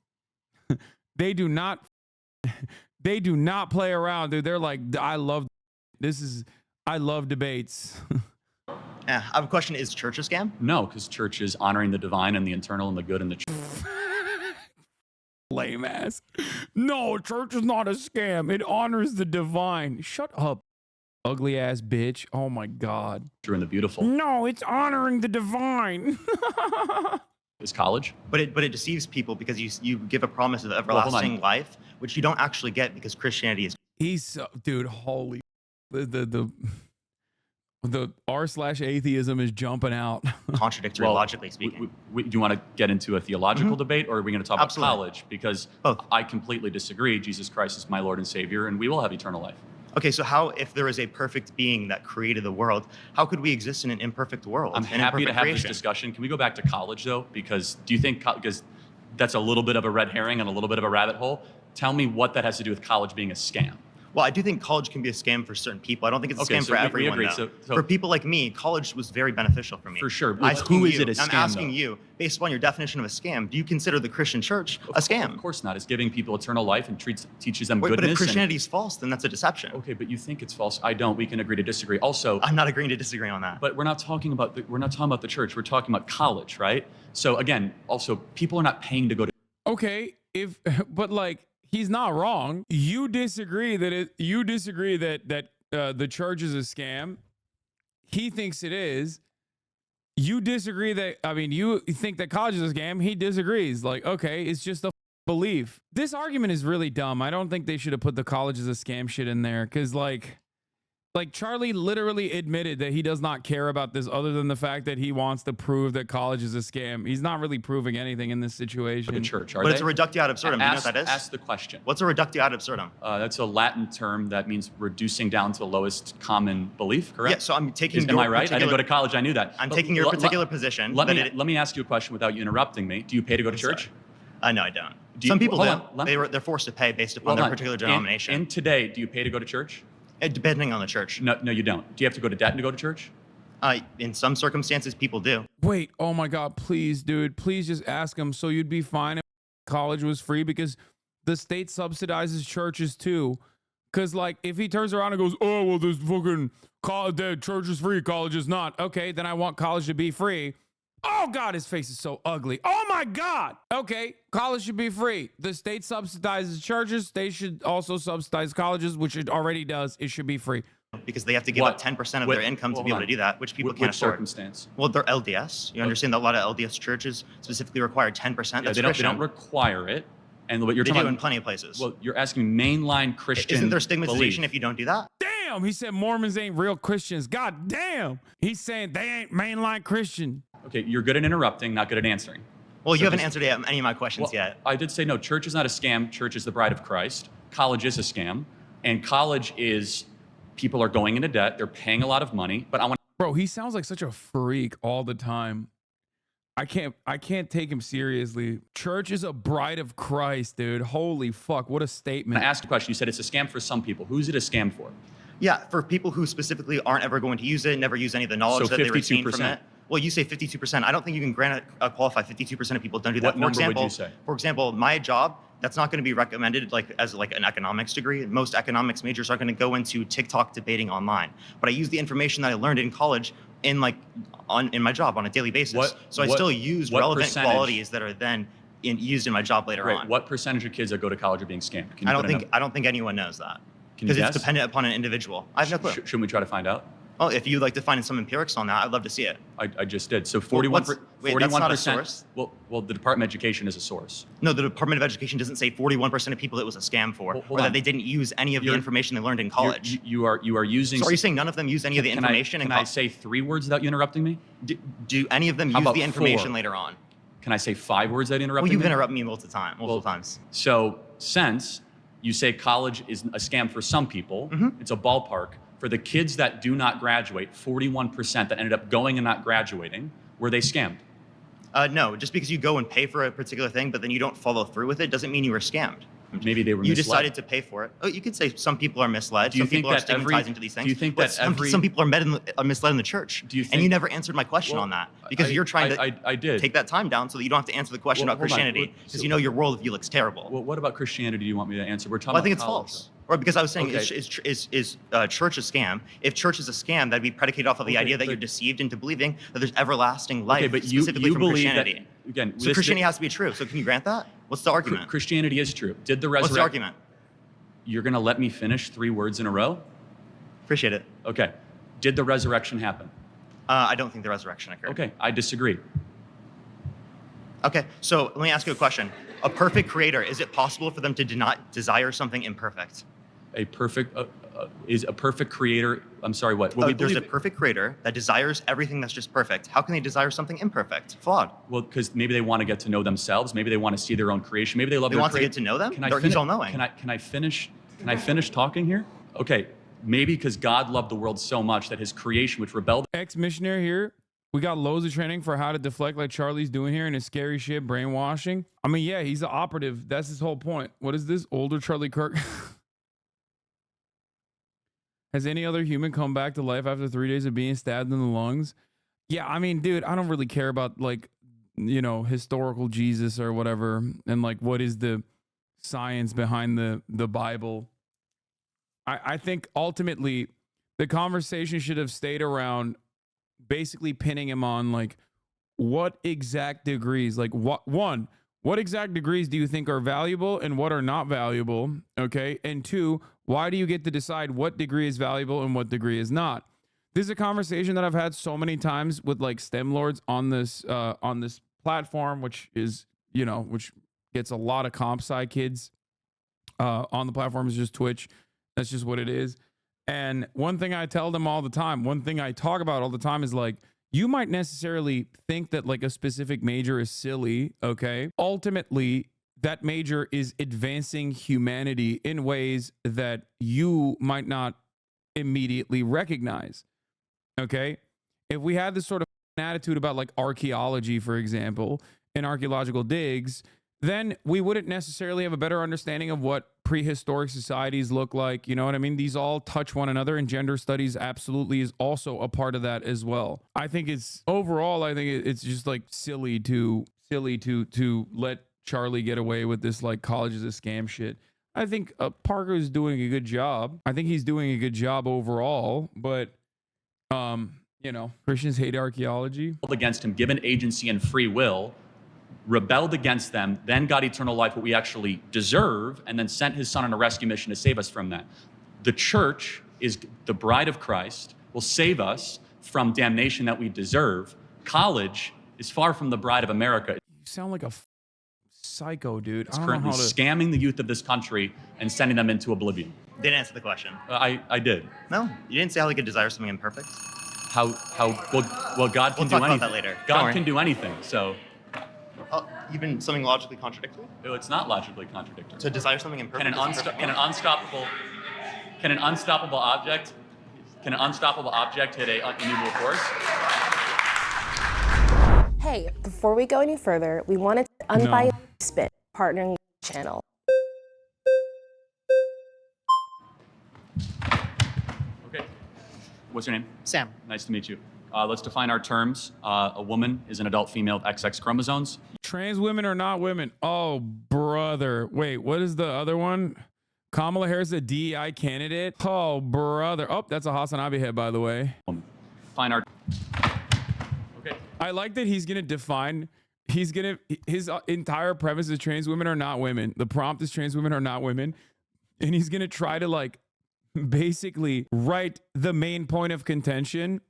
They do not play around, dude. They're like, I love debates. Yeah, I have a question. Is church a scam? No, because church is honoring the divine and the internal and the good and the truth. Lame ass. No, church is not a scam. It honors the divine. Shut up, ugly ass bitch. Oh my God. True and the beautiful. No, it's honoring the divine. Is college. But it deceives people because you give a promise of everlasting life, which you don't actually get because Christianity is. Dude, holy, the r/atheism is jumping out. Contradictory, logically speaking. Do you want to get into a theological debate, or are we going to talk about college? Because I completely disagree. Jesus Christ is my Lord and Savior, and we will have eternal life. Okay, so how, if there is a perfect being that created the world, how could we exist in an imperfect world? I'm happy to have this discussion. Can we go back to college, though? Because do you think, because that's a little bit of a red herring and a little bit of a rabbit hole. Tell me what that has to do with college being a scam. Well, I do think college can be a scam for certain people. I don't think it's a scam for everyone. We agree. So for people like me, college was very beneficial for me. For sure. But who is it a scam? I'm asking you, based upon your definition of a scam, do you consider the Christian church a scam? Of course not. It's giving people eternal life and teaches them goodness. But if Christianity is false, then that's a deception. Okay, but you think it's false. I don't. We can agree to disagree. Also, I'm not agreeing to disagree on that. But we're not talking about the church. We're talking about college, right? So again, also people are not paying to go to. Okay, but like. He's not wrong. You disagree that the church is a scam. He thinks it is. You disagree that, you think that college is a scam. He disagrees. Like, okay, it's just a belief. This argument is really dumb. I don't think they should have put the college is a scam shit in there. Cause like Charlie literally admitted that he does not care about this other than the fact that he wants to prove that college is a scam. He's not really proving anything in this situation. The church, but it's a reductio ad absurdum. Do you know what that is? Ask the question. What's a reductio ad absurdum? That's a Latin term that means reducing down to the lowest common belief, correct? Yeah, so I'm taking Am I right? I didn't go to college, I knew that. I'm taking your particular position. Let me ask you a question without you interrupting me. Do you pay to go to church? No, I don't. Some people do. They're forced to pay based upon their particular denomination. And today, do you pay to go to church? Depending on the church. No, you don't. Do you have to go to debt to go to church? In some circumstances, people do. Wait, oh my God, please, dude. Please just ask him so you'd be fine if college was free because the state subsidizes churches too. Because like if he turns around and goes, oh, well, there's fucking college, the church is free, college is not. Okay, then I want college to be free. Oh God, his face is so ugly. Oh my God. Okay, college should be free. The state subsidizes churches. They should also subsidize colleges, which it already does. It should be free. Because they have to give up 10% of their income to be able to do that, which people can't afford. Circumstance? Well, they're LDS. You understand that a lot of LDS churches specifically require 10%. Yeah, they don't require it. And what you're talking about in plenty of places. Well, you're asking mainline Christian. Isn't there stigmatization if you don't do that? Damn, he said Mormons ain't real Christians. God damn. He's saying they ain't mainline Christian. Okay, you're good at interrupting, not good at answering. Well, you haven't answered any of my questions yet. I did say no, church is not a scam. Church is the bride of Christ. College is a scam. And college is, people are going into debt. They're paying a lot of money. But I want Bro, he sounds like such a freak all the time. I can't take him seriously. Church is a bride of Christ, dude. Holy fuck, what a statement. I asked a question. You said it's a scam for some people. Who's it a scam for? Yeah, for people who specifically aren't ever going to use it, never use any of the knowledge So that they retain from 52%. it. Well, you say 52%. I don't think you can qualify 52% of people don't do that. What number would you say? For example, my job, that's not going to be recommended as an economics degree. Most economics majors are going to go into TikTok debating online. But I use the information that I learned in college in my job on a daily basis. I still use relevant qualities that are then used in my job later on. What percentage of kids that go to college are being scammed? I don't think anyone knows that. Can you Because it's guess? dependent upon an individual. I have no clue. Shouldn't we try to find out? Oh, if you'd like to find some empirics on that, I'd love to see it. I just did. So Well, 41%. wait, that's not a source? Well, the Department of Education is a source. No, the Department of Education doesn't say 41% of people it was a scam for, Hold or that on. they didn't use any of the information they learned in college. You are using. So are you saying none of them used any of the information? Can I say 3 words without you interrupting me? Do any of them How use about the information 4? later on? Can I say 5 words without interrupting Well, you've me? interrupted me multiple times. So since you say college is a scam for some people, it's a ballpark. For the kids that do not graduate, 41% that ended up going and not graduating, were they scammed? No, just because you go and pay for a particular thing, but then you don't follow through with it, doesn't mean you were scammed. Maybe they were You misled. decided to pay for it. Oh, you could say some people are misled. Do you Some think people are that every- stigmatizing to these things. do you think but that every- some people are misled in the church? Do you and think- you never answered my question on that because you're trying to I did. take that time down so that you don't have to answer the question Well, about hold on. Christianity because you know your worldview looks terrible. Well, what about Christianity do you want me to answer? We're talking Well, I about think it's college, false. Or because I was saying, Okay. is church a scam? If church is a scam, that'd be predicated off of the Okay, idea that but- you're deceived into believing that there's everlasting life, Okay, but you specifically from believe that, Christianity. again, So Christianity has to be true. So can you grant that? What's the argument? Christianity is true. Did the What's the resurrection? argument? You're going to let me finish 3 words in a row? Appreciate it. Okay. Did the resurrection happen? I don't think the resurrection occurred. Okay, I disagree. Okay, so let me ask you a question. A perfect creator, is it possible for them to not desire something imperfect? Is a perfect creator, I'm sorry, what? There's a perfect creator that desires everything that's just perfect. How can they desire something imperfect, flawed? Well, because maybe they want to get to know themselves. Maybe they want to see their own creation. Maybe they love They their want to get to know them? He's all-knowing. Can I finish talking here? Okay, maybe because God loved the world so much that his creation, which rebelled. Ex-missionary here. We got loads of training for how to deflect like Charlie's doing here in his scary shit, brainwashing. I mean, yeah, he's the operative. That's his whole point. What is this? Older Charlie Kirk? Has any other human come back to life after 3 days of being stabbed in the lungs? Yeah, I mean, dude, I don't really care about historical Jesus or whatever, and like what is the science behind the Bible. I think ultimately the conversation should have stayed around basically pinning him on like what exact degrees, like what exact degrees do you think are valuable and what are not valuable? Okay. And 2, why do you get to decide what degree is valuable and what degree is not? This is a conversation that I've had so many times with like STEM lords on this platform, which is, which gets a lot of comp sci kids on the platform. Is just Twitch. That's just what it is. And one thing I tell them all the time, one thing I talk about all the time is like, you might necessarily think that like a specific major is silly, okay? Ultimately, that major is advancing humanity in ways that you might not immediately recognize, okay? If we had this sort of attitude about like archaeology, for example, and archaeological digs, then we wouldn't necessarily have a better understanding of what prehistoric societies look like. You know what I mean? These all touch one another, and gender studies absolutely is also a part of that as well. I think it's just like silly to let Charlie get away with this like college is a scam shit. I think Parker is doing a good job. I think he's doing a good job overall, but Christians hate archaeology. Against him, given agency and free will, rebelled against them, then got eternal life, what we actually deserve, and then sent his son on a rescue mission to save us from that. The church is the bride of Christ, will save us from damnation that we deserve. College is far from the bride of America. You sound like a psycho, dude. It's currently scamming the youth of this country and sending them into oblivion. Didn't answer the question. I did. No, you didn't say how he could desire something imperfect. Well, God can do anything. We'll talk about that later. God can do anything, so. Even something logically contradictory? No, it's not logically contradictory. To desire something imperfect. Can an unstoppable object? Can an unstoppable object hit a immovable force? Hey, before we go any further, we wanted to unbiased spin partnering with the channel. Okay. What's your name? Sam. Nice to meet you. Let's define our terms. A woman is an adult female with XX chromosomes. Trans women are not women. Oh, brother. Wait, what is the other one? Kamala Harris, a DEI candidate? Oh, brother. Oh, that's a Hasanabi head, by the way. Define our... Okay. I like that he's going to define... His entire premise is trans women are not women. The prompt is trans women are not women. And he's going to try to, like, basically write the main point of contention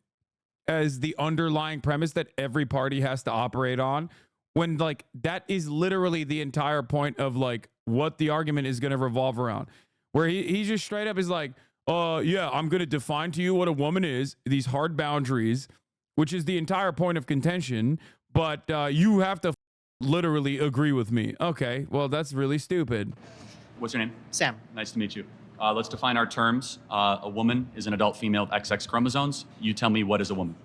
as the underlying premise that every party has to operate on, when like that is literally the entire point of like what the argument is going to revolve around, where he just straight up is like, yeah, I'm going to define to you what a woman is, these hard boundaries, which is the entire point of contention, but you have to literally agree with me. Okay, well, that's really stupid. What's your name? Sam. Nice to meet you. Let's define our terms. A woman is an adult female with XX chromosomes. You tell me, what is a woman?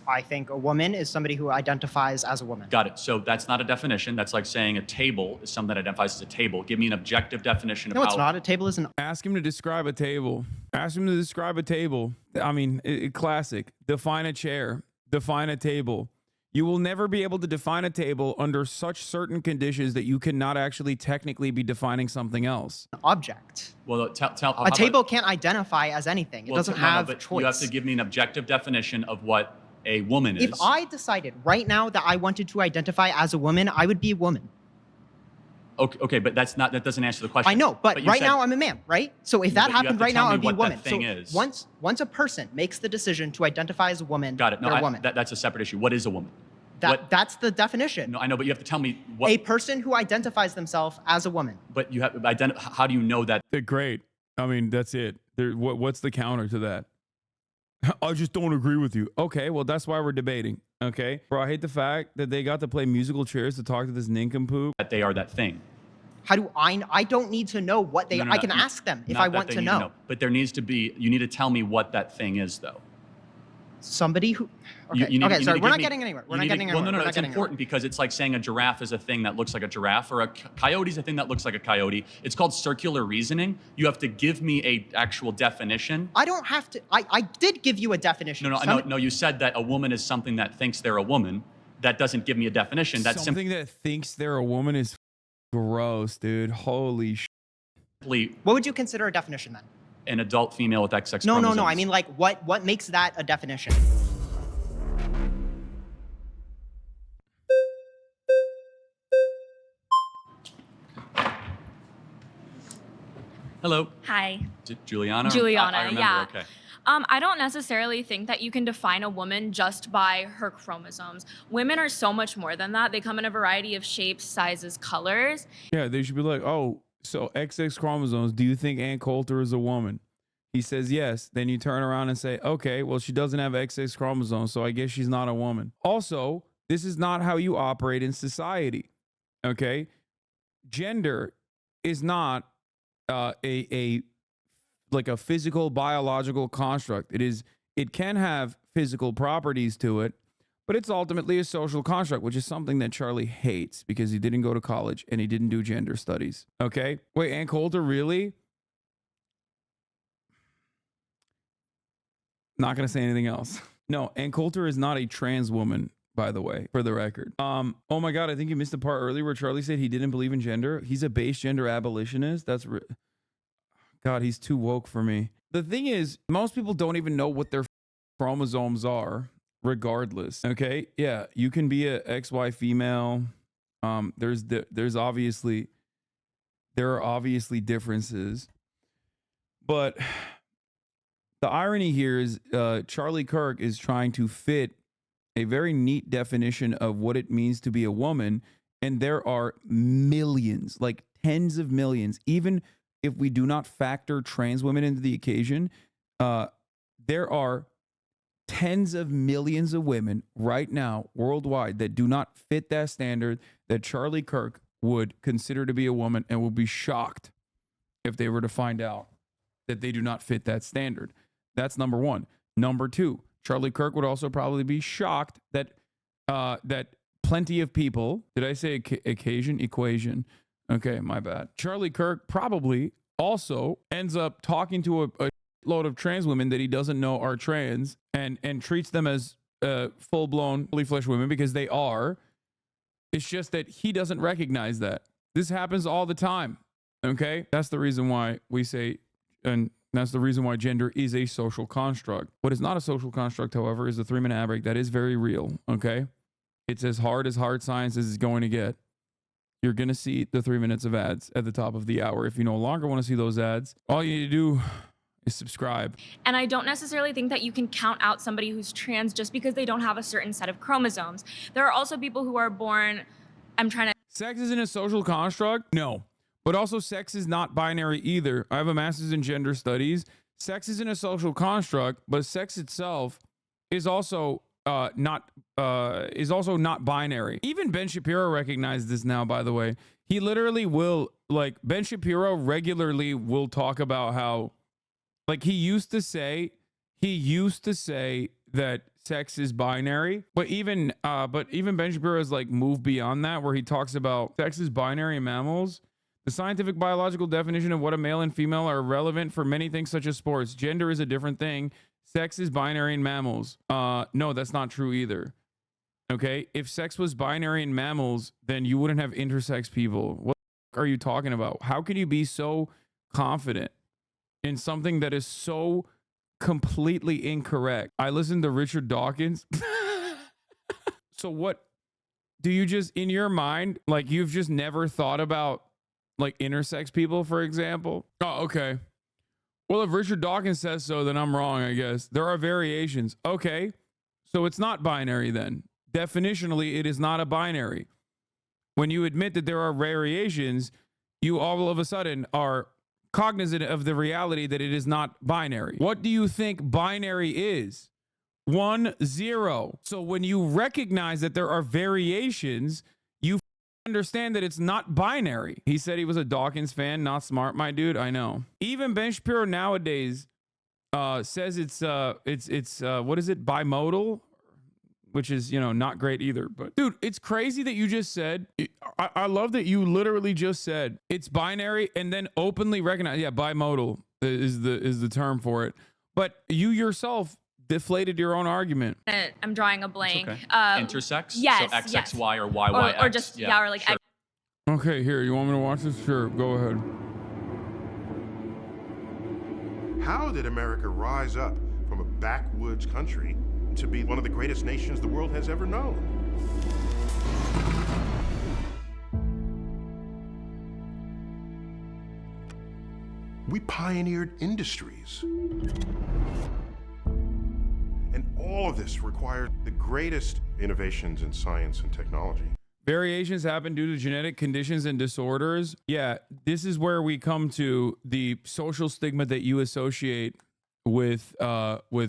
I think a woman is somebody who identifies as a woman. Got it. So that's not a definition. That's like saying a table is something that identifies as a table. Give me an objective definition of No, how... it's not. A table is an... Ask him to describe a table. Ask him to describe a table. I mean, classic. Define a chair. Define a table. You will never be able to define a table under such certain conditions that you cannot actually technically be defining something else. Object. Well, a table can't identify as anything. It doesn't have but choice. You have to give me an objective definition of what a woman is. If I decided right now that I wanted to identify as a woman, I would be a woman. Okay, but that doesn't answer the question. I know, but you right said- now I'm a man, right? So if that But you have happened to right tell now, me I'd be a what that woman. thing So is. once a person makes the decision to identify as a woman, Got it. No, they're a woman. that's a separate issue. What is a woman? That's the definition. No, I know, but you have to tell me what. A person who identifies themselves as a woman. But you have how do you know that? Great. I mean, that's it. What's the counter to that? I just don't agree with you. Okay, well, that's why we're debating. Okay, bro, I hate the fact that they got to play musical chairs to talk to this nincompoop. That they are that thing. How do I don't need to know what they No, I can ask them if not I that want they to need know. But there needs to be, you need to tell me what that thing is, though. Somebody who... Okay, You need to sorry, give we're not me- getting anywhere. We're you not need to- getting well, anywhere. no, We're not it's getting important because it's like saying a giraffe is a thing that looks like a giraffe, or a coyote is a thing that looks like a coyote. It's called circular reasoning. You have to give me a actual definition. I don't have to... I did give you a definition. No, you said that a woman is something that thinks they're a woman. That doesn't give me a definition. That's Something that thinks they're a woman is gross, dude. Holy shit. What would you consider a definition then? An adult female with XX No, chromosomes. I mean, like, what makes that a definition? Hello. Hi. Is it Juliana? Juliana, I remember, yeah. okay. I don't necessarily think that you can define a woman just by her chromosomes. Women are so much more than that. They come in a variety of shapes, sizes, colors. Yeah, they should be like, oh, so XX chromosomes, do you think Ann Coulter is a woman? He says yes. Then you turn around and say, okay, well, she doesn't have XX chromosomes, so I guess she's not a woman. Also, this is not how you operate in society, okay? Gender is not like a physical biological construct. It can have physical properties to it, but it's ultimately a social construct, which is something that Charlie hates because he didn't go to college and he didn't do gender studies. Okay? Wait, Ann Coulter, really? Not gonna say anything else. No, Ann Coulter is not a trans woman, by the way, for the record. Oh my God, I think you missed the part earlier where Charlie said he didn't believe in gender. He's a base gender abolitionist. God, he's too woke for me. The thing is, most people don't even know what their chromosomes are, regardless. Okay, yeah, you can be a XY female. There are obviously differences, but the irony here is Charlie Kirk is trying to fit a very neat definition of what it means to be a woman, and there are millions, like tens of millions, even if we do not factor trans women into the occasion, there are tens of millions of women right now worldwide that do not fit that standard that Charlie Kirk would consider to be a woman, and would be shocked if they were to find out that they do not fit that standard. That's number one. Number two, Charlie Kirk would also probably be shocked that that plenty of people, did I say equation? Okay, my bad. Charlie Kirk probably also ends up talking to a load of trans women that he doesn't know are trans and treats them as full-blown, fully fleshed women because they are. It's just that he doesn't recognize that. This happens all the time. Okay? That's the reason why we say, and that's the reason why gender is a social construct. What is not a social construct, however, is the 3-minute ad break. That is very real. Okay? It's as hard science as it's going to get. You're going to see the 3 minutes of ads at the top of the hour. If you no longer want to see those ads, all you need to do is subscribe. And I don't necessarily think that you can count out somebody who's trans just because they don't have a certain set of chromosomes. There are also people who are born, Sex isn't a social construct? No. But also sex is not binary either. I have a master's in gender studies. Sex isn't a social construct, but sex itself is also not binary. Even Ben Shapiro recognized this now, by the way. He literally will, like, Ben Shapiro regularly will talk about how, like, he used to say that sex is binary, but even Ben Shapiro has like moved beyond that, where he talks about sex is binary in mammals. The scientific biological definition of what a male and female are relevant for many things such as sports. Gender is a different thing. Sex is binary in mammals. No, that's not true either. Okay, if sex was binary in mammals, then you wouldn't have intersex people. What the are you talking about? How can you be so confident in something that is so completely incorrect? I listened to Richard Dawkins. So what do you just, in your mind, like, you've just never thought about like intersex people, for example? Oh, okay. Well, if Richard Dawkins says so, then I'm wrong, I guess. There are variations. Okay. So it's not binary then. Definitionally, it is not a binary. When you admit that there are variations, you all of a sudden are cognizant of the reality that it is not binary. What do you think binary is? 1, 0. So when you recognize that there are variations, you understand that it's not binary. He said he was a Dawkins fan, not smart, my dude. I know. Even Ben Shapiro nowadays says it's what is it, bimodal, which is, you know, not great either. But dude, it's crazy that you just said, I love that you literally just said it's binary and then openly recognize, yeah, bimodal is the term for it. But you yourself deflated your own argument. I'm drawing a blank. Okay. Intersex? Yes. So XXY yes. or YYX? Or just, yeah, or like sure. Okay, here, you want me to watch this? Sure, go ahead. How did America rise up from a backwoods country to be one of the greatest nations the world has ever known? We pioneered industries. And all of this required the greatest innovations in science and technology. Variations happen due to genetic conditions and disorders. Yeah, this is where we come to the social stigma that you associate with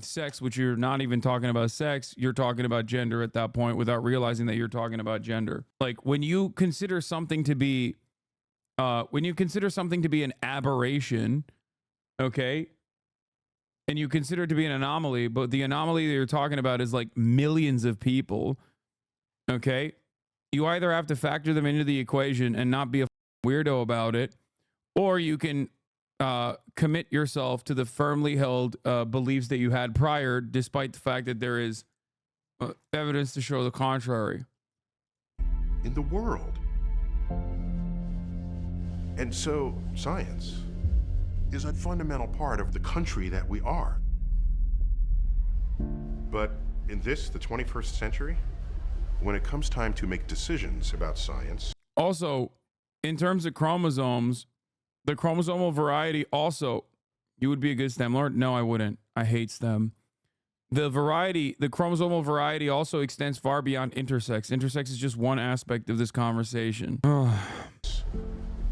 sex, which you're not even talking about sex. You're talking about gender at that point without realizing that you're talking about gender. Like when you consider something to be an aberration, okay, and you consider it to be an anomaly, but the anomaly that you're talking about is like millions of people, okay, you either have to factor them into the equation and not be a weirdo about it, or you can commit yourself to the firmly held beliefs that you had prior, despite the fact that there is evidence to show the contrary. In the world. And so science is a fundamental part of the country that we are. But in this, the 21st century, when it comes time to make decisions about science. Also, in terms of chromosomes, the chromosomal variety also, you would be a good STEM learner? No, I wouldn't. I hate STEM. The chromosomal variety also extends far beyond intersex. Intersex is just one aspect of this conversation.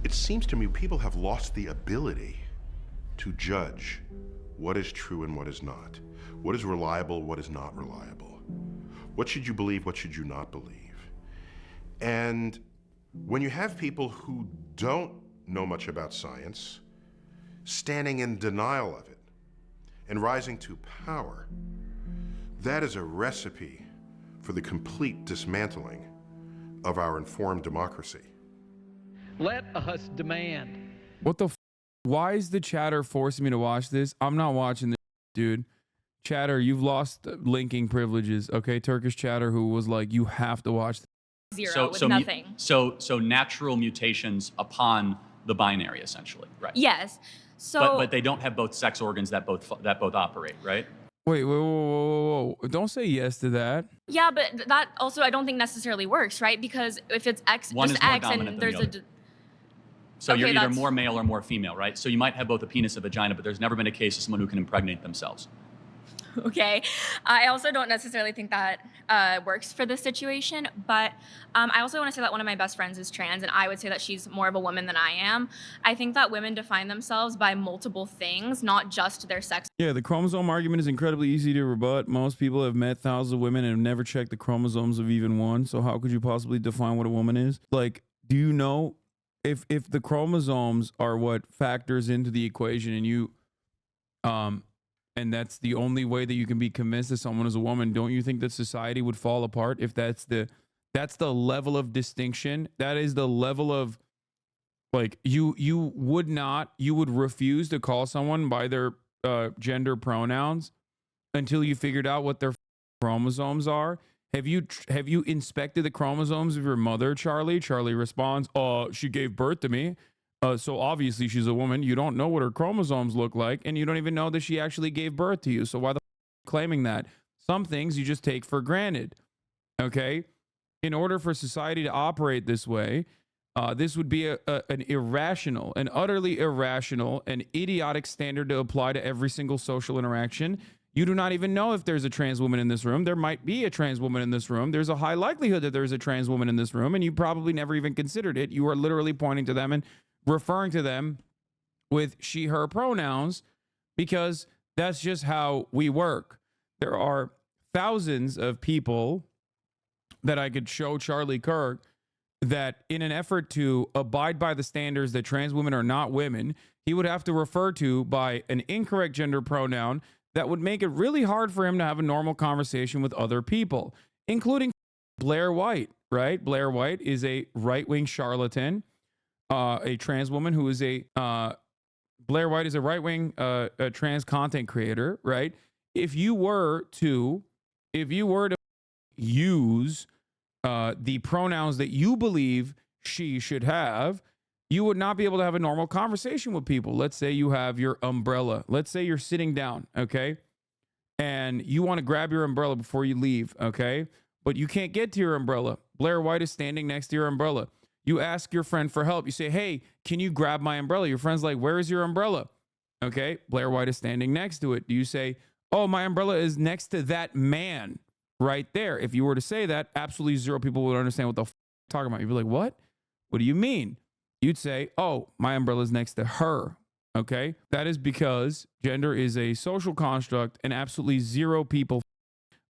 It seems to me people have lost the ability to judge what is true and what is not. What is reliable, what is not reliable. What should you believe, what should you not believe? And when you have people who don't know much about science, standing in denial of it, and rising to power. That is a recipe for the complete dismantling of our informed democracy. Let us demand. What the why is the chatter forcing me to watch this? I'm not watching this, dude. Chatter, you've lost linking privileges. Okay, Turkish chatter who was like, you have to watch this. Zero with nothing. So natural mutations upon the binary, essentially, right? Yes. So but they don't have both sex organs that both operate, right? Wait, whoa. Don't say yes to that. yeah, but that also I don't think necessarily works, right? Because if it's X, One just is more X, dominant and than there's the a other. So you're Okay, either that's- more male or more female, right? So you might have both a penis and a vagina, but there's never been a case of someone who can impregnate themselves. okay. I also don't necessarily think that works for this situation, but I also want to say that one of my best friends is trans, and I would say that she's more of a woman than I am. I think that women define themselves by multiple things, not just their sex. Yeah, the chromosome argument is incredibly easy to rebut. Most people have met thousands of women and have never checked the chromosomes of even one. So how could you possibly define what a woman is? Like, do you know if the chromosomes are what factors into the equation, and you and that's the only way that you can be convinced that someone is a woman, don't you think that society would fall apart if that's the level of distinction? That is the level of, like, you would refuse to call someone by their gender pronouns until you figured out what their chromosomes are. Have you inspected the chromosomes of your mother, Charlie? Charlie responds, she gave birth to me. So obviously she's a woman. You don't know what her chromosomes look like, and you don't even know that she actually gave birth to you. So why the claiming that? Some things you just take for granted. Okay? In order for society to operate this way, this would be an utterly irrational and idiotic standard to apply to every single social interaction. You do not even know if there's a trans woman in this room. There might be a trans woman in this room. There's a high likelihood that there's a trans woman in this room, and you probably never even considered it. You are literally pointing to them and referring to them with she, her pronouns because that's just how we work. There are thousands of people that I could show Charlie Kirk that in an effort to abide by the standards that trans women are not women, he would have to refer to by an incorrect gender pronoun that would make it really hard for him to have a normal conversation with other people, including Blair White, right? Blair White is a right-wing charlatan, a trans woman who is Blair White is a right-wing trans content creator, right? If you were to use the pronouns that you believe she should have, you would not be able to have a normal conversation with people. Let's say you have your umbrella. Let's say you're sitting down, okay? And you want to grab your umbrella before you leave, okay? But you can't get to your umbrella. Blair White is standing next to your umbrella. You ask your friend for help. You say, hey, can you grab my umbrella? Your friend's like, where is your umbrella? Okay, Blair White is standing next to it. Do you say, oh, my umbrella is next to that man right there? If you were to say that, absolutely zero people would understand what the f you're talking about. You'd be like, what? What do you mean? You'd say, oh, my umbrella is next to her. Okay, that is because gender is a social construct and absolutely zero people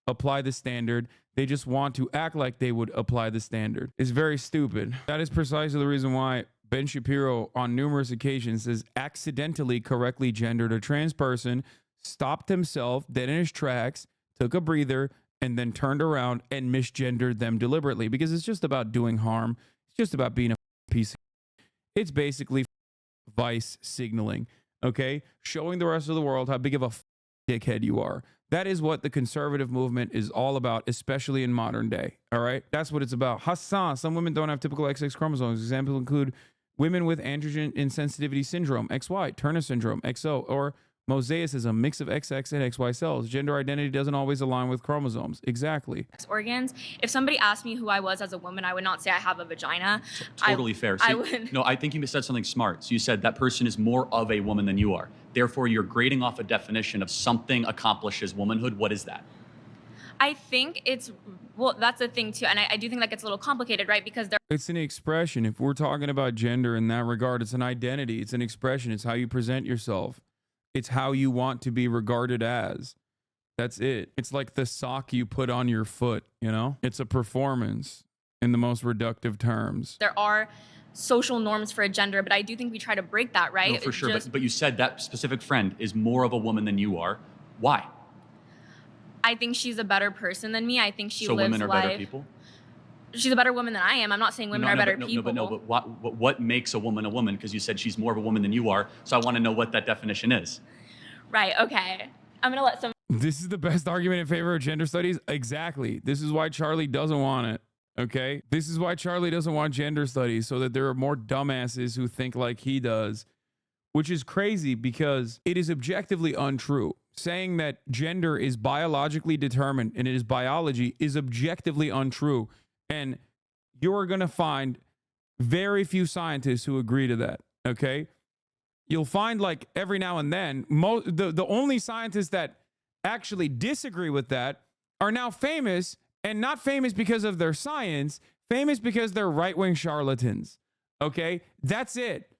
apply the standard. They just want to act like they would apply the standard. It's very stupid. That is precisely the reason why Ben Shapiro on numerous occasions has accidentally correctly gendered a trans person, stopped himself dead in his tracks, took a breather, and then turned around and misgendered them deliberately, because it's just about doing harm. It's just about being a piece of It's basically vice signaling, okay? Showing the rest of the world how big of a dickhead you are. That is what the conservative movement is all about, especially in modern day, all right? That's what it's about. Hassan, some women don't have typical XX chromosomes. Examples include women with androgen insensitivity syndrome, XY, Turner syndrome, XO, or mosaicism, mix of XX and XY cells. Gender identity doesn't always align with chromosomes. Exactly. Organs. If somebody asked me who I was as a woman, I would not say I have a vagina. Totally fair. I See, would. No, I think you said something smart. So you said that person is more of a woman than you are. Therefore, you're grading off a definition of something accomplishes womanhood. What is that? I think it's, well, that's the thing too. And I do think that gets a little complicated, right? Because there It's an expression. If we're talking about gender in that regard, it's an identity. It's an expression. It's how you present yourself. It's how you want to be regarded as. That's it. It's like the sock you put on your foot, you know? It's a performance. in the most reductive terms. There are social norms for a gender, but I do think we try to break that, right? No, for sure. But you said that specific friend is more of a woman than you are. Why? I think she's a better person than me. I think she So lives women are life. better people? She's a better woman than I am. I'm not saying women are better people. But what makes a woman? Because you said she's more of a woman than you are. So I want to know what that definition is. Right, okay. I'm gonna let some. This is the best argument in favor of gender studies. Exactly. This is why Charlie doesn't want it. Okay. This is why Charlie doesn't want gender studies, so that there are more dumbasses who think like he does, which is crazy because it is objectively untrue. Saying that gender is biologically determined and it is biology is objectively untrue. And you're going to find very few scientists who agree to that. Okay. You'll find like every now and then, the only scientists that actually disagree with that are now famous, and not famous because of their science, famous because they're right-wing charlatans. Okay. That's it.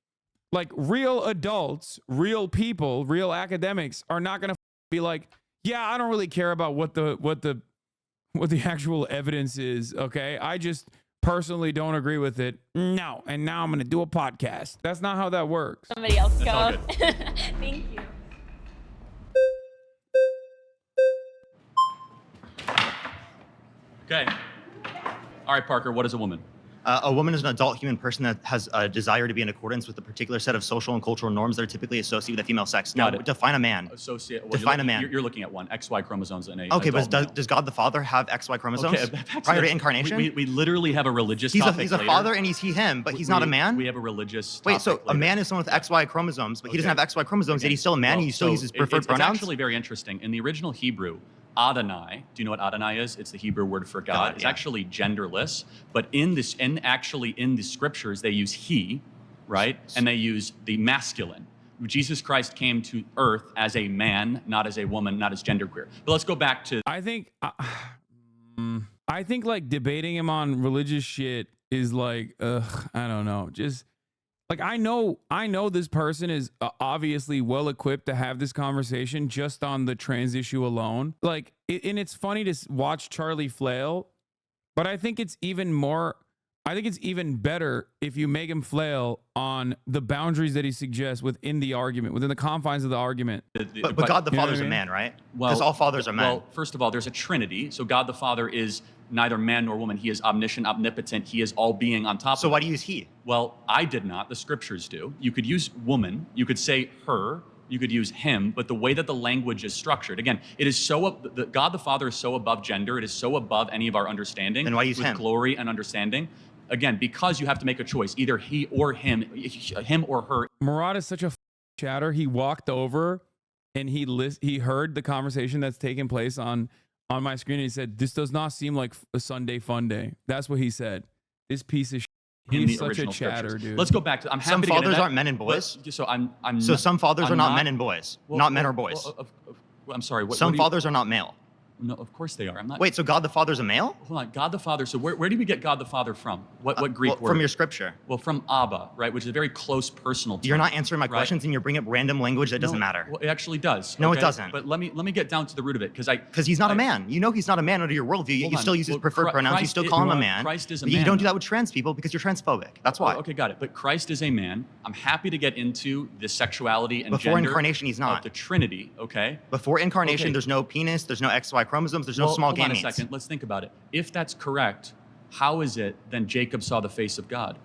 Like real adults, real people, real academics are not going to be like, yeah, I don't really care about what the actual evidence is. Okay. I just personally don't agree with it. No. And now I'm going to do a podcast. That's not how that works. Somebody else That's all go. good. Thank you. Okay. All right, Parker, what is a woman? A woman is an adult human person that has a desire to be in accordance with a particular set of social and cultural norms that are typically associated with the female sex. Now, define a man. Define a man. You're looking at one, XY chromosomes in a Okay, adult but male. does God the Father have XY chromosomes to prior to incarnation? We literally have a religious He's topic a later. father and he's him, but he's not a man? We have a religious Wait, so topic a later. man is someone with XY chromosomes, but he doesn't have XY chromosomes, yet he's still a man, and he still uses preferred pronouns? It's actually very interesting. In the original Hebrew, Adonai, do you know what Adonai is? It's the Hebrew word for God. It's actually genderless, but in the scriptures, they use he, right? And they use the masculine. Jesus Christ came to earth as a man, not as a woman, not as genderqueer. But let's go back to... I think like debating him on religious shit is like, I don't know. Just like, I know this person is obviously well equipped to have this conversation just on the trans issue alone. Like, and it's funny to watch Charlie flail, but I think it's even better if you make him flail on the boundaries that he suggests within the argument, within the confines of the argument. But God the Father's a man, right? Because all fathers are men. Well, first of all, there's a trinity. So God the Father is neither man nor woman. He is omniscient, omnipotent. He is all being on top of it. So why do you use he? Well, I did not. The scriptures do. You could use woman. You could say her. You could use him. But the way that the language is structured, again, it is so, God the Father is so above gender. It is so above any of our understanding. Then why use with him? Glory and understanding. Again, because you have to make a choice, either he or him or her. Murad is such a chatter. He walked over and he heard the conversation that's taking place on my screen. And he said, "This does not seem like a Sunday fun day." That's what he said. This piece of shit. He's such a chatter, dude. Let's go back to. I'm happy some to get into fathers that, aren't men and boys. So I'm. So some fathers I'm are not men and boys, not men or boys. I'm sorry. Some fathers are not male. No, of course they are. I'm not. Wait, so God the Father's a male? Hold on, God the Father. So where do we get God the Father from? What Greek word? From your scripture. Well, from Abba, right, which is a very close personal term. You're not answering my questions, and you're bringing up random language that doesn't matter. Well, it actually does. No, okay? it doesn't. But let me get down to the root of it, because he's not a man. You know he's not a man under your worldview. Yet you still use his preferred pronouns. You still call him a man. Christ is a but man. You don't do that with trans people because you're transphobic. That's why. Okay, got it. But Christ is a man. I'm happy to get into the sexuality and Before gender incarnation, he's not. of the Trinity. Okay. Before incarnation, Okay. there's no penis. There's no XY chromosomes. There's no small hold on a gametes. second. Let's think about it. If that's correct, how is it then Jacob saw the face of God?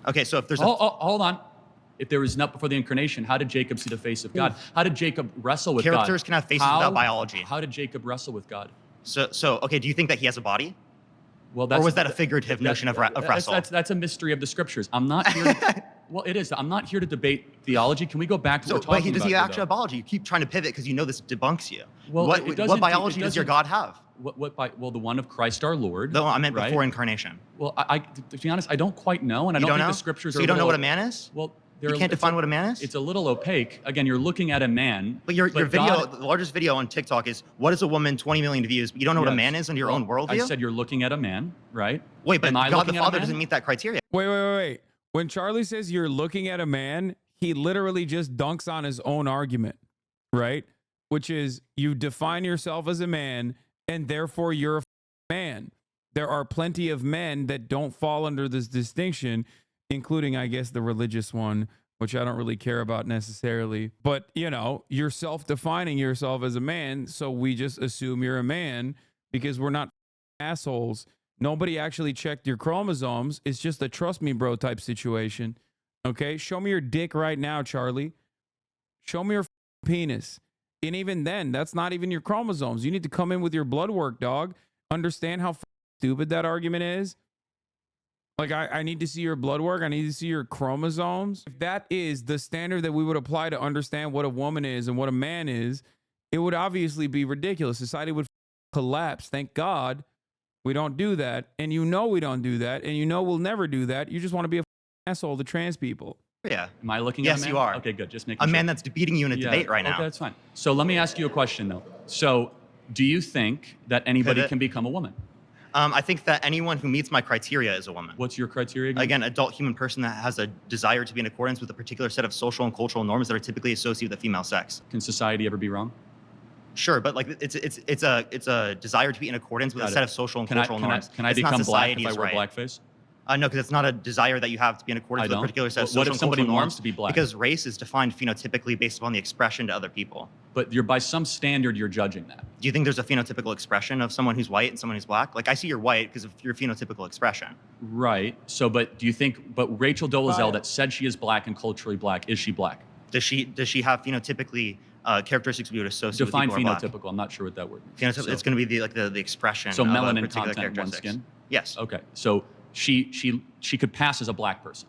Okay, so if there's hold on. If there was not before the incarnation, how did Jacob see the face of God? How did Jacob wrestle with God? Characters can have faces without biology. How did Jacob wrestle with God? So okay, do you think that he has a body? Well, or was that a figurative notion of wrestle? That's a mystery of the scriptures. I'm not here. Well, it is. I'm not here to debate theology. Can we go back to what we're talking does he about? actually have biology? You keep trying to pivot because you know this debunks you. Well, what it doesn't- biology it does your doesn't- God have? Well, the one of Christ our Lord. No, I meant right? before incarnation. Well, to be honest, I don't quite know, and I You don't don't think know? the scriptures So are. you don't know little- what a man is? Well, You can't define what a man is? It's a little opaque. Again, you're looking at a man. But your video, God- the largest video on TikTok is, what is a woman, 20 million views, but you don't know what a Yes. man is under your own worldview? I said you're looking at a man, right? Wait, but Am I God the looking at a Father man? doesn't meet that criteria. Wait. When Charlie says you're looking at a man, he literally just dunks on his own argument, right? Which is you define yourself as a man and therefore you're a man. there are plenty of men that don't fall under this distinction, including, I guess, the religious one, which I don't really care about necessarily. But, you know, you're self-defining yourself as a man, so we just assume you're a man because we're not assholes. Nobody actually checked your chromosomes. It's just a trust me, bro type situation. Okay? Show me your dick right now, Charlie. Show me your penis. And even then, that's not even your chromosomes. You need to come in with your blood work, dog. Understand how stupid that argument is? Like, I need to see your blood work. I need to see your chromosomes. If that is the standard that we would apply to understand what a woman is and what a man is, it would obviously be ridiculous. Society would collapse. Thank God we don't do that. And you know we don't do that. And you know we'll never do that. You just want to be a asshole to trans people. Yeah. Am I looking at a Yes, man? you are. Okay, good. Just making A sure. man that's beating you in a debate right now. Okay, that's fine. So let me ask you a question, though. So do you think that anybody Pivot. can become a woman? I think that anyone who meets my criteria is a woman. What's your criteria again? Again, adult human person that has a desire to be in accordance with a particular set of social and cultural norms that are typically associated with the female sex. Can society ever be wrong? Sure, but like it's a desire to be in accordance with Got a it. set of social and cultural norms. Can I It's not become black if I society's wear right. blackface? No, because it's not a desire that you have to be in accordance I with a don't. particular set of What social if and somebody cultural wants norms. to be black? Because race is defined phenotypically based upon the expression to other people. But you're by some standard you're judging that. Do you think there's a phenotypical expression of someone who's white and someone who's black? Like I see you're white because of your phenotypical expression. Right. So, but do you think? But Rachel Dolezal that said she is black and culturally black, is she black? Does she have phenotypically characteristics we would associate Define with people who are phenotypical. I'm not sure what that word means. Phenotypical. It's going to be the expression. So of a melanin particular content, one characteristics. skin. Yes. Okay. So she could pass as a black person.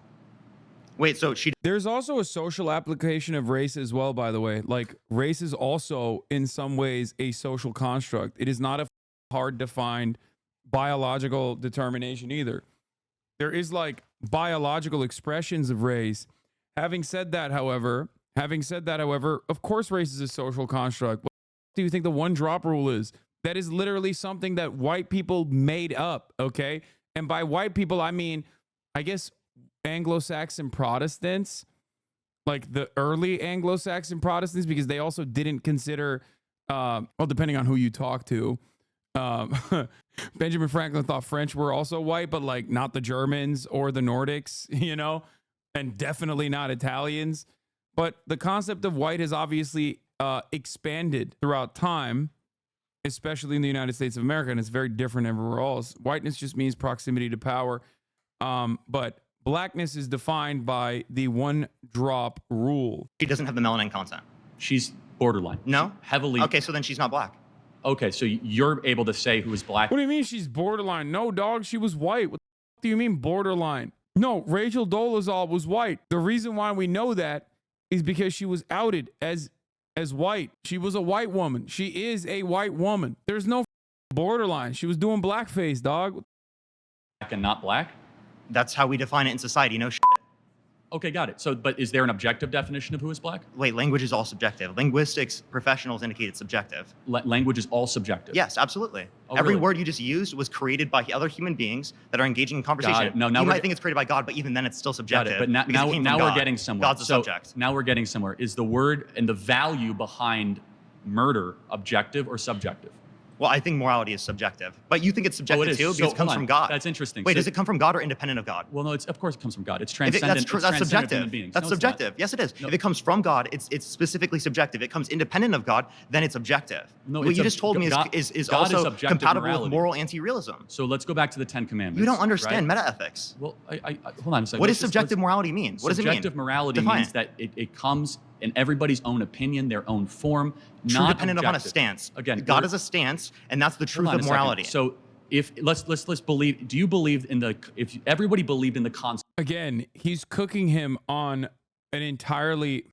Wait, so There's also a social application of race as well, by the way. Like, race is also, in some ways, a social construct. It is not a hard-defined biological determination either. There is, like, biological expressions of race. Having said that, however, of course race is a social construct. What do you think the one-drop rule is? That is literally something that white people made up, okay? And by white people, I mean, I guess, Anglo-Saxon Protestants, like the early Anglo-Saxon Protestants, because they also didn't consider, well, depending on who you talk to, Benjamin Franklin thought French were also white, but like not the Germans or the Nordics, you know, and definitely not Italians. But the concept of white has obviously expanded throughout time, especially in the United States of America, and it's very different everywhere else. Whiteness just means proximity to power, but blackness is defined by the one-drop rule. She doesn't have the melanin content. She's borderline. No? Heavily. Okay, so then she's not black. Okay, so you're able to say who is black. What do you mean she's borderline? No, dog, she was white. What the do you mean borderline? No, Rachel Dolezal was white. The reason why we know that is because she was outed as white. She was a white woman. She is a white woman. There's no borderline. She was doing blackface, dog. Black and not black? That's how we define it in society. No shit. Okay, got it. So, but is there an objective definition of who is black? Wait, language is all subjective. Linguistics professionals indicate it's subjective. Language is all subjective. Yes, absolutely. Oh, Every really? word you just used was created by other human beings that are engaging in conversation. Got it. No, now you we're- might think it's created by God, but even then it's still Got subjective. it. But now, because it came now from we're God. getting somewhere. God's a subject. Now we're getting somewhere. Is the word and the value behind murder objective or subjective? Well, I think morality is subjective, but you think it's subjective it is. too So, because it comes hold on. from God. That's interesting. Wait, So- does it come from God or independent of God? Well, no, of course it comes from God. It's If transcendent. that's it's transcendent subjective. human beings. That's No, it's not. subjective. Yes, it is. If it comes from God, it's specifically subjective. It comes independent of God, then it's objective. No, what it's you just told me God- is God also objective compatible morality. with moral anti-realism. So let's go back to the Ten Commandments. You don't understand right? meta-ethics. Well, I hold on a second. What does Let's just- subjective let's- morality mean? What does it mean? Subjective morality Define means it. that it comes in everybody's own opinion, their own form, True not dependent upon a objective. stance. Again, God we're- is a stance, and that's the truth Hold on of a second. morality. So if let's believe. Do you believe in the? If everybody believed in the concept. Again, he's cooking him on an entirely.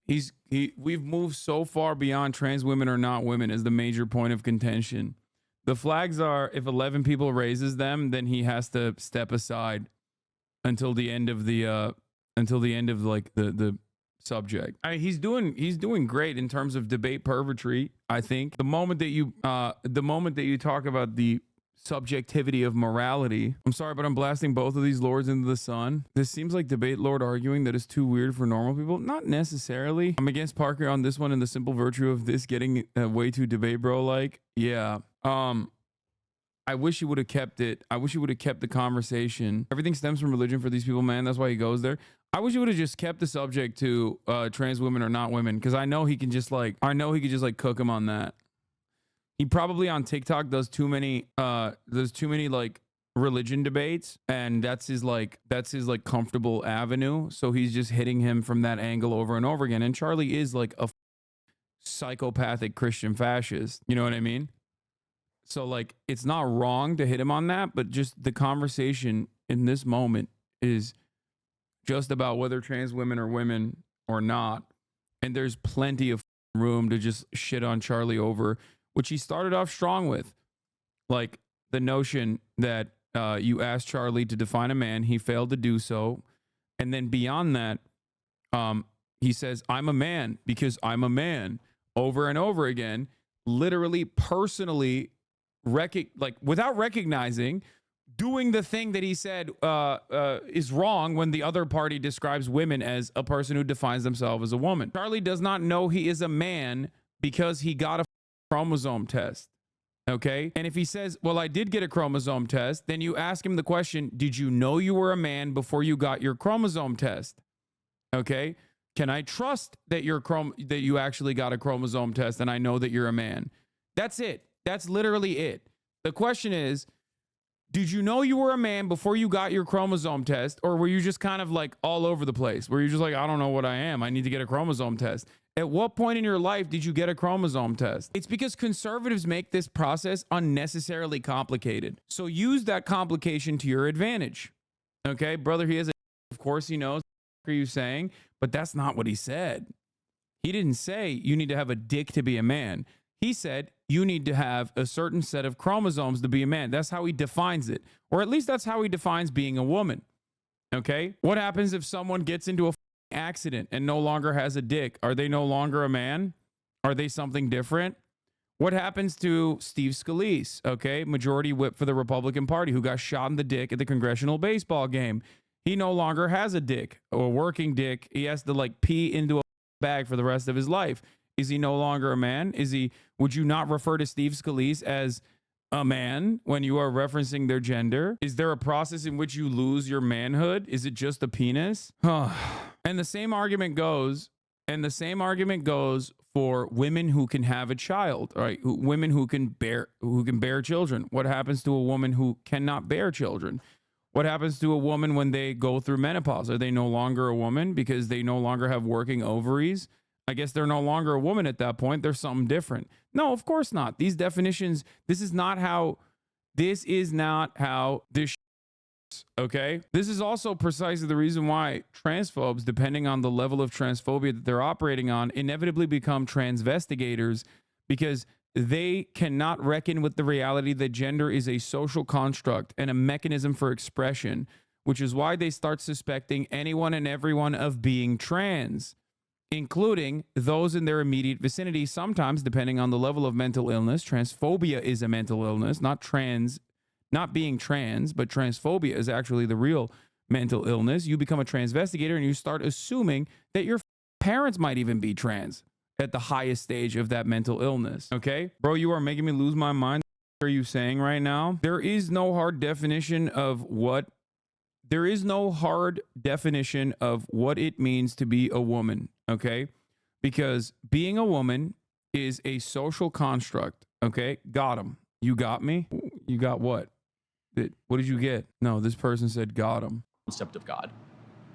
We've moved so far beyond trans women are not women as the major point of contention. The flags are if 11 people raises them, then he has to step aside until the end of the like the subject. He's doing great in terms of debate pervertry. I think the moment that you talk about the subjectivity of morality. I'm sorry, but I'm blasting both of these lords into the sun. This seems like debate lord arguing that is too weird for normal people. Not necessarily. I'm against Parker on this one and the simple virtue of this getting way too debate bro like. Yeah. I wish he would have kept it. I wish he would have kept the conversation. Everything stems from religion for these people, man. That's why he goes there. I wish he would have just kept the subject to trans women or not women, because I know he can just like, cook him on that. He probably on TikTok does too many like religion debates, and that's his comfortable avenue. So he's just hitting him from that angle over and over again. And Charlie is like a psychopathic Christian fascist. You know what I mean? So like, it's not wrong to hit him on that, but just the conversation in this moment is just about whether trans women are women or not. And there's plenty of room to just shit on Charlie over, which he started off strong with. Like the notion that you asked Charlie to define a man, he failed to do so. And then beyond that, he says, I'm a man because I'm a man, over and over again, literally personally, without recognizing, doing the thing that he said is wrong when the other party describes women as a person who defines themselves as a woman. Charlie does not know he is a man because he got a chromosome test. Okay. And if he says, well, I did get a chromosome test, then you ask him the question, did you know you were a man before you got your chromosome test? Okay. Can I trust that that you actually got a chromosome test and I know that you're a man? That's it. That's literally it. The question is, did you know you were a man before you got your chromosome test, or were you just kind of like all over the place? Were you just like, I don't know what I am. I need to get a chromosome test. At what point in your life did you get a chromosome test? It's because conservatives make this process unnecessarily complicated. So use that complication to your advantage. Okay, brother, he has of course he knows. What are you saying? But that's not what he said. He didn't say you need to have a dick to be a man. He said you need to have a certain set of chromosomes to be a man. That's how he defines it. Or at least that's how he defines being a woman. Okay? What happens if someone gets into a accident and no longer has a dick? Are they no longer a man? Are they something different? What happens to Steve Scalise, okay, majority whip for the Republican Party, who got shot in the dick at the congressional baseball game? He no longer has a dick, or a working dick. He has to like pee into a bag for the rest of his life. Is he no longer a man? Would you not refer to Steve Scalise as a man when you are referencing their gender? Is there a process in which you lose your manhood? Is it just a penis? And the same argument goes for women who can have a child, right? Women who can bear children. What happens to a woman who cannot bear children? What happens to a woman when they go through menopause? Are they no longer a woman because they no longer have working ovaries? I guess they're no longer a woman at that point. They're something different. No, of course not. These definitions, this is not how this okay? This is also precisely the reason why transphobes, depending on the level of transphobia that they're operating on, inevitably become transvestigators, because they cannot reckon with the reality that gender is a social construct and a mechanism for expression, which is why they start suspecting anyone and everyone of being trans, including those in their immediate vicinity. Sometimes, depending on the level of mental illness, transphobia is a mental illness, not being trans, but transphobia is actually the real mental illness. You become a transvestigator and you start assuming that your parents might even be trans at the highest stage of that mental illness. Okay? Bro, you are making me lose my mind. What are you saying right now? There is no hard definition of what it means to be a woman, okay? Because being a woman is a social construct, okay? Got him. You got me? You got what? What did you get? No, this person said got him. Concept of God,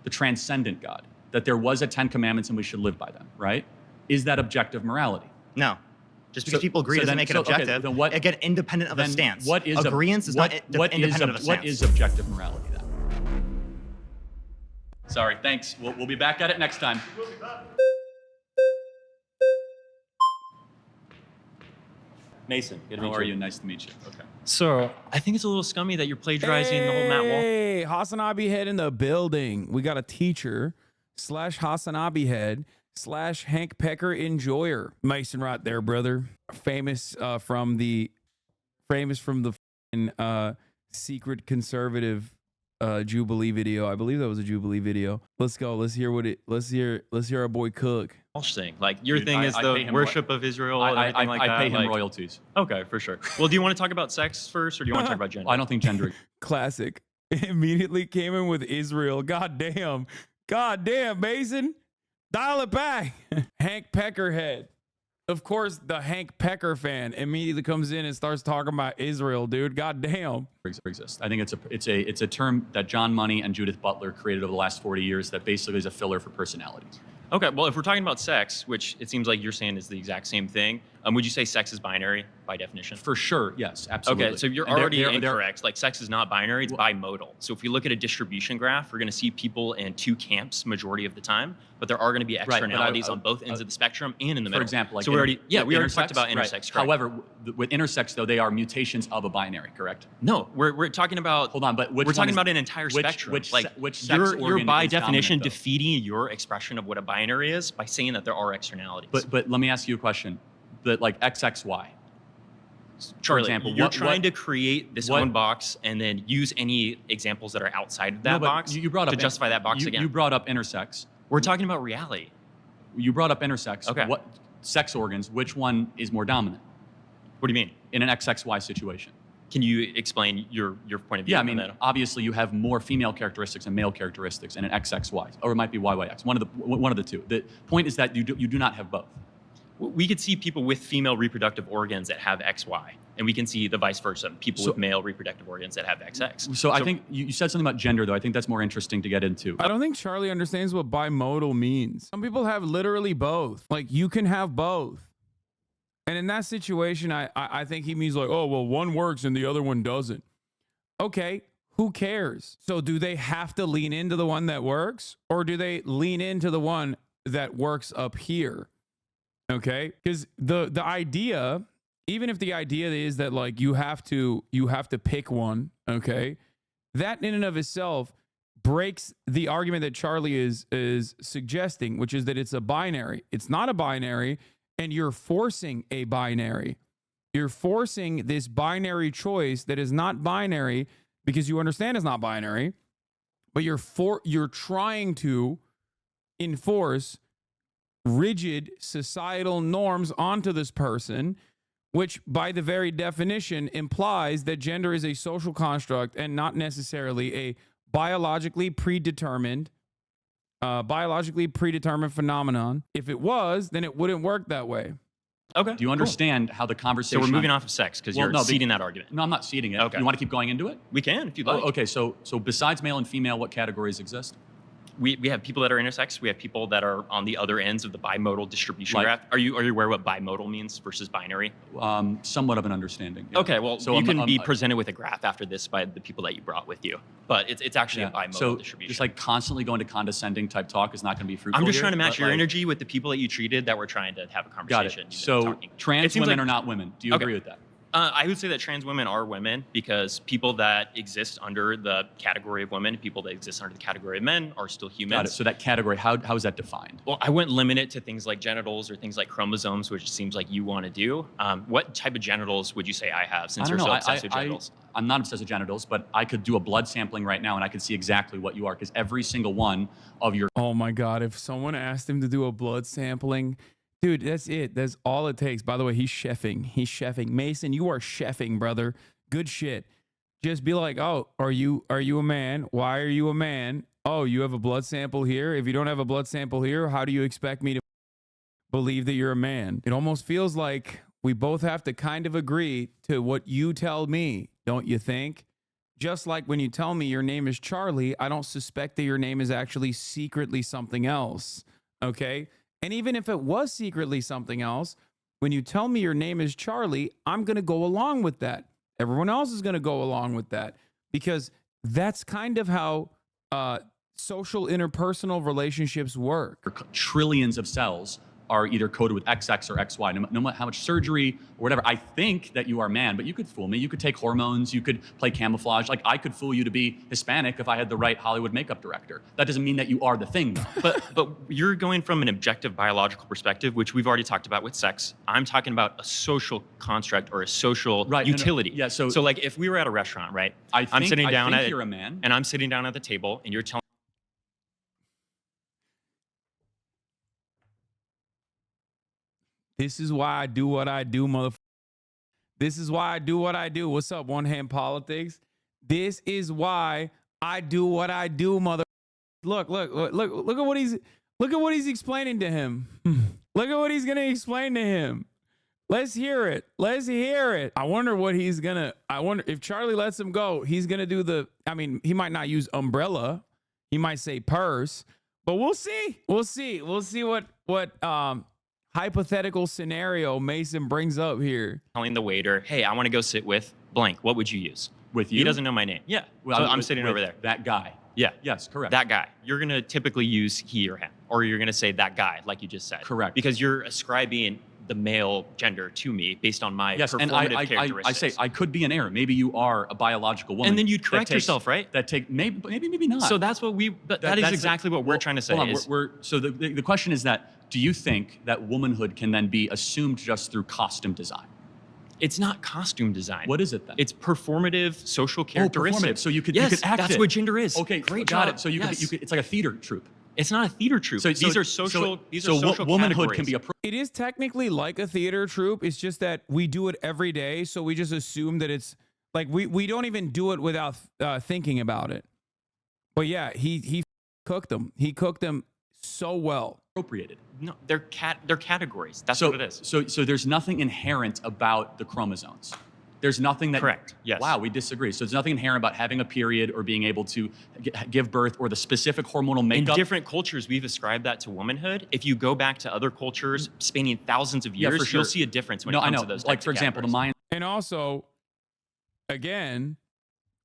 the transcendent God, that there was a 10 commandments and we should live by them, right? Is that objective morality? No. Just because people agree doesn't make it objective. Okay, then what, again, independent of a stance. What is agreeance is not independent of a stance. What is objective morality then? Sorry, thanks. We'll be back at it next time. Mason, how are you? Nice to meet you. Okay. So, I think it's a little scummy that you're plagiarizing the whole Matt Wall. Hey, Hasanabi head in the building. We got a teacher / Hasanabi head / Hank Pecker enjoyer. Mason right there, brother. Famous from the secret conservative Jubilee video. I believe that was a Jubilee video. Let's go. Let's hear what it. Let's hear our boy Kirk. Thing. Like your Dude, thing is I the pay him worship of Israel and everything like that. I pay him like, royalties. Okay, for sure. Well, do you want to talk about sex first, or do you want to talk about gender? I don't think gender. Classic. Immediately came in with Israel. God damn, Mason, dial it back. Hank Peckerhead. Of course, the Hank Pecker fan immediately comes in and starts talking about Israel, dude. God damn. Exist. I think it's a term that John Money and Judith Butler created over the last 40 years that basically is a filler for personalities. Okay, well, if we're talking about sex, which it seems like you're saying is the exact same thing, would you say sex is binary by definition? For sure, yes, absolutely. Okay, so you're already incorrect. Like sex is not binary, it's bimodal. So if we look at a distribution graph, we're going to see people in two camps majority of the time, but there are going to be externalities on both ends of the spectrum and in the middle. For example, like so we already talked about intersex. Right. However, with intersex though, they are mutations of a binary, correct? No, we're talking about. Hold on, but we're talking about an entire spectrum. Which sex you're by definition dominant, defeating your expression of what a binary is by saying that there are externalities. But let me ask you a question. That like XXY. Charlie, for example, you're trying to create this own box and then use any examples that are outside of that box you brought up to justify that box again. You brought up intersex. We're talking about reality. You brought up intersex. Okay. What sex organs? Which one is more dominant? What do you mean? In an XXY situation. Can you explain your point of view? Yeah, I mean, obviously you have more female characteristics and male characteristics in an XXY, or it might be YYX. One of the two. The point is that you do not have both. We could see people with female reproductive organs that have XY, and we can see the vice versa, people with male reproductive organs that have XX. So I think you said something about gender, though. I think that's more interesting to get into. I don't think Charlie understands what bimodal means. Some people have literally both. Like, you can have both. And in that situation, I think he means like, oh, well, one works and the other one doesn't. Okay, who cares? So do they have to lean into the one that works, or do they lean into the one that works up here? Okay, because the idea, even if the idea is that like you have to pick one, okay, that in and of itself breaks the argument that Charlie is suggesting, which is that it's a binary. It's not a binary, and you're forcing a binary. You're forcing this binary choice that is not binary because you understand it's not binary, but you're trying to enforce rigid societal norms onto this person, which by the very definition implies that gender is a social construct and not necessarily a biologically predetermined phenomenon. If it was, then it wouldn't work that way. Okay. Do you understand how the conversation? So we're moving off of sex because you're ceding that argument. No, I'm not ceding it. Okay. You want to keep going into it? We can if you'd like. Okay. So besides male and female, what categories exist? We have people that are intersex. We have people that are on the other ends of the bimodal distribution graph. Are you aware what bimodal means versus binary? Somewhat of an understanding. Yeah. Okay, well, so you can be presented with a graph after this by the people that you brought with you, but it's actually a bimodal distribution. Just like constantly going to condescending type talk is not going to be fruitful. I'm just trying to match your energy with the people that you treated that were trying to have a conversation. Got it. So trans women are not women. Do you agree with that? I would say that trans women are women because people that exist under the category of women, people that exist under the category of men are still humans. Got it. So that category, how is that defined? Well, I wouldn't limit it to things like genitals or things like chromosomes, which it seems like you want to do. What type of genitals would you say I have since you're so obsessed with genitals? I'm not obsessed with genitals, but I could do a blood sampling right now and I could see exactly what you are because every single one of your... Oh my God, if someone asked him to do a blood sampling... Dude, that's it. That's all it takes. By the way, he's chefing. Mason, you are chefing, brother. Good shit. Just be like, oh, are you a man? Why are you a man? Oh, you have a blood sample here? If you don't have a blood sample here, how do you expect me to believe that you're a man? It almost feels like we both have to kind of agree to what you tell me, don't you think? Just like when you tell me your name is Charlie, I don't suspect that your name is actually secretly something else, okay? And even if it was secretly something else, when you tell me your name is Charlie, I'm going to go along with that. Everyone else is going to go along with that because that's kind of how social interpersonal relationships work. Trillions of cells are either coded with XX or XY, no matter how much surgery or whatever. I think that you are a man, but you could fool me. You could take hormones, you could play camouflage. Like I could fool you to be Hispanic if I had the right Hollywood makeup director. That doesn't mean that you are the thing, though. But you're going from an objective biological perspective, which we've already talked about with sex. I'm talking about a social construct or a social utility. Yeah. So like if we were at a restaurant, right? I'm sitting down at you're a man, and I'm sitting down at the table, and you're telling. This is why I do what I do, motherfucker. This is why I do what I do. What's up, One Hand Politics? This is why I do what I do, mother. Look at what he's explaining to him. Look at what he's gonna explain to him. Let's hear it. Let's hear it. I wonder what he's gonna. I wonder if Charlie lets him go. He's gonna do the. I mean, he might not use umbrella. He might say purse. But we'll see. We'll see. We'll see what hypothetical scenario Mason brings up here. Telling the waiter, "Hey, I want to go sit with blank. What would you use?" With you? He doesn't know my name. Yeah. Well, so I'm sitting over there. That guy. Yeah. Yes, correct. That guy. You're going to typically use he or him, or you're going to say that guy, like you just said. Correct. Because you're ascribing the male gender to me based on my performative characteristics. I say I could be an error. Maybe you are a biological woman. And then you'd correct yourself, right? That take maybe not. So that's what that is exactly what we're trying to say. So the question is that, do you think that womanhood can then be assumed just through costume design? It's not costume design. What is it then? It's performative social characteristics. So you could yes, act that's it. what gender is. Okay, great got job. it. So you could it's like a theater troupe. It's not a theater troupe. So these are social. These are social womanhood categories. Can be a. It is technically like a theater troupe. It's just that we do it every day, so we just assume that it's like we don't even do it without thinking about it. But yeah, he cooked them. He cooked them so well. Appropriated. No, they're categories. That's so, what it is. So there's nothing inherent about the chromosomes. There's nothing that. Correct. Yes. Wow, we disagree. So there's nothing inherent about having a period or being able to give birth or the specific hormonal makeup. In different cultures, we've ascribed that to womanhood. If you go back to other cultures spanning thousands of years, for sure. you'll see a difference when it comes to those. Like for example, the Mayan. And also, again,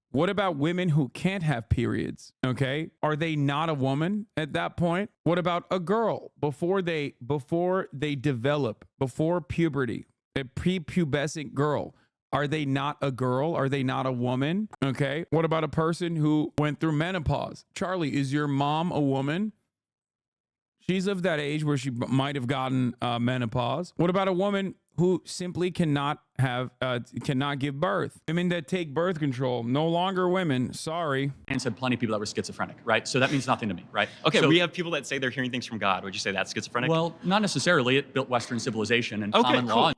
what about women who can't have periods? Okay, are they not a woman at that point? What about a girl before they develop, before puberty, a prepubescent girl? Are they not a girl? Are they not a woman? Okay. What about a person who went through menopause? Charlie, is your mom a woman? She's of that age where she might have gotten menopause. What about a woman who simply cannot give birth? Women that take birth control, no longer women. Sorry. And said plenty of people that were schizophrenic, right? So that means nothing to me, right? Okay, so, we have people that say they're hearing things from God. Would you say that's schizophrenic? Well, not necessarily. It built Western civilization and common law.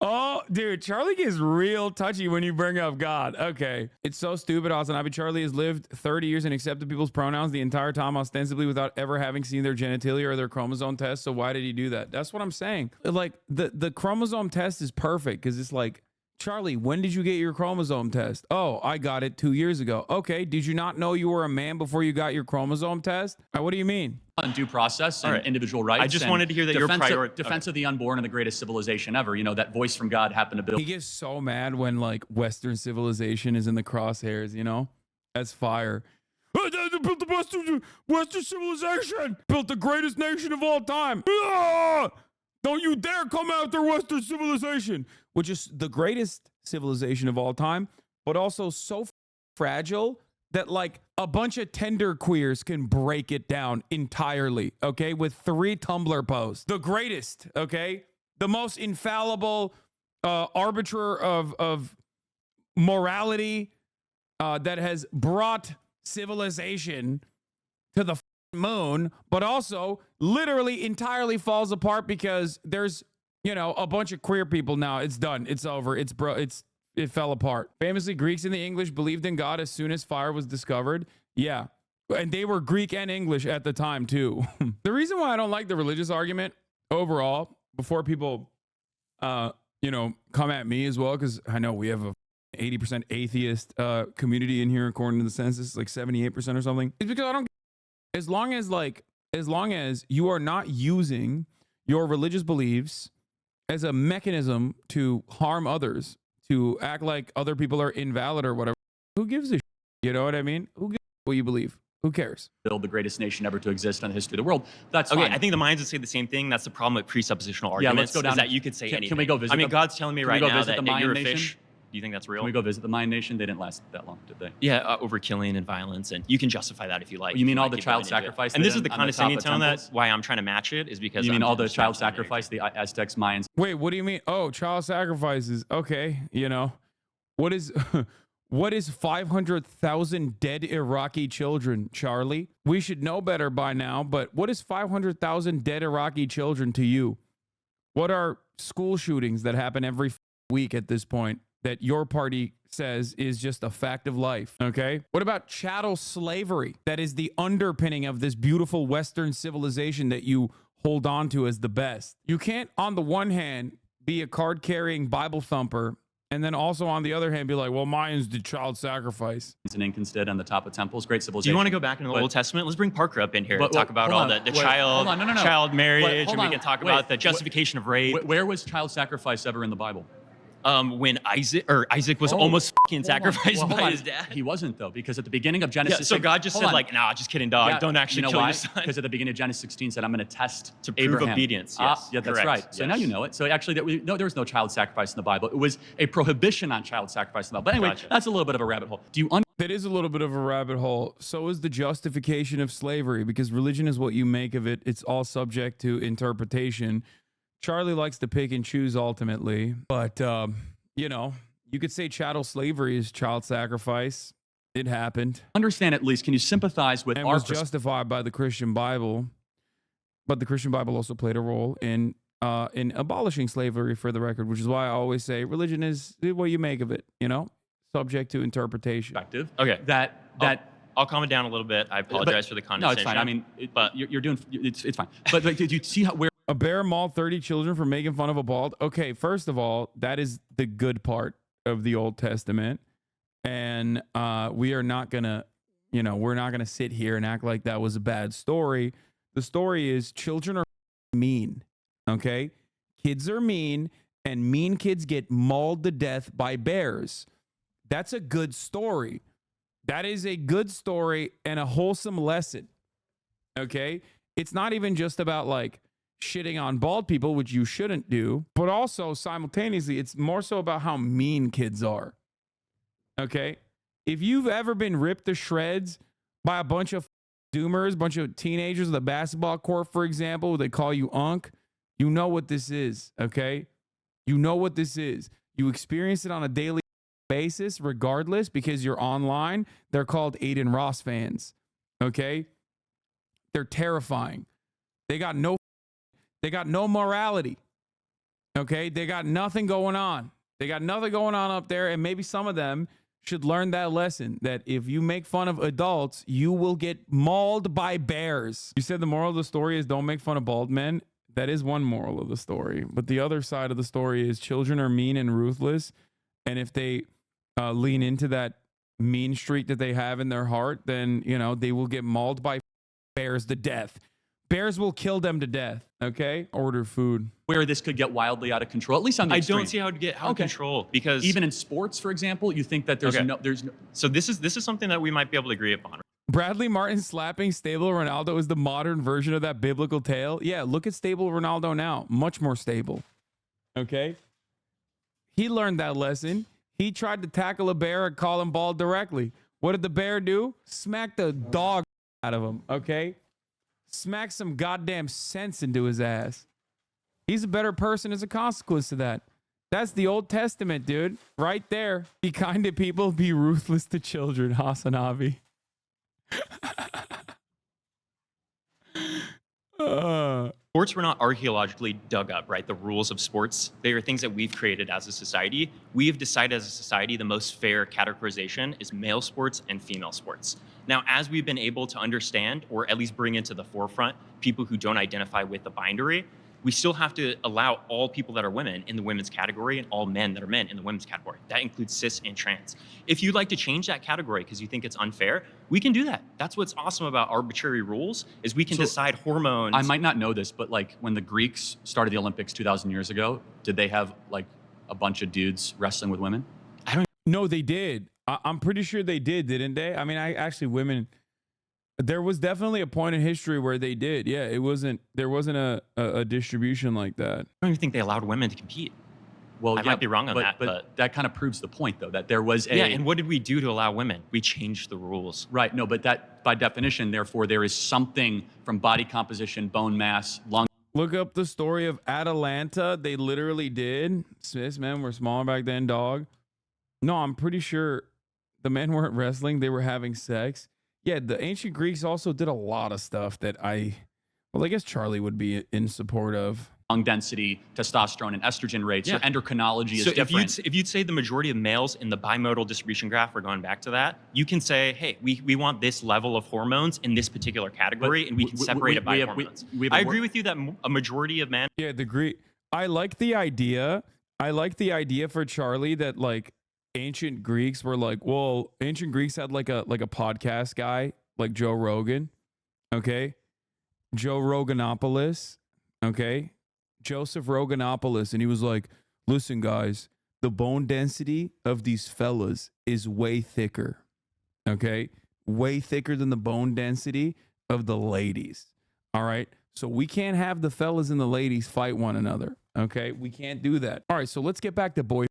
Oh, dude, Charlie gets real touchy when you bring up God. Okay. It's so stupid, Hasanabi. Charlie has lived 30 years and accepted people's pronouns the entire time, ostensibly without ever having seen their genitalia or their chromosome test. So why did he do that? That's what I'm saying. Like, the chromosome test is perfect because it's like, Charlie, when did you get your chromosome test? Oh, I got it 2 years ago. Okay, did you not know you were a man before you got your chromosome test? What do you mean? And due process and individual rights. I just wanted to hear that your priority. Defense of the unborn and the greatest civilization ever. You know, that voice from God happened to build. He gets so mad when like Western civilization is in the crosshairs, you know? That's fire. Built the Western civilization! Built the greatest nation of all time! Ah! Don't you dare come after Western civilization! Which is the greatest civilization of all time, but also so fragile that like a bunch of tender queers can break it down entirely, okay? With 3 Tumblr posts. The greatest, okay? The most infallible arbiter of morality that has brought civilization to the moon, but also literally entirely falls apart because there's, you know, a bunch of queer people now. It's done. It's over. It fell apart. Famously, Greeks and the English believed in God as soon as fire was discovered. Yeah. And they were Greek and English at the time, too. The reason why I don't like the religious argument overall, before people, you know, come at me as well, because I know we have a 80% atheist community in here, according to the census, like 78% or something. It's because I don't, as long as you are not using your religious beliefs as a mechanism to harm others, to act like other people are invalid or whatever. Who gives a shit? You know what I mean? Who gives a what you believe? Who cares? Build the greatest nation ever to exist in the history of the world. That's okay. fine. I think the minds would say the same thing. That's the problem with presuppositional arguments. Yeah, let's go down. Is that you could say anything. Can we go visit? I mean, God's telling me right now that you're a nation? fish. Do you think that's real? Can we go visit the Mayan nation? They didn't last that long, did they? Yeah, over killing and violence, and you can justify that if you like. You mean if all like the keep child going into it. sacrifice? And this is they the did on the condescending top of tone that temples? why I'm trying to match it is because You mean I'm all the just child trying to sacrifice, the Aztecs, Mayans? Wait, what do you mean? Oh, child sacrifices. Okay, you know, what is what is 500,000 dead Iraqi children, Charlie? We should know better by now, but what is 500,000 dead Iraqi children to you? What are school shootings that happen every week at this point that your party says is just a fact of life, okay? What about chattel slavery? That is the underpinning of this beautiful Western civilization that you hold on to as the best. You can't, on the one hand, be a card-carrying Bible thumper, and then also on the other hand, be like, well, Mayans did child sacrifice. It's an Incans did on the top of temples. Great Do civilization. you want to go back into the Old Testament? Let's bring Parker up in here and talk about all the Wait, child, hold on, no. child marriage, Wait, and we can talk about the justification of rape. Where was child sacrifice ever in the Bible? When Isaac was almost fucking sacrificed by his dad. He wasn't though, because at the beginning of Genesis, Yeah, so God just said like, nah, just kidding, dog. Don't actually kill your son. Because at the beginning of Genesis 16 said, I'm going to test to prove Abraham. obedience. Yes, yeah, that's correct. right. So now you know it. So actually, there was no child sacrifice in the Bible. It was a prohibition on child sacrifice in the Bible. But anyway, that's a little bit of a rabbit hole. Do you That is a little bit of a rabbit hole. So is the justification of slavery, because religion is what you make of it. It's all subject to interpretation. Charlie likes to pick and choose ultimately, but you know, you could say chattel slavery is child sacrifice. It happened. Understand at least, can you sympathize with and our was justified by the Christian Bible? But the Christian Bible also played a role in abolishing slavery, for the record, which is why I always say religion is what you make of it, you know, subject to interpretation. Okay. I'll calm it down a little bit. I apologize for the condescension. No, it's fine. I mean, but you're doing it's fine. But did you see where a bear mauled 30 children for making fun of a bald? Okay, first of all, that is the good part of the Old Testament, and we are not gonna, you know, we're not gonna sit here and act like that was a bad story. The story is children are mean. Okay, kids are mean, and mean kids get mauled to death by bears. That's a good story. That is a good story and a wholesome lesson. Okay? It's not even just about like shitting on bald people, which you shouldn't do, but also simultaneously, it's more so about how mean kids are. Okay? If you've ever been ripped to shreds by a bunch of doomers, bunch of teenagers at the basketball court, for example, they call you Unc, you know what this is. Okay? You know what this is. You experience it on a daily basis, regardless, because you're online. They're called Aiden Ross fans. Okay? They're terrifying. They got no morality. Okay? They got nothing going on. They got nothing going on up there, and maybe some of them should learn that lesson, that if you make fun of adults, you will get mauled by bears. You said the moral of the story is don't make fun of bald men. That is one moral of the story. But the other side of the story is children are mean and ruthless, and if they lean into that mean streak that they have in their heart, then, you know, they will get mauled by bears to death. Bears will kill them to death. Okay? Order food. Where this could get wildly out of control, at least on the extreme. I don't see how it get out of control, because even in sports, for example, you think that there's no. So this is something that we might be able to agree upon. Bradley Martin slapping stable Ronaldo is the modern version of that biblical tale. Yeah, look at stable Ronaldo now. Much more stable. Okay? He learned that lesson. He tried to tackle a bear and call him bald directly. What did the bear do? Smack the dog out of him, okay? Smack some goddamn sense into his ass. He's a better person as a consequence to that. That's the Old Testament, dude. Right there. Be kind to people, be ruthless to children, Hasanabi. Sports were not archaeologically dug up, right? The rules of sports, they are things that we've created as a society. We have decided as a society the most fair categorization is male sports and female sports. Now, as we've been able to understand, or at least bring into the forefront, people who don't identify with the binary, we still have to allow all people that are women in the women's category and all men that are men in the women's category. That includes cis and trans. If you'd like to change that category because you think it's unfair, we can do that. That's what's awesome about arbitrary rules, is we can decide hormones. I might not know this, but like when the Greeks started the Olympics 2,000 years ago, did they have like a bunch of dudes wrestling with women? No, they did. I'm pretty sure they did, didn't they? I mean, women There was definitely a point in history where they did. Yeah, there wasn't a distribution like that. I don't even think they allowed women to compete. Well, I might be wrong on that, but that kind of proves the point, though, that there was a... Yeah, and what did we do to allow women? We changed the rules. Right, no, but that, by definition, therefore, there is something from body composition, bone mass, lung... Look up the story of Atalanta. They literally did. Cis men were smaller back then, dog. No, I'm pretty sure the men weren't wrestling. They were having sex. Yeah, the ancient Greeks also did a lot of stuff that I guess Charlie would be in support of. Lung density, testosterone, and estrogen rates. Yeah. So endocrinology is So different. if you'd say the majority of males in the bimodal distribution graph, we're going back to that, you can say, hey, we want this level of hormones in this particular category, and we can separate it by hormones. I agree with you that a majority of men... Yeah, the Greek... I like the idea. For Charlie that, like, ancient Greeks were like, well, ancient Greeks had like a podcast guy, like Joe Rogan. Okay. Joe Roganopoulos. Okay. Joseph Roganopoulos, and he was like, listen, guys, the bone density of these fellas is way thicker. Okay? Way thicker than the bone density of the ladies. All right? So we can't have the fellas and the ladies fight one another. Okay? We can't do that. All right, so let's get back to boy.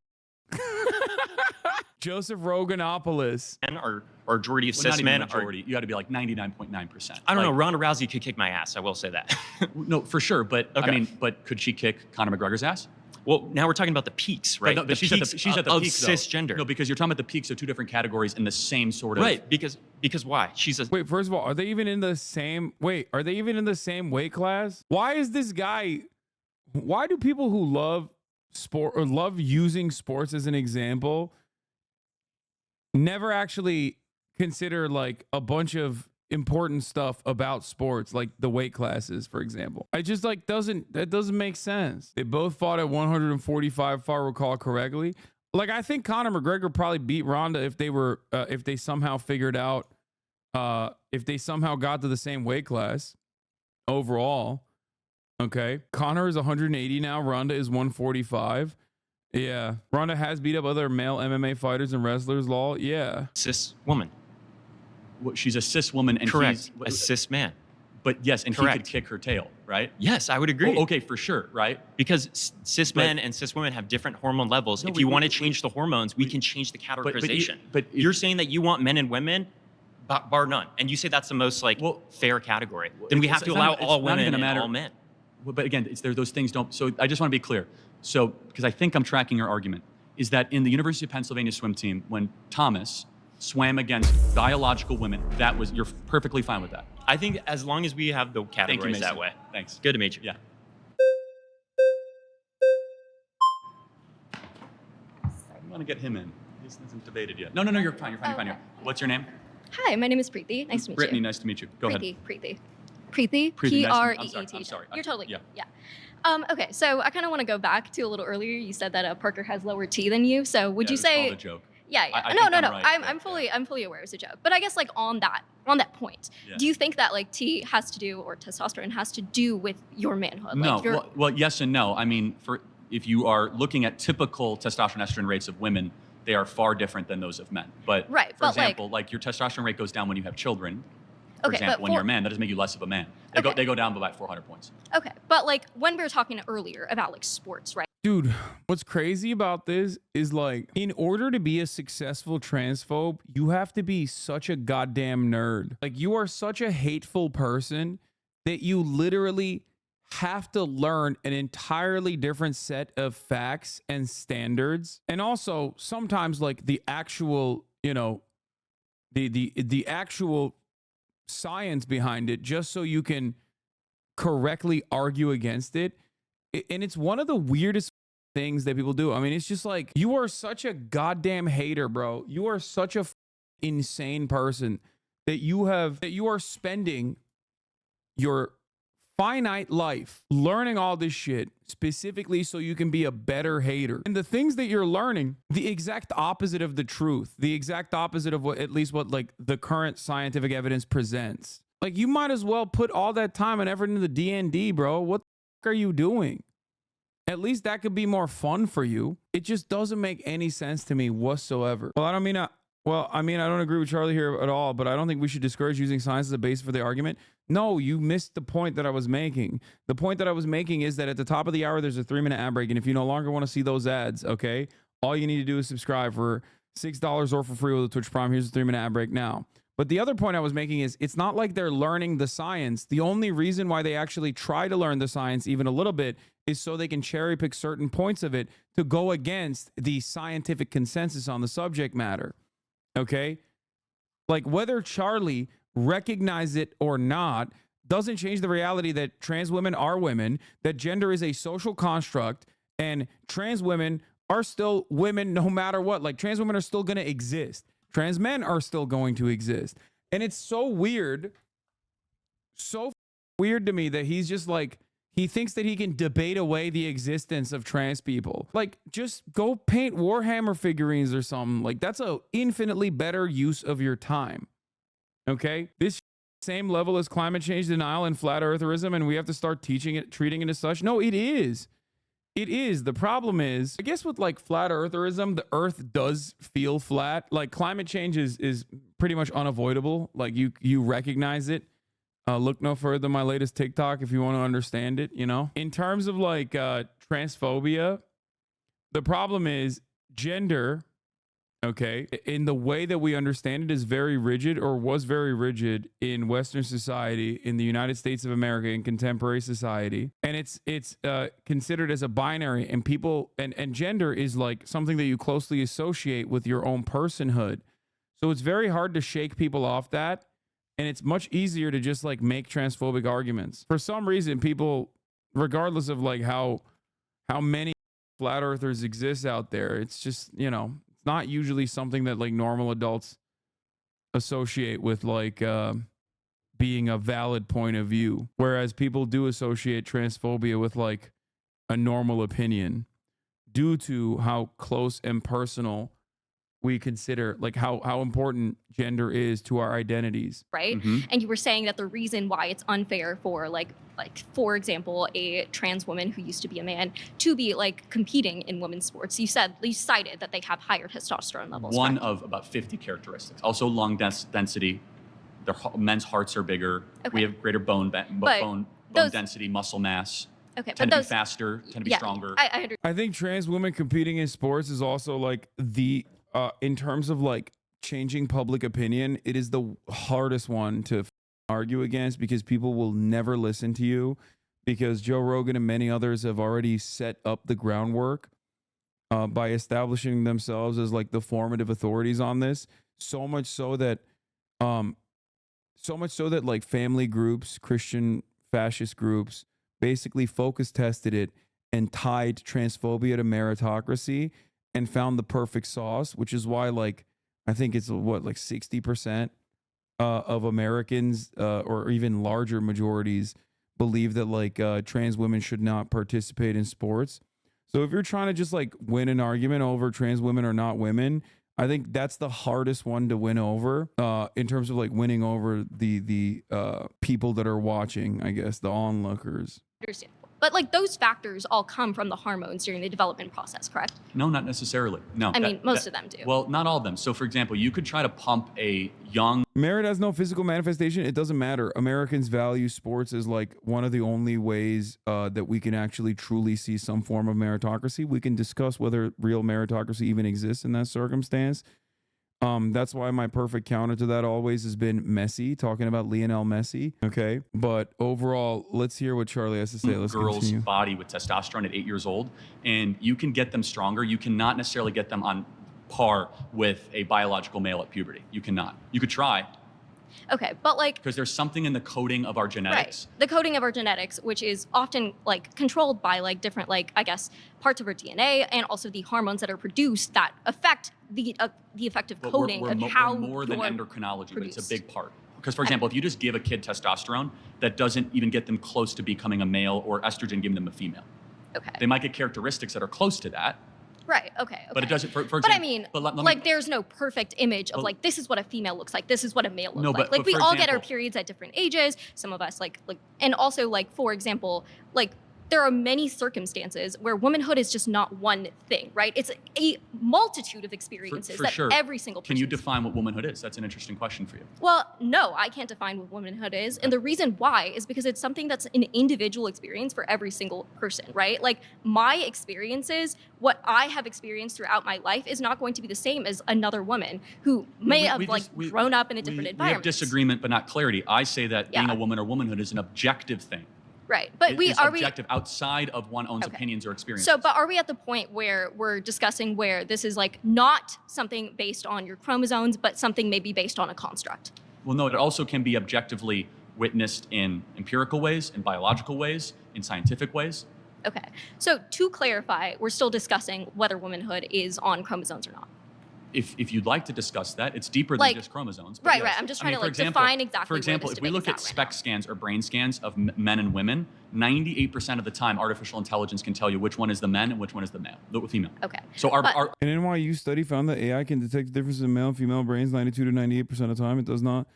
Joseph Roganopoulos. Men or majority of cis men are... You got to be like 99.9%. I don't know. Ronda Rousey could kick my ass. I will say that. No, for sure. But Okay. I mean, but could she kick Conor McGregor's ass? Well, now we're talking about the peaks, right? But the she's peaks at the of peak, though. cisgender. No, because you're talking about the peaks of two different categories in the same sort of... Right, because why? She's a... Wait, first of all, are they even in the same... Wait, are they even in the same weight class? Why is this guy... Why do people who love sport or love using sports as an example never actually consider like a bunch of important stuff about sports, like the weight classes, for example? I just like that doesn't make sense. They both fought at 145, if I recall correctly. Like, I think Conor McGregor probably beat Ronda if they somehow figured out, if they somehow got to the same weight class overall. Okay. Conor is 180 now. Ronda is 145. Yeah. Ronda has beat up other male MMA fighters and wrestlers, lol. Yeah. Cis woman. Well, she's a cis woman and Correct. he's... A cis man. But yes, and Correct. he could kick her tail, right? Yes, I would agree. Oh, okay, for sure, right? Because cis men and cis women have different hormone levels. No, if you want to change the hormones, we can change the categorization. But you're saying that you want men and women, bar none, and you say that's the most fair category. Then we have to allow all women and all men. Well, but again, those things don't... So I just want to be clear. So, because I think I'm tracking your argument, is that in the University of Pennsylvania swim team, when Thomas swam against biological women, you're perfectly fine with that. I think as long as we have the categories that way. Thanks. Good to meet you. Yeah. I want to get him in. He hasn't debated yet. No, you're fine. You're fine. What's your name? Hi, my name is Preeti. Nice to meet Brittany, you. nice to meet you. Go ahead. Preeti. Preeti, P-R-E-E-T. I'm sorry. You're totally Yeah. yeah. Okay, so I kind of want to go back to a little earlier. You said that Parker has lower T than you. So would Yeah, you it's say? called a joke. Yeah. I No. think I'm right, I'm fully aware it's a joke. But I guess like on that point, Yeah. do you think that like T has to do or testosterone has to do with your manhood? No. Like your, Well, yes and no. I mean, if you are looking at typical testosterone estrogen rates of women, they are far different than those of men. But Right, for but, like- example, like your testosterone rate goes down when you have children. For Okay, but example, when you're a for- man, that doesn't make you less of a man. Okay. They go down by about 400 points. okay, but like when we were talking earlier about like sports, right? Dude, what's crazy about this is like, in order to be a successful transphobe, you have to be such a goddamn nerd. Like, you are such a hateful person that you literally have to learn an entirely different set of facts and standards. And also sometimes like the actual, the actual science behind it, just so you can correctly argue against it. And it's one of the weirdest things that people do. I mean, it's just like, you are such a goddamn hater, bro. You are such a insane person that you are spending your finite life learning all this shit specifically so you can be a better hater. And the things that you're learning, the exact opposite of the truth, the exact opposite of what like the current scientific evidence presents. Like, you might as well put all that time and effort into the D&D, bro. What the are you doing? At least that could be more fun for you. It just doesn't make any sense to me whatsoever. Well, I don't mean to Well, I mean, I don't agree with Charlie here at all, but I don't think we should discourage using science as a base for the argument. No, you missed the point that I was making. The point that I was making is that at the top of the hour, there's a 3-minute ad break. And if you no longer want to see those ads, okay, all you need to do is subscribe for $6 or for free with a Twitch Prime. Here's a 3-minute ad break now. But the other point I was making is it's not like they're learning the science. The only reason why they actually try to learn the science even a little bit is so they can cherry pick certain points of it to go against the scientific consensus on the subject matter. Okay? Like whether Charlie recognizes it or not doesn't change the reality that trans women are women, that gender is a social construct, and trans women are still women no matter what. Like trans women are still going to exist. Trans men are still going to exist. And it's so weird to me that he's just like, he thinks that he can debate away the existence of trans people. Like, just go paint Warhammer figurines or something. Like, that's a infinitely better use of your time. Okay? This same level as climate change denial and flat eartherism, and we have to start treating it as such. No, it is. It is. The problem is, I guess with like flat eartherism, the earth does feel flat. Like climate change is pretty much unavoidable. Like you recognize it. Look no further than my latest TikTok if you want to understand it, you know? In terms of like transphobia, the problem is gender, okay, in the way that we understand it is very rigid, or was very rigid in Western society, in the United States of America, in contemporary society. And it's considered as a binary, and people and gender is like something that you closely associate with your own personhood. So it's very hard to shake people off that. And it's much easier to just like make transphobic arguments. For some reason, people, regardless of like how many flat earthers exist out there, it's just, you know, it's not usually something that like normal adults associate with like being a valid point of view. Whereas people do associate transphobia with like a normal opinion due to how close and personal we consider, like how important gender is to our identities. Right? And you were saying that the reason why it's unfair for like for example, a trans woman who used to be a man to be like competing in women's sports. You cited that they have higher testosterone levels. One of about 50 characteristics. Also lung density. Their men's hearts are bigger. Okay. We have greater bone density, muscle mass. Okay, tend to be faster, tend to be stronger. I think trans women competing in sports is also like the in terms of like changing public opinion, it is the hardest one to argue against, because people will never listen to you, because Joe Rogan and many others have already set up the groundwork by establishing themselves as like the formative authorities on this. So much so that like family groups, Christian fascist groups, basically focus tested it and tied transphobia to meritocracy and found the perfect sauce, which is why, like, I think it's what, like 60% of Americans or even larger majorities believe that like trans women should not participate in sports. So if you're trying to just like win an argument over trans women or not women, I think that's the hardest one to win over in terms of like winning over the people that are watching, I guess, the onlookers. Understandable. But like those factors all come from the hormones during the development process, correct? No, not necessarily. No. I mean, most of them do. Well, not all of them. So for example, you could try to pump a young... Merit has no physical manifestation. It doesn't matter. Americans value sports as like one of the only ways that we can actually truly see some form of meritocracy. We can discuss whether real meritocracy even exists in that circumstance. That's why my perfect counter to that always has been Messi, talking about Lionel Messi. Okay. But overall, let's hear what Charlie has to say. Let's girl's continue. Body with testosterone at 8 years old, and you can get them stronger. You cannot necessarily get them on par with a biological male at puberty. You cannot. You could try. Okay, but like... Because there's something in the coding of our genetics. Right. The coding of our genetics, which is often like controlled by like different, like, I guess, parts of our DNA and also the hormones that are produced that affect the effective coding of how we're more than endocrinology, but it's a big part. Because, for example, if you just give a kid testosterone, that doesn't even get them close to becoming a male, or estrogen giving them a female. Okay. They might get characteristics that are close to that. Right, okay. But it doesn't, for example... But I mean, like there's no perfect image of like, this is what a female looks like, this is what a male looks like. Like we all get our periods at different ages. Some of us like, and also like, for example, like there are many circumstances where womanhood is just not one thing, right? It's a multitude of experiences For that sure. every single person. Can you define what womanhood is? That's an interesting question for you. Well, no, I can't define what womanhood is. And the reason why is because it's something that's an individual experience for every single person, right? Like my experiences, what I have experienced throughout my life is not going to be the same as another woman who may have grown up in a different We have environment. disagreement, but not clarity. I say that being a woman or womanhood is an objective thing. Right. But It's objective outside of one's own opinions or experiences. So, but are we at the point where we're discussing where this is like not something based on your chromosomes, but something maybe based on a construct? Well, no, it also can be objectively witnessed in empirical ways, in biological ways, in scientific ways. Okay. So to clarify, we're still discussing whether womanhood is on chromosomes or not. If you'd like to discuss that, it's deeper than Like- just chromosomes. Right, right. I'm just trying to like define exactly. For example, where this if we debate look is at right SPECT scans or brain scans of men and women, 98% of the time, artificial intelligence can tell you which one is the men and which one is the female. Okay. So An NYU study found that AI can detect the differences in male and female brains 92 to 98% of the time. It does not.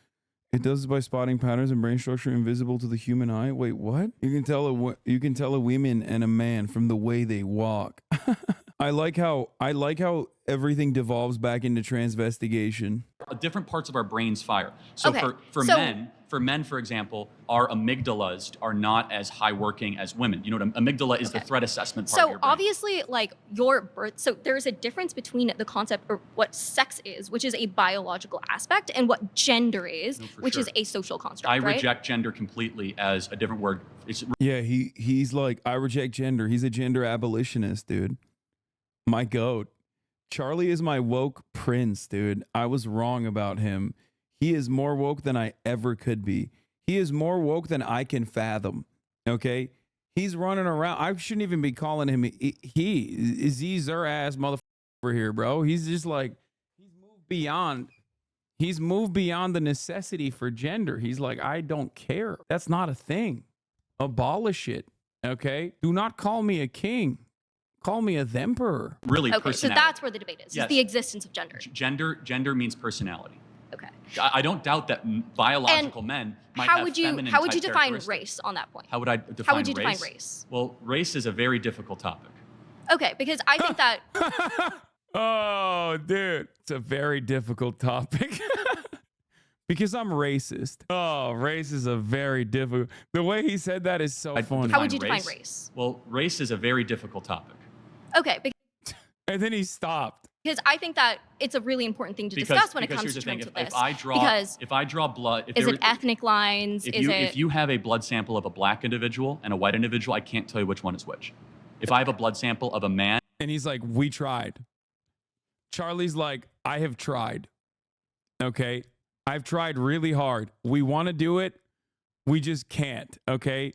It does this by spotting patterns in brain structure invisible to the human eye. Wait, what? You can tell a woman and a man from the way they walk. I like how everything devolves back into transvestigation. Different parts of our brains fire. So Okay, for men, for example, our amygdalas are not as high working as women. You know what amygdala is the threat assessment part of So your brain. obviously, like your birth, so there's a difference between the concept or what sex is, which is a biological aspect, and what gender is, which is a social construct. I right? reject gender completely as a different word. Yeah, he's like, I reject gender. He's a gender abolitionist, dude. My goat. Charlie is my woke prince, dude. I was wrong about him. He is more woke than I ever could be. He is more woke than I can fathom. Okay? He's running around. I shouldn't even be calling him he's their ass motherfucker over here, bro. He's just like, he's moved beyond the necessity for gender. He's like, I don't care. That's not a thing. Abolish it. Okay? Do not call me a king. Call me a emperor. Really, Okay, so that's where the debate is. Yes. Is the existence of gender. Gender means personality. Okay. I don't doubt that biological men might have feminine how would type you define characteristics. race on that point? How would I define How would you define race? Well, race is a very difficult topic. Okay, because I think that Oh, dude. It's a very difficult topic. Because I'm racist. Oh, race is a very difficult. The way he said that is so funny. How would you define race? Well, race is a very difficult topic. Okay, and then he stopped. because I think that it's a really important thing to discuss when it comes to terms of this. If I draw blood, is it ethnic lines? If you have a blood sample of a black individual and a white individual, I can't tell you which one is which. If I have a blood sample of a man, and he's like, we tried. Charlie's like, I have tried. Okay. I've tried really hard. We want to do it. We just can't. Okay.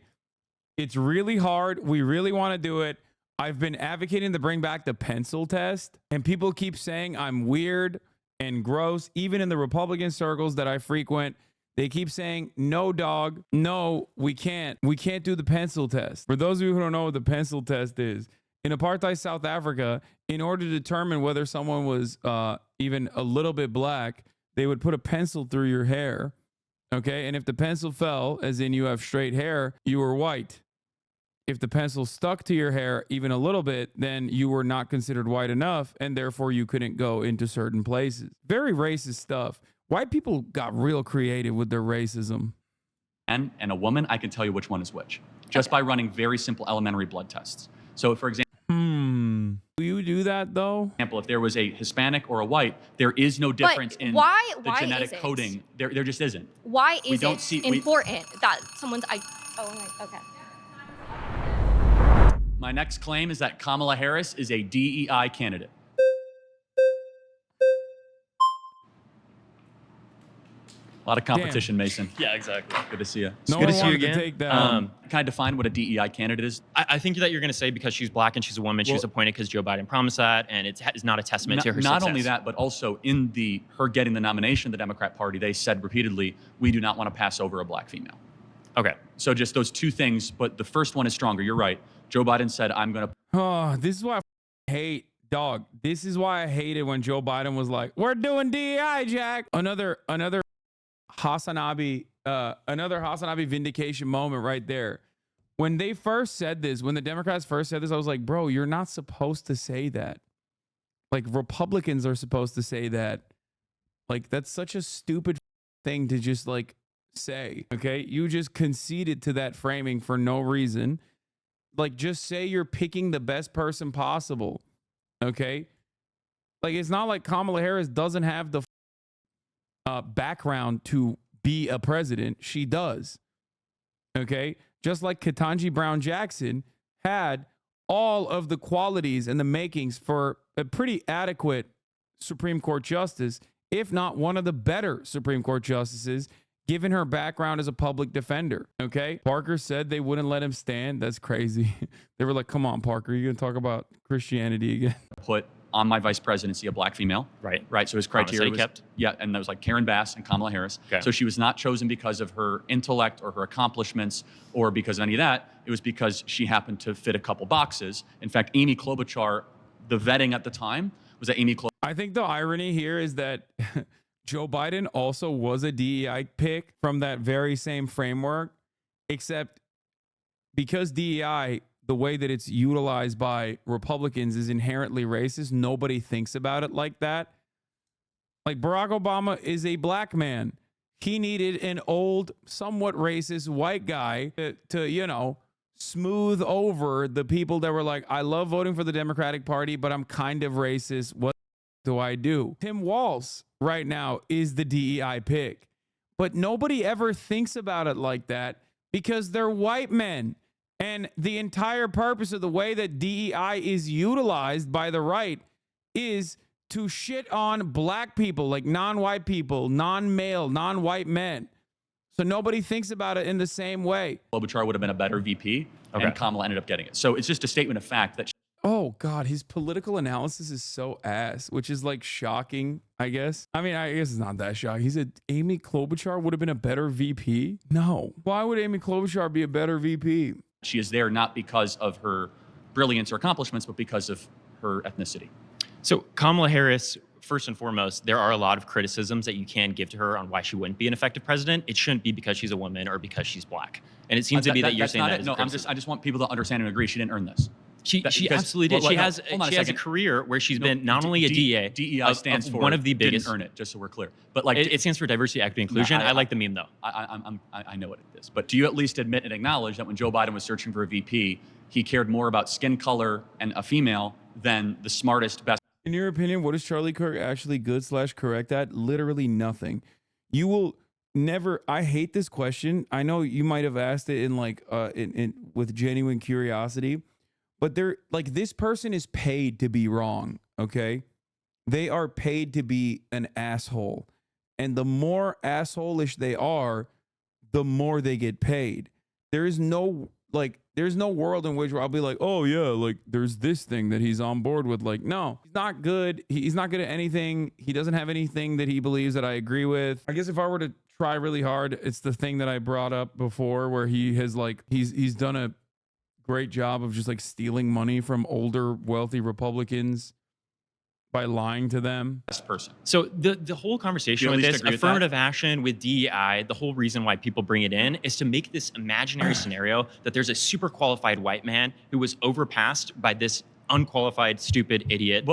It's really hard. We really want to do it. I've been advocating to bring back the pencil test, and people keep saying I'm weird and gross. Even in the Republican circles that I frequent, they keep saying, no, dog. No, we can't. We can't do the pencil test. For those of you who don't know what the pencil test is, in apartheid South Africa, in order to determine whether someone was even a little bit black, they would put a pencil through your hair. Okay. And if the pencil fell, as in you have straight hair, you were white. If the pencil stuck to your hair even a little bit, then you were not considered white enough, and therefore you couldn't go into certain places. Very racist stuff. White people got real creative with their racism. and a woman, I can tell you which one is which, just by running very simple elementary blood tests. So, for example, do you do that though? If there was a Hispanic or a white, there is no difference in why the genetic is it? coding. There just isn't. Why We is don't it see- important that someone's okay. My next claim is that Kamala Harris is a DEI candidate. A lot of competition, Mason. Yeah, exactly. Good to see you. It's good to see you again. Can I define what a DEI candidate is? I think that you're going to say because she's black and she's a woman, she was appointed because Joe Biden promised that, and it's not a testament to her Not success. only that, but also in her getting the nomination of the Democrat Party, they said repeatedly, we do not want to pass over a black female. Okay. So just those two things, but the first one is stronger. You're right. Joe Biden said, I'm going to... Oh, this is why I hate, dog. This is why I hated when Joe Biden was like, we're doing DEI, Jack. Another Hasanabi vindication moment right there. when they first said this, when the Democrats first said this, I was like, bro, you're not supposed to say that. Like, Republicans are supposed to say that. Like, that's such a stupid thing to just, like, say, okay? You just conceded to that framing for no reason. Like, just say you're picking the best person possible, okay? Like, it's not like Kamala Harris doesn't have the background to be a president. She does, okay? Just like Ketanji Brown Jackson had all of the qualities and the makings for a pretty adequate Supreme Court justice, if not one of the better Supreme Court justices, given her background as a public defender, okay? Parker said they wouldn't let him stand. That's crazy. They were like, come on, Parker, you're going to talk about Christianity again. Put on my vice presidency a black female. Right. So his criteria was, kept. Yeah, and that was like Karen Bass and Kamala Harris. Okay. So she was not chosen because of her intellect or her accomplishments or because of any of that. It was because she happened to fit a couple boxes. In fact, Amy Klobuchar, the vetting at the time was that Amy Klobuchar. I think the irony here is that Joe Biden also was a DEI pick from that very same framework, except because DEI, the way that it's utilized by Republicans, is inherently racist. Nobody thinks about it like that. Like, Barack Obama is a black man. He needed an old, somewhat racist white guy to, you know, smooth over the people that were like, I love voting for the Democratic Party, but I'm kind of racist. What do I do? Tim Walz right now is the DEI pick, but nobody ever thinks about it like that because they're white men. And the entire purpose of the way that DEI is utilized by the right is to shit on black people, like non-white people, non-male, non-white men. So nobody thinks about it in the same way. Klobuchar would have been a better VP, and Kamala ended up getting it. So it's just a statement of fact that. Oh, God, his political analysis is so ass, which is like shocking, I guess. I mean, I guess it's not that shocking. He said Amy Klobuchar would have been a better VP? No. Why would Amy Klobuchar be a better VP? She is there not because of her brilliance or accomplishments, but because of her ethnicity. So Kamala Harris, first and foremost, there are a lot of criticisms that you can give to her on why she wouldn't be an effective president. It shouldn't be because she's a woman or because she's black. And it seems to be that you're saying that. No, I just want people to understand and agree she didn't earn this. She absolutely did. She has a career where she's been not only a DA. DEI stands for one of the biggest. Didn't earn it, just so we're clear. But like it stands for diversity, equity, inclusion. I like the meme though. I know what it is. But do you at least admit and acknowledge that when Joe Biden was searching for a VP, he cared more about skin color and a female than the smartest, best? In your opinion, what is Charlie Kirk actually good/correct at? Literally nothing. You will never. I hate this question. I know you might have asked it in like with genuine curiosity. But they're like, this person is paid to be wrong, okay? They are paid to be an asshole. And the more asshole-ish they are, the more they get paid. There's no world in which I'll be like, oh yeah, like there's this thing that he's on board with. Like, no, he's not good. He's not good at anything. He doesn't have anything that he believes that I agree with. I guess if I were to try really hard, it's the thing that I brought up before where he has like, he's done a great job of just like stealing money from older wealthy Republicans by lying to them. Best person. So the whole conversation with this affirmative action with DEI, the whole reason why people bring it in is to make this imaginary scenario that there's a super qualified white man who was overpassed by this unqualified, stupid, idiot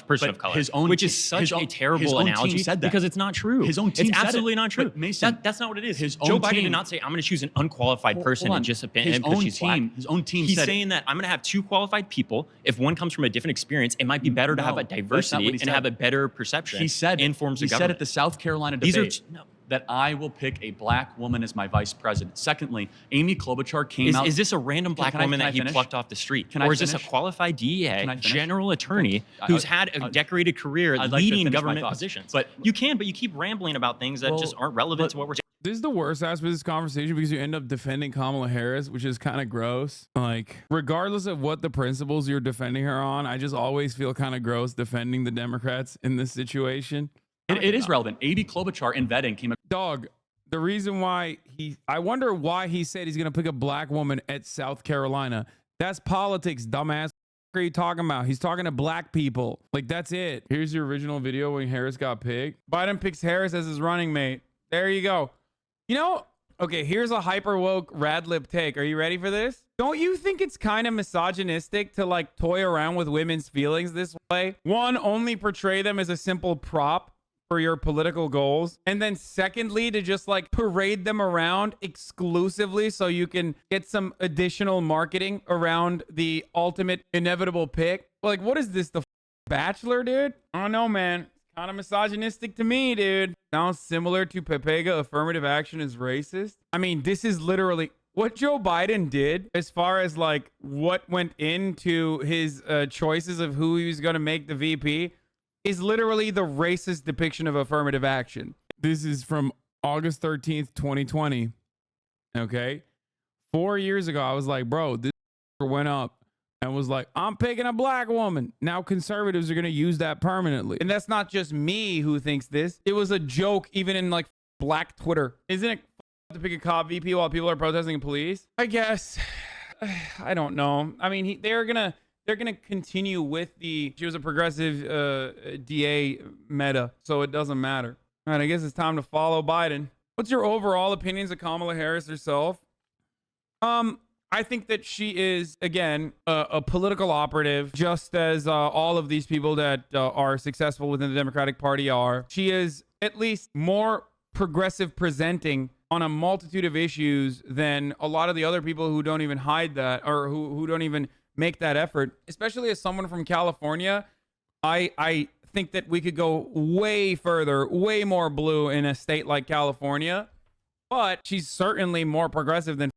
person of color, which is such a terrible analogy because it's not true. His own team it's said absolutely it. not true. Mason, that's not what it is. Joe Biden did not say, I'm going to choose an unqualified person and just pick him because she's black. His own team He's said saying that I'm going to have two qualified people. If one comes from a different experience, it might be better to have a diversity and have a better perception in forms of government. He said at the South Carolina debate that I will pick a black woman as my vice president. Secondly, Amy Klobuchar came out. Is this a random black woman that he plucked off the street? Or is this a qualified DEA general attorney who's had a decorated career leading government positions? But you keep rambling about things that just aren't relevant to what we're saying. This is the worst aspect of this conversation because you end up defending Kamala Harris, which is kind of gross. Like, regardless of what the principles you're defending her on, I just always feel kind of gross defending the Democrats in this situation. It is relevant. Amy Klobuchar in vetting came. Dog, the reason why I wonder why he said he's going to pick a black woman at South Carolina. That's politics, dumbass. What are you talking about? He's talking to black people. Like, that's it. Here's your original video when Harris got picked. Biden picks Harris as his running mate. There you go. You know, Okay, here's a hyper woke rad lib take. Are you ready for this? Don't you think it's kind of misogynistic to like toy around with women's feelings this way? One, only portray them as a simple prop for your political goals. And then secondly, to just like parade them around exclusively so you can get some additional marketing around the ultimate inevitable pick. Like, what is this? The Bachelor, dude? I don't know, man. Kind of misogynistic to me, dude. Sounds similar to Pepega affirmative action is racist. I mean, this is literally what Joe Biden did as far as like what went into his choices of who he was going to make the VP is literally the racist depiction of affirmative action. This is from August 13th, 2020. Okay. 4 years ago, I was like, bro, this went up. And was like, I'm picking a black woman. Now conservatives are going to use that permanently. And that's not just me who thinks this. It was a joke even in like black Twitter. Isn't it to pick a cop VP while people are protesting police? I guess. I don't know. I mean, they're going to continue with she was a progressive DA meta, so it doesn't matter. All right, I guess it's time to follow Biden. What's your overall opinions of Kamala Harris herself? I think that she is, again, a political operative, just as all of these people that are successful within the Democratic Party are. She is at least more progressive presenting on a multitude of issues than a lot of the other people who don't even hide that or who don't even make that effort. Especially as someone from California, I think that we could go way further, way more blue in a state like California. But she's certainly more progressive than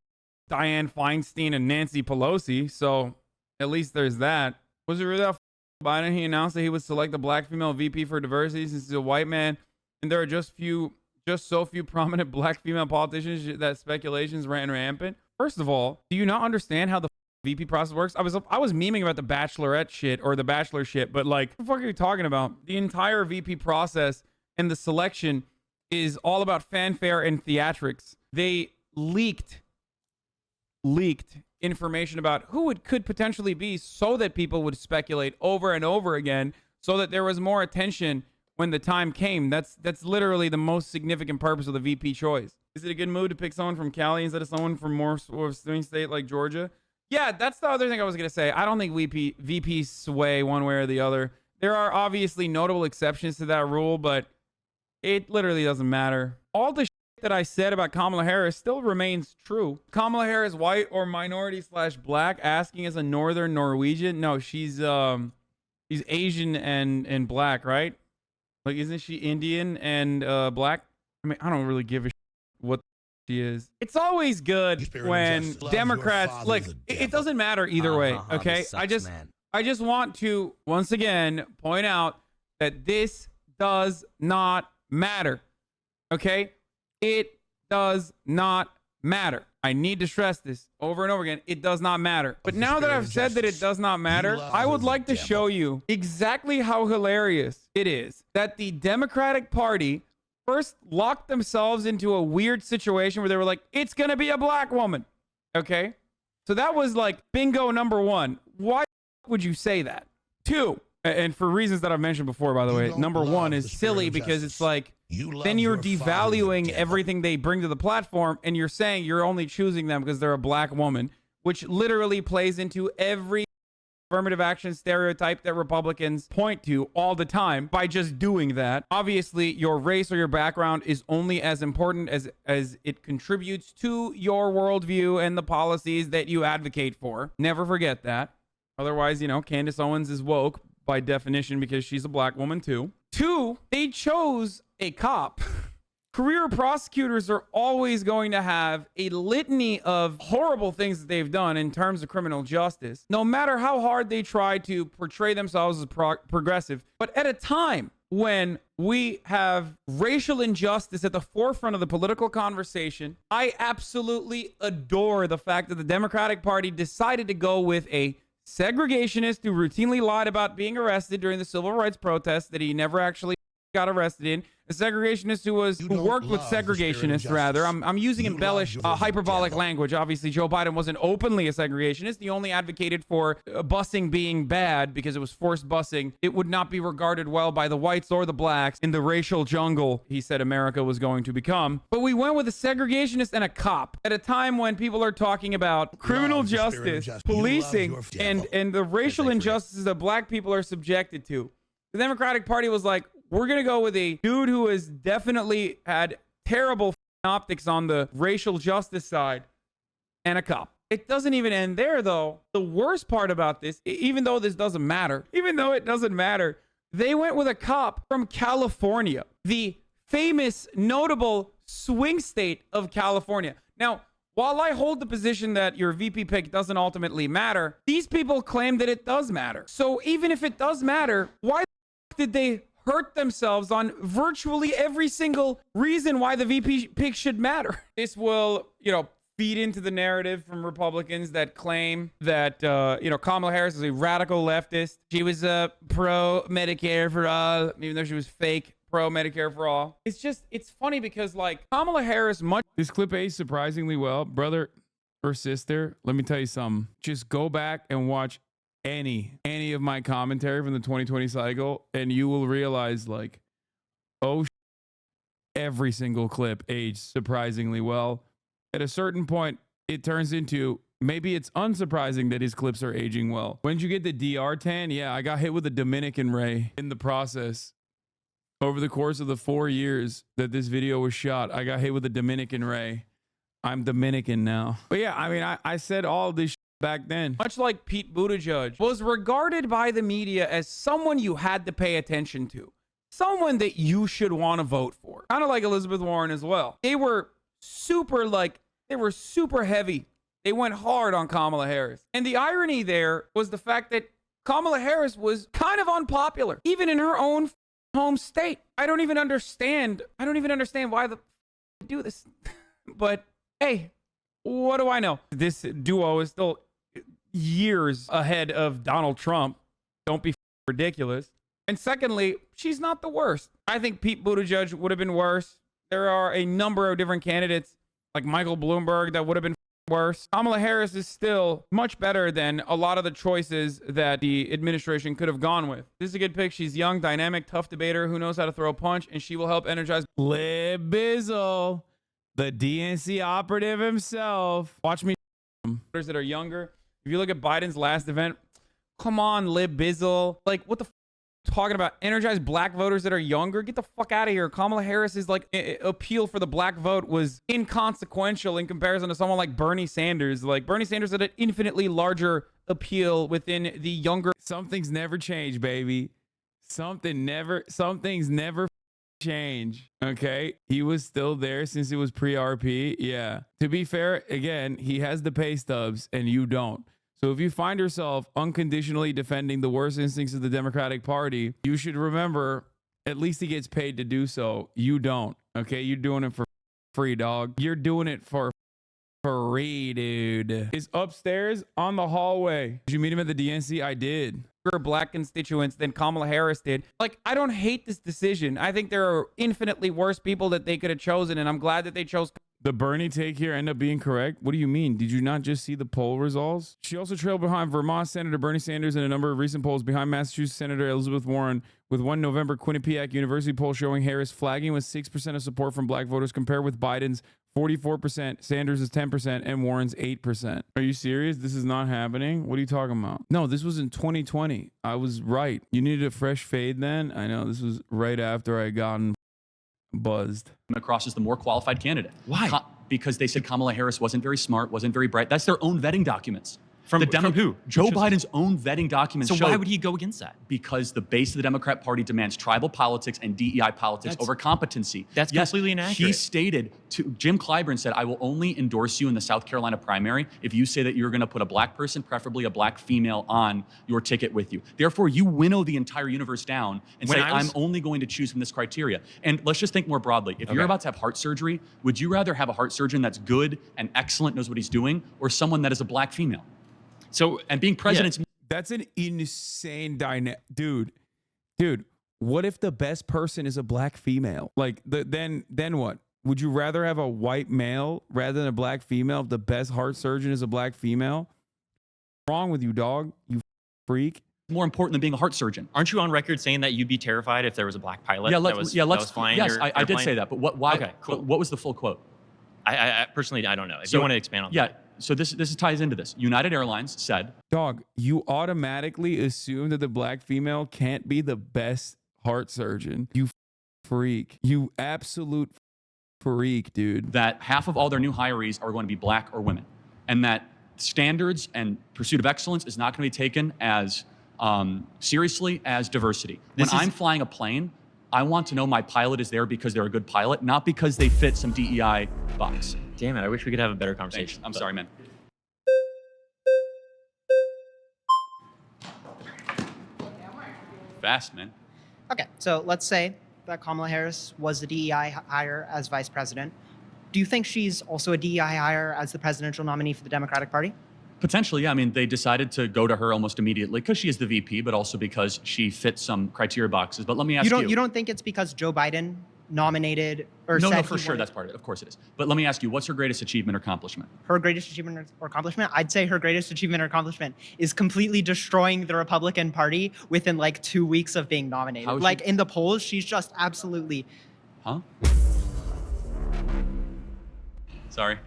Dianne Feinstein and Nancy Pelosi, so at least there's that. Was it really that Biden? He announced that he would select a black female VP for diversity since he's a white man, and there are just so few prominent black female politicians that speculations ran rampant. First of all, do you not understand how the VP process works? I was memeing about the Bachelorette shit or the Bachelor shit, but like, what the fuck are you talking about? The entire VP process and the selection is all about fanfare and theatrics. They leaked information about who it could potentially be so that people would speculate over and over again so that there was more attention when the time came. That's literally the most significant purpose of the VP choice. Is it a good move to pick someone from Cali instead of someone from more swing state like Georgia? Yeah, that's the other thing I was going to say. I don't think VPs sway one way or the other. There are obviously notable exceptions to that rule, but it literally doesn't matter. All the that I said about Kamala Harris still remains true. Kamala Harris white or minority / black? Asking as a northern Norwegian. No, she's Asian and black, right? Like, isn't she Indian and black? I mean, I don't really give a shit what she is. It's always good when Democrats like it doesn't matter either way. Okay, I just want to once again point out that this does not matter. Okay. It does not matter. I need to stress this over and over again. It does not matter. But now that I've said that it does not matter, I would like to show you exactly how hilarious it is that the Democratic Party first locked themselves into a weird situation where they were like, it's going to be a black woman. Okay. So that was like bingo number one. Why would you say that? Two, and for reasons that I've mentioned before, by the way, number one is silly because it's like, then you're devaluing everything they bring to the platform and you're saying you're only choosing them because they're a black woman, which literally plays into every affirmative action stereotype that Republicans point to all the time by just doing that. Obviously, your race or your background is only as important as it contributes to your worldview and the policies that you advocate for. Never forget that. Otherwise, Candace Owens is woke by definition because she's a black woman too. Two, they chose a cop. Career prosecutors are always going to have a litany of horrible things that they've done in terms of criminal justice, no matter how hard they try to portray themselves as progressive. But at a time when we have racial injustice at the forefront of the political conversation, I absolutely adore the fact that the Democratic Party decided to go with a segregationist who routinely lied about being arrested during the civil rights protests that he never actually got arrested in, a segregationist who worked with segregationists, rather. I'm using embellished, hyperbolic language. Obviously, Joe Biden wasn't openly a segregationist. He only advocated for busing being bad because it was forced busing. It would not be regarded well by the whites or the blacks in the racial jungle he said America was going to become. But we went with a segregationist and a cop at a time when people are talking about criminal justice, policing, and the racial injustices that black people are subjected to. The Democratic Party was like, we're going to go with a dude who has definitely had terrible optics on the racial justice side and a cop. It doesn't even end there, though. The worst part about this, even though it doesn't matter, they went with a cop from California, the famous, notable swing state of California. Now, while I hold the position that your VP pick doesn't ultimately matter, these people claim that it does matter. So even if it does matter, why did they hurt themselves on virtually every single reason why the VP pick should matter? This will, feed into the narrative from Republicans that claim that, Kamala Harris is a radical leftist. She was pro-Medicare for all, even though she was fake pro-Medicare for all. It's funny because, Kamala Harris This clip aged surprisingly well. Brother or sister, let me tell you something. Just go back and watch any of my commentary from the 2020 cycle, and you will realize, every single clip aged surprisingly well. At a certain point, it turns into, maybe it's unsurprising that his clips are aging well. When did you get the DR tan? Yeah, I got hit with a Dominican ray in the process. Over the course of the 4 years that this video was shot, I got hit with a Dominican ray. I'm Dominican now. But yeah, I said all this back then. Much like Pete Buttigieg was regarded by the media as someone you had to pay attention to. Someone that you should want to vote for. Kind of like Elizabeth Warren as well. They were super heavy. They went hard on Kamala Harris. And the irony there was the fact that Kamala Harris was kind of unpopular, even in her own home state. I don't even understand why they do this. But hey, what do I know? This duo is still years ahead of Donald Trump. Don't be ridiculous. And secondly, she's not the worst. I think Pete Buttigieg would have been worse. There are a number of different candidates like Michael Bloomberg that would have been worse. Kamala Harris is still much better than a lot of the choices that the administration could have gone with. This is a good pick. She's young, dynamic, tough debater who knows how to throw a punch, and she will help energize Lib Bizzle, the DNC operative himself. Watch me. Voters that are younger. If you look at Biden's last event, come on, Lib Bizzle. What the talking about? Energize black voters that are younger? Get the fuck out of here. Kamala Harris's appeal for the black vote was inconsequential in comparison to someone like Bernie Sanders. Bernie Sanders had an infinitely larger appeal within the younger. Something's never changed, baby. Something's never change. Okay, he was still there since it was pre-RP. Yeah, to be fair, again, he has the pay stubs and you don't. So if you find yourself unconditionally defending the worst instincts of the Democratic Party, you should remember at least he gets paid to do so. You don't. Okay, you're doing it for free, dog. You're doing it for free, dude. Is upstairs on the hallway. Did you meet him at the DNC? I did. Black constituents than Kamala Harris did. I don't hate this decision. I think there are infinitely worse people that they could have chosen, and I'm glad that they chose. The Bernie take here end up being correct? What do you mean? Did you not just see the poll results? She also trailed behind Vermont Senator Bernie Sanders in a number of recent polls, behind Massachusetts Senator Elizabeth Warren, with one November Quinnipiac University poll showing Harris flagging with 6% of support from black voters, compared with Biden's 44%, Sanders is 10%, and Warren's 8%. Are you serious? This is not happening? What are you talking about? No, this was in 2020. I was right. You needed a fresh fade then? I know, this was right after I gotten buzzed. Across as the more qualified candidate. Why? Because they said Kamala Harris wasn't very smart, wasn't very bright. That's their own vetting documents. From who? Joe Biden's own vetting documents. So why would he go against that? Because the base of the Democrat Party demands tribal politics and DEI politics over competency. That's completely inaccurate. He stated Jim Clyburn said, I will only endorse you in the South Carolina primary if you say that you're going to put a black person, preferably a black female, on your ticket with you. Therefore, you winnow the entire universe down and say, I'm only going to choose from this criteria. And let's just think more broadly. If you're about to have heart surgery, would you rather have a heart surgeon that's good and excellent, knows what he's doing, or someone that is a black female? So, and being president, that's an insane dynamic, dude. what if the best person is a black female? Like, then what? Would you rather have a white male rather than a black female if the best heart surgeon is a black female? What's wrong with you, dog? You freak. More important than being a heart surgeon. Aren't you on record saying that you'd be terrified if there was a black pilot Yeah, that was flying yes, your I did airplane? say that, but why? Okay, cool. What was the full quote? I personally, I don't know. If you want to expand on that. So this ties into this. United Airlines said, dog, you automatically assume that the black female can't be the best heart surgeon. You freak. You absolute freak, dude. that half of all their new hirees are going to be black or women, and that standards and pursuit of excellence is not going to be taken as seriously as diversity. When I'm flying a plane, I want to know my pilot is there because they're a good pilot, not because they fit some DEI box. Damn it, I wish we could have a better conversation. I'm sorry, man. Fast, man. Okay, so let's say that Kamala Harris was the DEI hire as vice president. Do you think she's also a DEI hire as the presidential nominee for the Democratic Party? Potentially, yeah. I mean, they decided to go to her almost immediately because she is the VP, but also because she fits some criteria boxes. But let me ask you. You don't think it's because Joe Biden nominated or said No, he for sure, wanted- that's part of it. Of course it is. But let me ask you, what's her greatest achievement or accomplishment? Her greatest achievement or accomplishment? I'd say her greatest achievement or accomplishment is completely destroying the Republican Party within like 2 weeks of being nominated. How is Like she- in the polls, she's just absolutely. Huh? Sorry.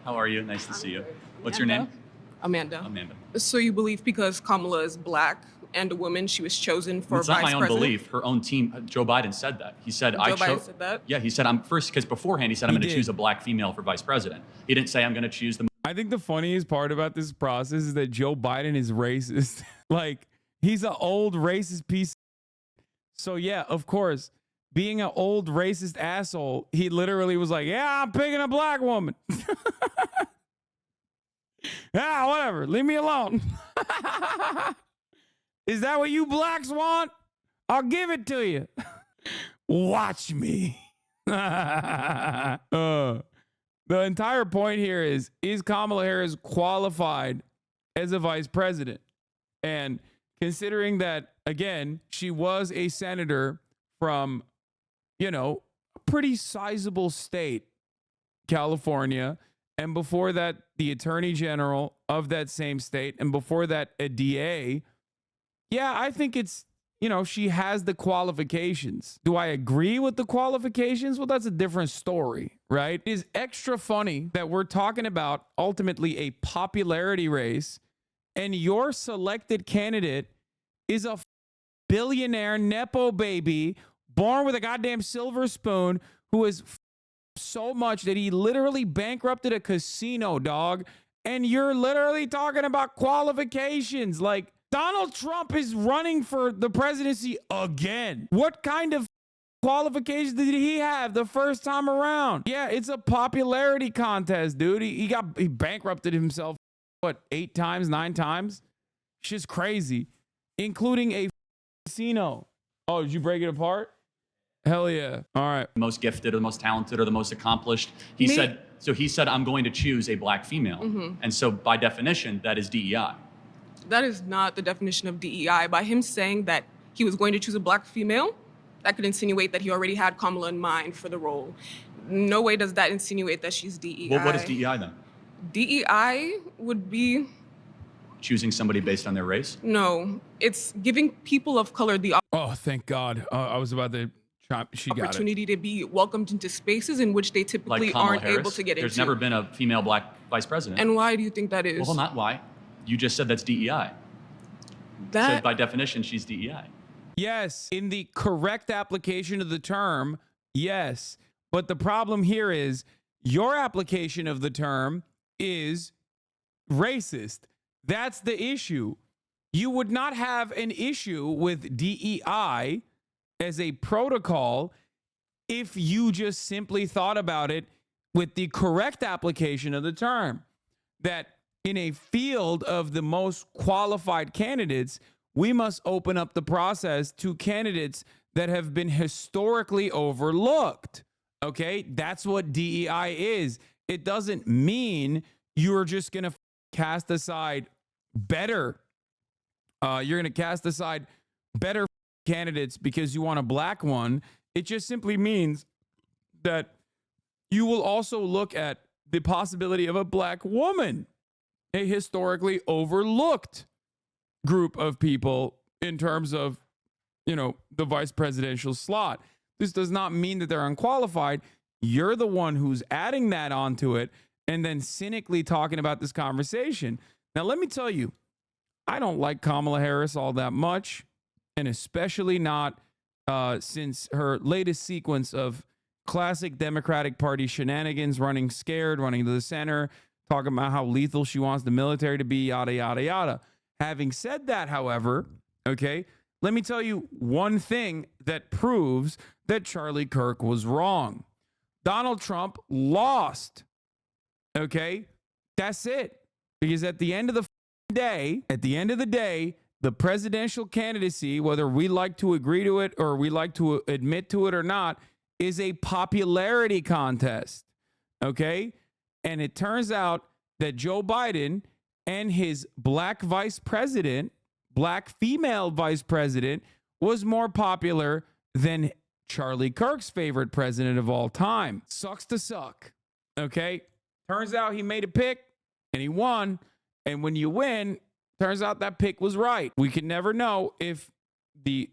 How are you? Nice to see you. What's your name? Amanda. Amanda. So you believe because Kamala is black and a woman, she was chosen for It's not vice my own president? belief. Her own team, Joe Biden said that. He said, Joe Biden said that? Yeah, he said, I'm first, because beforehand he said, I'm He going to did. choose a black female for vice president. He didn't say, I'm going to choose the. I think the funniest part about this process is that Joe Biden is racist. Like, he's an old racist piece. So yeah, of course, being an old racist asshole, he literally was like, yeah, I'm picking a black woman. Ah, whatever. Leave me alone. Is that what you blacks want? I'll give it to you. Watch me. The entire point here is Kamala Harris qualified as a vice president? And considering that, again, she was a senator from, a pretty sizable state, California, and before that, the attorney general of that same state, and before that, a DA. Yeah, I think it's, she has the qualifications. Do I agree with the qualifications? Well, that's a different story, right? It is extra funny that we're talking about ultimately a popularity race, and your selected candidate is a billionaire Nepo baby born with a goddamn silver spoon who is so much that he literally bankrupted a casino, dog. And you're literally talking about qualifications. Like, Donald Trump is running for the presidency again. What kind of qualifications did he have the first time around? Yeah, it's a popularity contest, dude. He bankrupted himself, 8 times, 9 times? Shit's crazy. Including a casino. Oh, did you break it apart? Hell yeah. All right. The most gifted or the most talented or the most accomplished. He said, I'm going to choose a black female. Mhm. And so by definition, that is DEI. That is not the definition of DEI. By him saying that he was going to choose a black female, that could insinuate that he already had Kamala in mind for the role. No way does that insinuate that she's DEI. Well, what is DEI then? DEI would be, Choosing somebody based on their race? no, it's giving people of color the Oh, thank God. I was about to chop. She got it. opportunity to be welcomed into spaces in which they Like typically Kamala aren't Harris? able to get There's into. never been a female black vice president. And why do you think that is? Well, not why. You just said that's DEI. That- So by definition, she's DEI. Yes, in the correct application of the term, yes. But the problem here is your application of the term is racist. That's the issue. You would not have an issue with DEI as a protocol if you just simply thought about it with the correct application of the term. That in a field of the most qualified candidates, we must open up the process to candidates that have been historically overlooked. Okay? That's what DEI is. It doesn't mean you're just going to cast aside better candidates because you want a black one. It just simply means that you will also look at the possibility of a black woman, a historically overlooked group of people in terms of, you know, the vice presidential slot. This does not mean that they're unqualified. You're the one who's adding that onto it and then cynically talking about this conversation. Now, let me tell you, I don't like Kamala Harris all that much, and especially not since her latest sequence of classic Democratic Party shenanigans, running scared, running to the center, talking about how lethal she wants the military to be, yada, yada, yada. Having said that, however, okay, let me tell you one thing that proves that Charlie Kirk was wrong. Donald Trump lost. Okay, that's it. Because at the end of the day, the presidential candidacy, whether we like to agree to it or we like to admit to it or not, is a popularity contest. Okay, and it turns out that Joe Biden and his black vice president, black female vice president, was more popular than Charlie Kirk's favorite president of all time. Sucks to suck. Okay, turns out he made a pick and he won. And when you win, turns out that pick was right. We can never know if the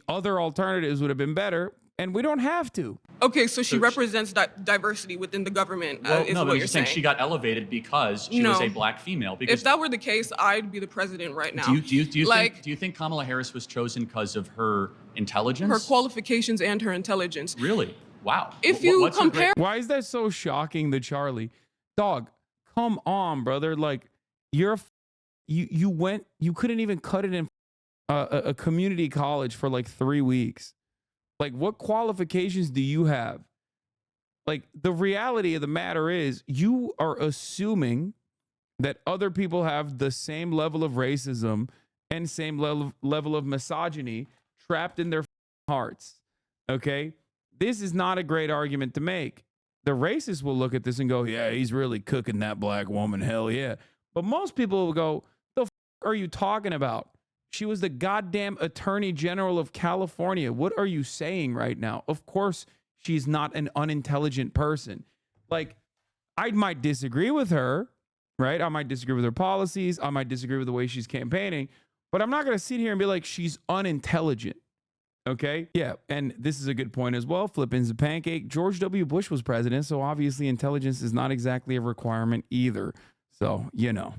other alternatives would have been better, and we don't have to. Okay, so she represents diversity within the government, is no, what but you're saying. She got elevated because she was a black female. Because if that were the case, I'd be the president right now. Do you think Kamala Harris was chosen because of her intelligence? Her qualifications and her intelligence. Really? Wow. If you compare... Why is that so shocking to Charlie? Dog, come on, brother. Like, you couldn't even cut it in a community college for like 3 weeks. Like, what qualifications do you have? Like, the reality of the matter is you are assuming that other people have the same level of racism and same level of misogyny trapped in their hearts. Okay? This is not a great argument to make. The racists will look at this and go, yeah, he's really cooking that black woman. Hell yeah. But most people will go, the f are you talking about? She was the goddamn Attorney General of California. What are you saying right now? Of course, she's not an unintelligent person. Like, I might disagree with her, right? I might disagree with her policies. I might disagree with the way she's campaigning. But I'm not going to sit here and be like, she's unintelligent. Okay? Yeah. And this is a good point as well. Flipping's a pancake. George W. Bush was president, so obviously intelligence is not exactly a requirement either. So, you know,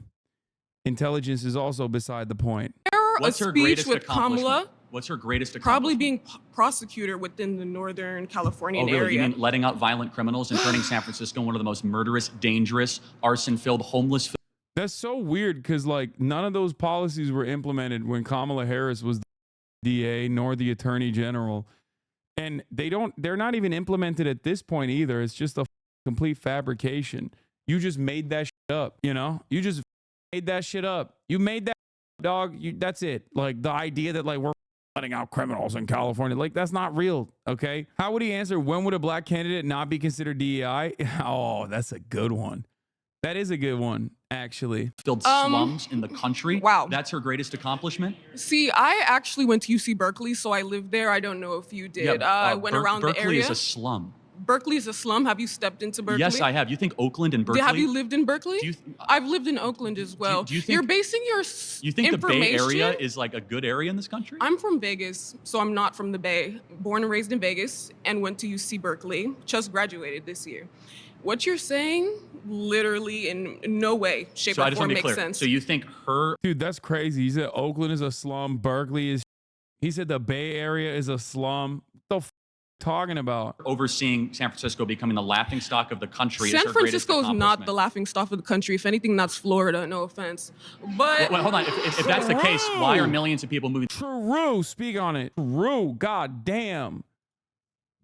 intelligence is also beside the point. What's her greatest accomplishment? Kamala, What's her greatest accomplishment? probably being prosecutor within the Northern Californian really? area. You mean letting out violent criminals and turning San Francisco one of the most murderous, dangerous, arson-filled, homeless... That's so weird because, like, none of those policies were implemented when Kamala Harris was the DA nor the Attorney General. And they're not even implemented at this point either. It's just a complete fabrication. You just made that shit up, you know? You just made that shit up. You made that, dog. That's it. Like, the idea that, like, we're letting out criminals in California, like, that's not real, okay? How would he answer, when would a black candidate not be considered DEI? Oh, that's a good one. That is a good one, actually. Filled slums in the country. Wow. That's her greatest accomplishment. See, I actually went to UC Berkeley, so I lived there. I don't know if you did. I went around the area. Berkeley is a slum. Berkeley is a slum. Have you stepped into Berkeley? Yes, I have. You think Oakland and Berkeley? Have you lived in Berkeley? I've lived in Oakland as well. Do you think, you're basing your You think the Bay Area is like a good area in this country? I'm from Vegas, so I'm not from the Bay. Born and raised in Vegas and went to UC Berkeley. Just graduated this year. What you're saying, literally in no way, shape, or form makes sense. So you think her... Dude, that's crazy. He said Oakland is a slum. Berkeley is... He said the Bay Area is a slum. What the f talking about? Overseeing San Francisco becoming the laughingstock of the country. San Francisco is not the laughingstock of the country. If anything, that's Florida. No offense. But well, hold on. If that's the case, why are millions of people moving? True. Speak on it. True. God damn.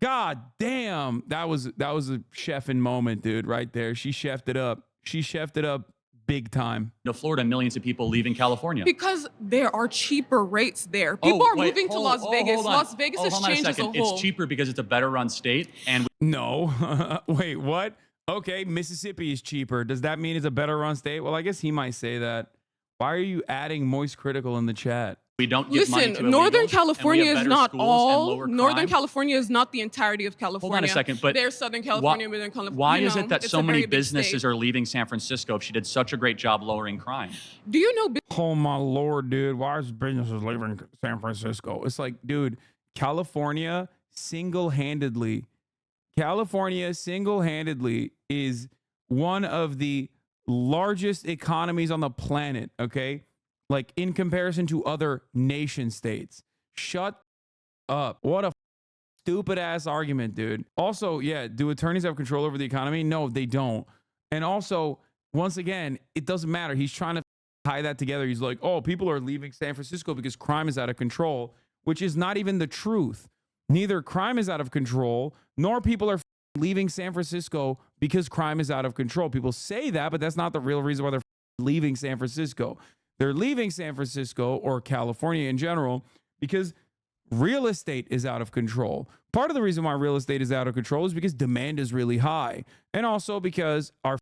God damn. That was a chefing moment, dude, right there. She chefed it up. She chefed it up big time. No, Florida, millions of people leaving California. Because there are cheaper rates there. People are moving to Las Vegas. Las Vegas has changed as a whole. It's cheaper because it's a better run state. And no. Wait, what? Okay, Mississippi is cheaper. Does that mean it's a better run state? Well, I guess he might say that. Why are you adding moist critical in the chat? We don't give money to Listen, Northern illegals, California and we have is better not schools and all. lower Northern crime. California is not the entirety of California. Hold on a second, but there's Southern California, Northern California. why you is know, it that it's so a many very big businesses state. are leaving San Francisco if she did such a great job lowering crime? Do you know? Oh my Lord, dude. Why is businesses leaving San Francisco? It's like, dude, California single-handedly is one of the largest economies on the planet, okay? Like in comparison to other nation states. Shut up. What a stupid ass argument, dude. Also, yeah, do attorneys have control over the economy? No, they don't. And also, once again, it doesn't matter. He's trying to tie that together. He's like, oh, people are leaving San Francisco because crime is out of control, which is not even the truth. Neither crime is out of control, nor people are leaving San Francisco because crime is out of control. People say that, but that's not the real reason why they're leaving San Francisco. They're leaving San Francisco or California in general because real estate is out of control. Part of the reason why real estate is out of control is because demand is really high. And also because our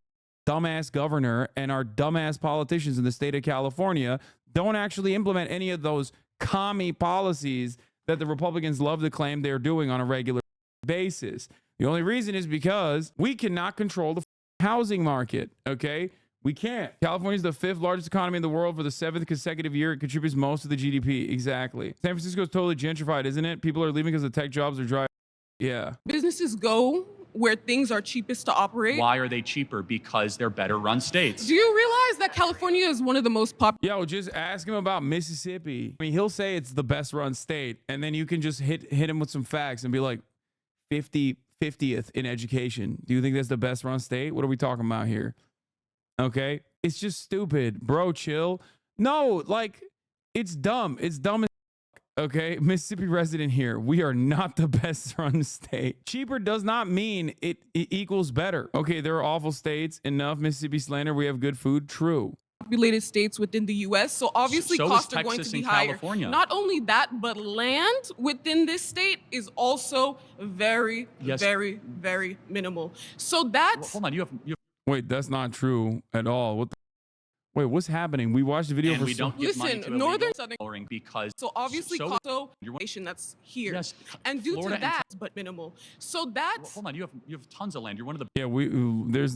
dumbass governor and our dumbass politicians in the state of California don't actually implement any of those commie policies that the Republicans love to claim they're doing on a regular basis. The only reason is because we cannot control the housing market, okay? We can't. California is the 5th largest economy in the world for the 7th consecutive year. It contributes most of the GDP. Exactly. San Francisco is totally gentrified, isn't it? People are leaving because the tech jobs are dry. Yeah. Businesses go where things are cheapest to operate. Why are they cheaper? Because they're better run states. Do you realize that California is one of the most popular? Yo, just ask him about Mississippi. I mean, he'll say it's the best run state, and then you can just hit him with some facts and be like, 50th in education. Do you think that's the best run state? What are we talking about here? Okay. It's just stupid. Bro, chill. No, like, it's dumb. It's dumb as fuck. Okay. Mississippi resident here. We are not the best run state. Cheaper does not mean it equals better. Okay. There are awful states. Enough Mississippi slander. We have good food. True. Populated states within the U.S. So obviously So is costs are going Texas to be and higher. California. Not only that, but land within this state is also very, Yes. very, very minimal. So that's Hold on, you have Wait, that's not true at all. What the Wait, what's happening? We watched the video and for we don't give money Listen, to Northern illegal Southern lowering because so obviously so- cost you're- nation that's here. Yes, And due Florida to and that, but minimal. So that's hold on, you have tons of land. You're one of the Yeah,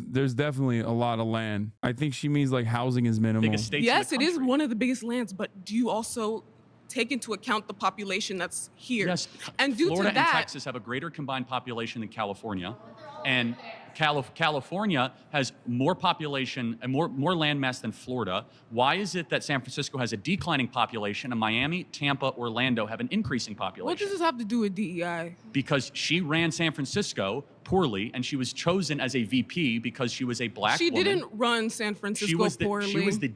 there's definitely a lot of land. I think she means like housing is minimal. biggest states yes, in it the is country. one of the biggest lands, but do you also take into account the population that's here? Yes, And due Florida to that, and Texas have a greater combined population than California, and California has more population and more land mass than Florida. Why is it that San Francisco has a declining population and Miami, Tampa, Orlando have an increasing population? what does this have to do with DEI? Because she ran San Francisco poorly, and she was chosen as a VP because she was a black She woman. didn't run San Francisco She was poorly. the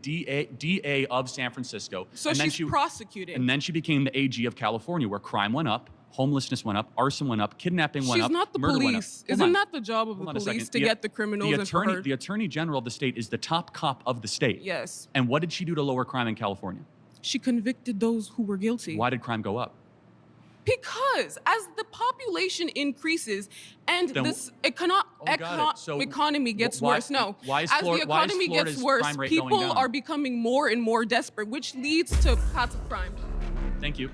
DA of San Francisco. So and then she's prosecuted. And then she became the AG of California, where crime went up, homelessness went up, arson went up, kidnapping went She's up, not the murder went up. police. Hold Isn't on. that the job of the Hold on a police second. to get the criminals and for her? The attorney general of the state is the top cop of the state. Yes. And what did she do to lower crime in California? She convicted those who were guilty. Why did crime go up? Because as the population increases and Then- this got it. So economy gets why- worse. No, why is as Flor- the why is economy Florida's gets worse, crime rate going people down? are becoming more and more desperate, which leads to passive crime. Thank you.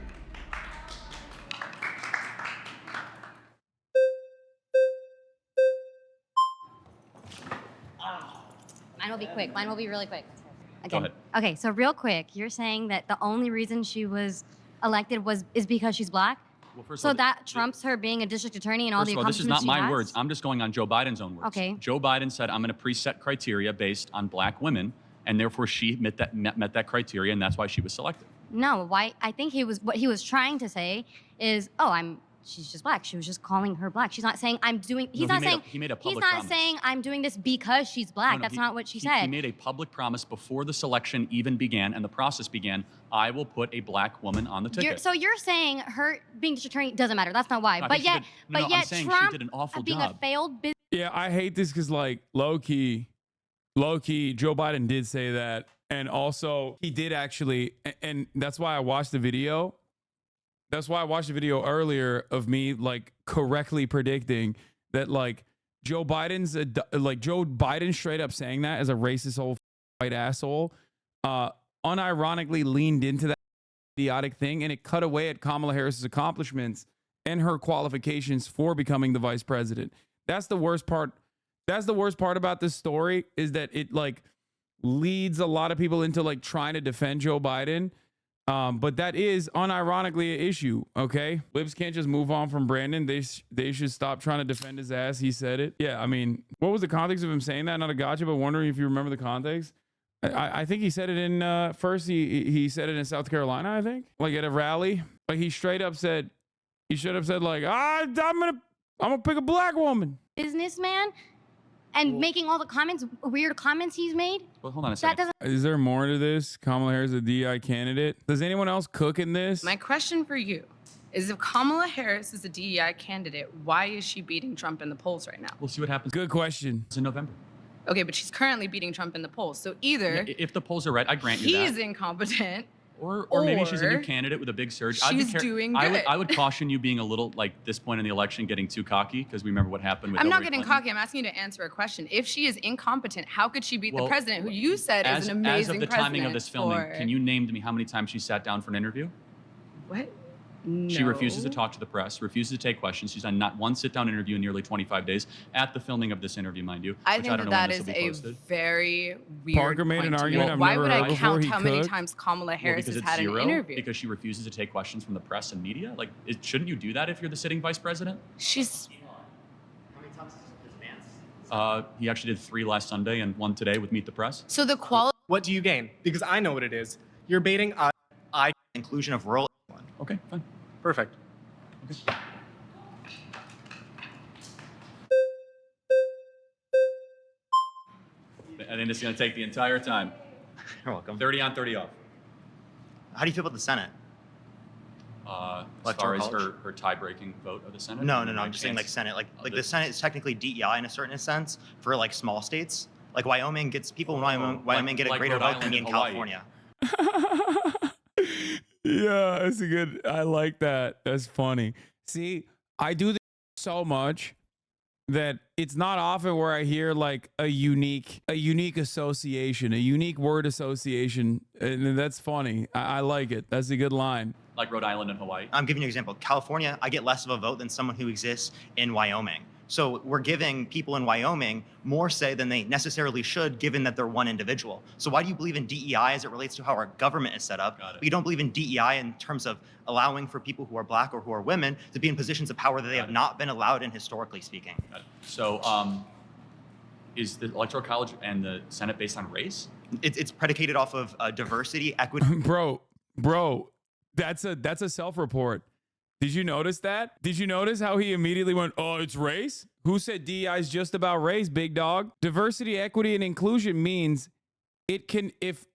Mine will be quick. Mine will be really quick. Go ahead. Okay, so real quick, you're saying that the only reason she was elected is because she's black? Well, first So of all, that trumps her being a district attorney and all First the of all, this is accomplishments not she my has? words. I'm just going on Joe Biden's own words. Okay. Joe Biden said, I'm going to preset criteria based on black women, and therefore she met that criteria, and that's why she was selected. No, why? I think what he was trying to say is, she's just black. She was just calling her black. She's not saying I'm doing. He's No, not saying. he made a He's public not promise. saying I'm doing this because she's black. No, That's he- not what she He said. made a public promise before the selection even began and the process began. I will put a black woman on the ticket. So you're saying her being district attorney doesn't matter. That's not why. No, I but think she yet, did- no, but I'm yet saying she Trump did an awful being job. a failed business. Yeah, I hate this because like low key, Joe Biden did say that. And also he did actually, and that's why I watched the video. That's why I watched the video earlier of me like correctly predicting that like Joe Biden's like Joe Biden straight up saying that as a racist old white asshole, unironically leaned into that idiotic thing, and it cut away at Kamala Harris's accomplishments and her qualifications for becoming the vice president. That's the worst part. That's the worst part about this story, is that it like leads a lot of people into like trying to defend Joe Biden. But that is unironically an issue. Okay. Libs can't just move on from Brandon. They should stop trying to defend his ass. He said it. Yeah. I mean, what was the context of him saying that? Not a gotcha, but wondering if you remember the context. I think he said it in, first he said it in South Carolina, I think, like at a rally. Like he straight up said, he should have said like, I'm gonna pick a black woman. Businessman, and making all the comments, weird comments he's made. Well, hold on a second. Is there more to this? Kamala Harris, a DEI candidate. Does anyone else cook in this? My question for you is, if Kamala Harris is a DEI candidate, why is she beating Trump in the polls right now? We'll see what happens. Good question. It's in November. Okay, but she's currently beating Trump in the polls. So either if the polls are right, I grant you that. he's incompetent, or maybe she's a new candidate with a big surge. She's doing good. I would caution you being a little, like, this point in the election, getting too cocky, because we remember what happened with I'm not Hillary getting Clinton. cocky. I'm asking you to answer a question. If she is incompetent, how could she beat the president, who you said is an amazing As of the president? timing of this filming, can you name to me how many times she sat down for an interview? What? She refuses to talk to the press, refuses to take questions. She's done not one sit-down interview in nearly 25 days at the filming of this interview, mind you. I which think I don't know that when is this will be a posted. very weird Parker made point an to argument make. I've Why never would heard I before count he how many could. times Kamala Harris because has it's had zero, an interview? because she refuses to take questions from the press and media. Like, shouldn't you do that if you're the sitting vice president? She's. He actually did 3 last Sunday and 1 today with Meet the Press. So the quality. What do you gain? Because I know what it is. You're baiting inclusion of rural. Okay, fine. Perfect. Okay. I think it's going to take the entire time. You're welcome. 30 on, 30 off. How do you feel about the Senate? As Electoral far as college? her tie-breaking vote of the Senate? No. I'm just saying like Senate. Like the Senate is technically DEI in a certain sense for like small states. Like Wyoming gets people in Wyoming get a like greater Rhode vote than Island me in and Hawaii. California. Yeah, that's a good. I like that. That's funny. See, I do this so much that it's not often where I hear like a unique association, a unique word association, and that's funny. I like it. That's a good line. Like Rhode Island and Hawaii. I'm giving you an example. California, I get less of a vote than someone who exists in Wyoming. So we're giving people in Wyoming more say than they necessarily should, given that they're one individual. So why do you believe in DEI as it relates to how our government is set up, but you don't believe in DEI in terms of allowing for people who are black or who are women to be in positions of power that they have not been allowed in, historically speaking? So is the Electoral College and the Senate based on race? It's predicated off of diversity, equity. Bro, that's a self-report. Did you notice that? Did you notice how he immediately went, oh, it's race? Who said DEI is just about race, big dog? Diversity, equity, and inclusion means it can, if,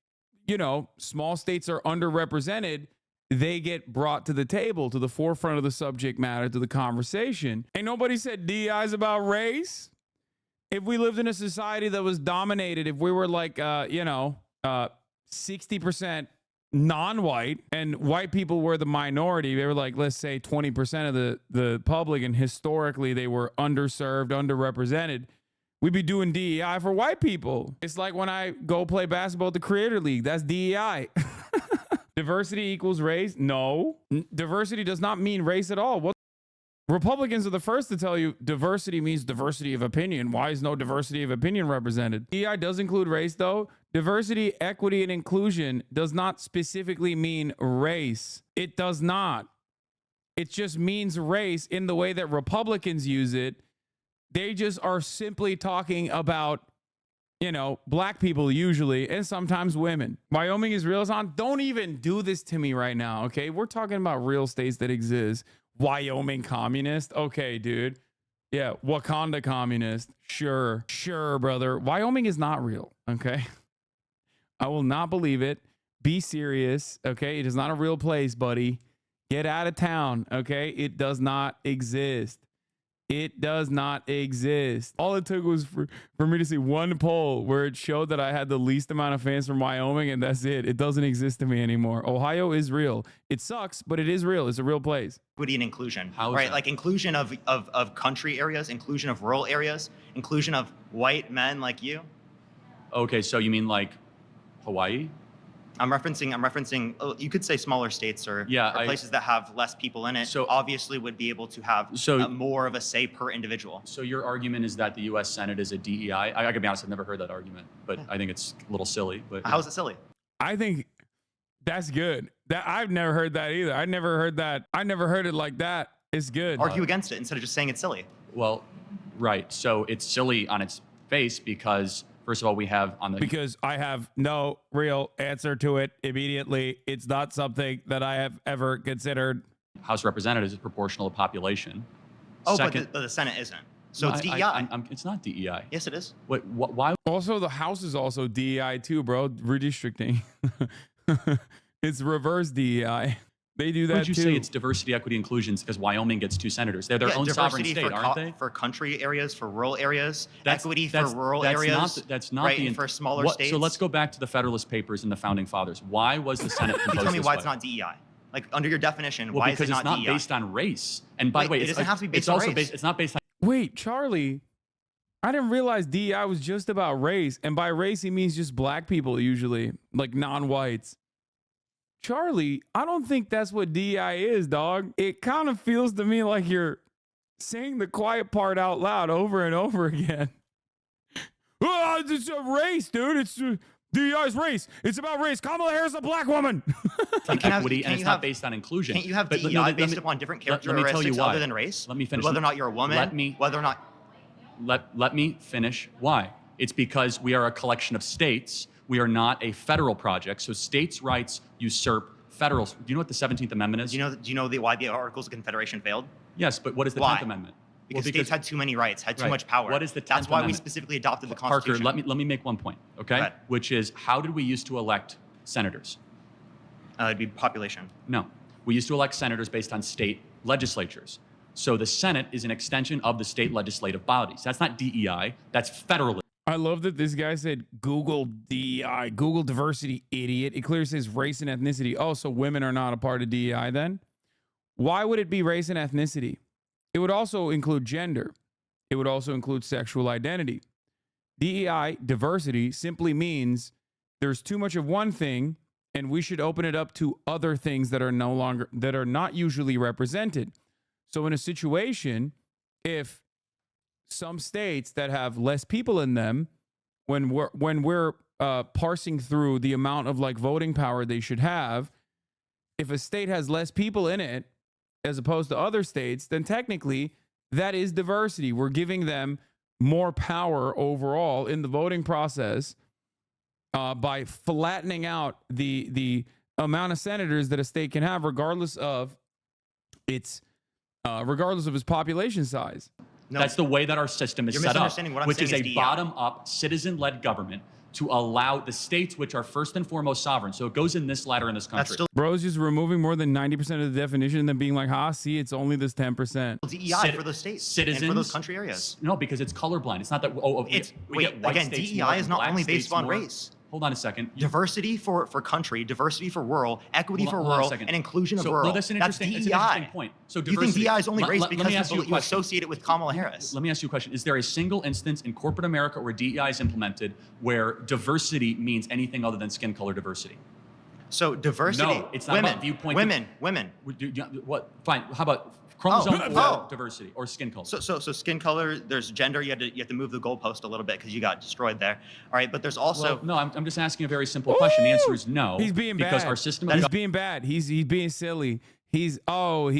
small states are underrepresented, they get brought to the table, to the forefront of the subject matter, to the conversation. Ain't nobody said DEI is about race. If we lived in a society that was dominated, if we were like, 60% non-white and white people were the minority, they were like, let's say 20% of the public, and historically they were underserved, underrepresented, we'd be doing DEI for white people. It's like when I go play basketball at the Creator League, that's DEI. Diversity equals race? No. Diversity does not mean race at all. What? Republicans are the first to tell you diversity means diversity of opinion. Why is no diversity of opinion represented? DEI does include race, though. Diversity, equity, and inclusion does not specifically mean race. It does not. It just means race in the way that Republicans use it. They just are simply talking about, black people usually, and sometimes women. Wyoming is real. Don't even do this to me right now, okay? We're talking about real states that exist. Wyoming communist? Okay, dude. Yeah, Wakanda communist. Sure, brother. Wyoming is not real, okay? I will not believe it. Be serious, okay? It is not a real place, buddy. Get out of town, okay? It does not exist. It does not exist. All it took was for me to see one poll where it showed that I had the least amount of fans from Wyoming, and that's it. It doesn't exist to me anymore. Ohio is real. It sucks, but it is real. It's a real place. Equity and inclusion, How is right? that? Like inclusion of country areas, inclusion of rural areas, inclusion of white men like you. Okay, so you mean like Hawaii? I'm referencing. You could say smaller states or places that have less people in it. So obviously would be able to have more of a say per individual. So your argument is that the U.S. Senate is a DEI? I gotta be honest, I've never heard that argument, but I think it's a little silly. But how is it silly? I think that's good. That I've never heard that either. I never heard that. I never heard it like that. It's good. Argue against it instead of just saying it's silly. Well, right. So it's silly on its face because first of all, we have on the because I have no real answer to it immediately. It's not something that I have ever considered. House of Representatives is proportional to population. Oh, but the Senate isn't. So it's DEI. It's not DEI. Yes, it is. Why? Also, the House is also DEI too, bro. Redistricting. It's reverse DEI. They do that Would you too. say it's diversity, equity, inclusions because Wyoming gets 2 senators? They're their own sovereign state, aren't they? For country areas, for rural areas, equity for rural areas. That's not right, for smaller states. So let's go back to the Federalist Papers and the Founding Fathers. Why was the Senate composed Can you tell me this why way? it's not DEI? Like under your definition, Well, why because is it it's not DEI? based on race. And by the way, it doesn't have to be based it's on also race. based. It's not based on. Wait, Charlie. I didn't realize DEI was just about race. And by race, he means just black people usually, like non-whites. Charlie, I don't think that's what DEI is, dog. It kind of feels to me like you're saying the quiet part out loud over and over again. Oh, it's a race, dude. It's DEI's race. It's about race. Kamala Harris, a black woman. It's equity, and it's not based on inclusion. Can't you have DEI based upon different characteristics other than race? Let me finish. Whether or not you're a woman, whether or not. Let me finish. Why? It's because we are a collection of states. We are not a federal project. So states' rights usurp federal. Do you know what the 17th Amendment is? Do you know why the Articles of Confederation failed? Yes, but what is the 10th Amendment? Because states had too many rights, had too much power. What is the 10th That's why Amendment? we specifically adopted the Constitution. Parker, let me make one point, okay? Which is, how did we used to elect senators? It'd be population. No, we used to elect senators based on state legislatures. So the Senate is an extension of the state legislative bodies. That's not DEI, that's federalism. I love that this guy said Google DEI, Google diversity, idiot. It clearly says race and ethnicity. Oh, so women are not a part of DEI then? Why would it be race and ethnicity? It would also include gender. It would also include sexual identity. DEI, diversity, simply means there's too much of one thing and we should open it up to other things that are not usually represented. So in a situation, if some states that have less people in them, when we're parsing through the amount of like voting power they should have, if a state has less people in it as opposed to other states, then technically that is diversity. We're giving them more power overall in the voting process by flattening out the amount of senators that a state can have, regardless of its population size. No. That's the way that our system is set up, which is a bottom-up, citizen-led government to allow the states, which are first and foremost sovereign. So it goes in this ladder in this country. Bro's just removing more than 90% of the definition and then being like, see, it's only this 10%. DEI for those states citizens, and for those country areas. No, because it's colorblind. It's not that, we get white again, states DEI more, is not black only states based on more. race. Hold on a second. Diversity for country, diversity for rural, equity for rural, and inclusion of rural. No, that's an interesting point. So you think DEI is only race because you associate associate it with Kamala Harris? Let me ask you a question. Is there a single instance in corporate America where DEI is implemented where diversity means anything other than skin color diversity? So diversity. No, it's not about viewpoint. Women. What? Fine. How about chromosome or diversity or skin color? So skin color. There's gender. You have to move the goalpost a little bit because you got destroyed there. All right, but there's also no. I'm just asking a very simple question. The answer is no. He's being bad because our system. He's being bad. He's being silly. Oh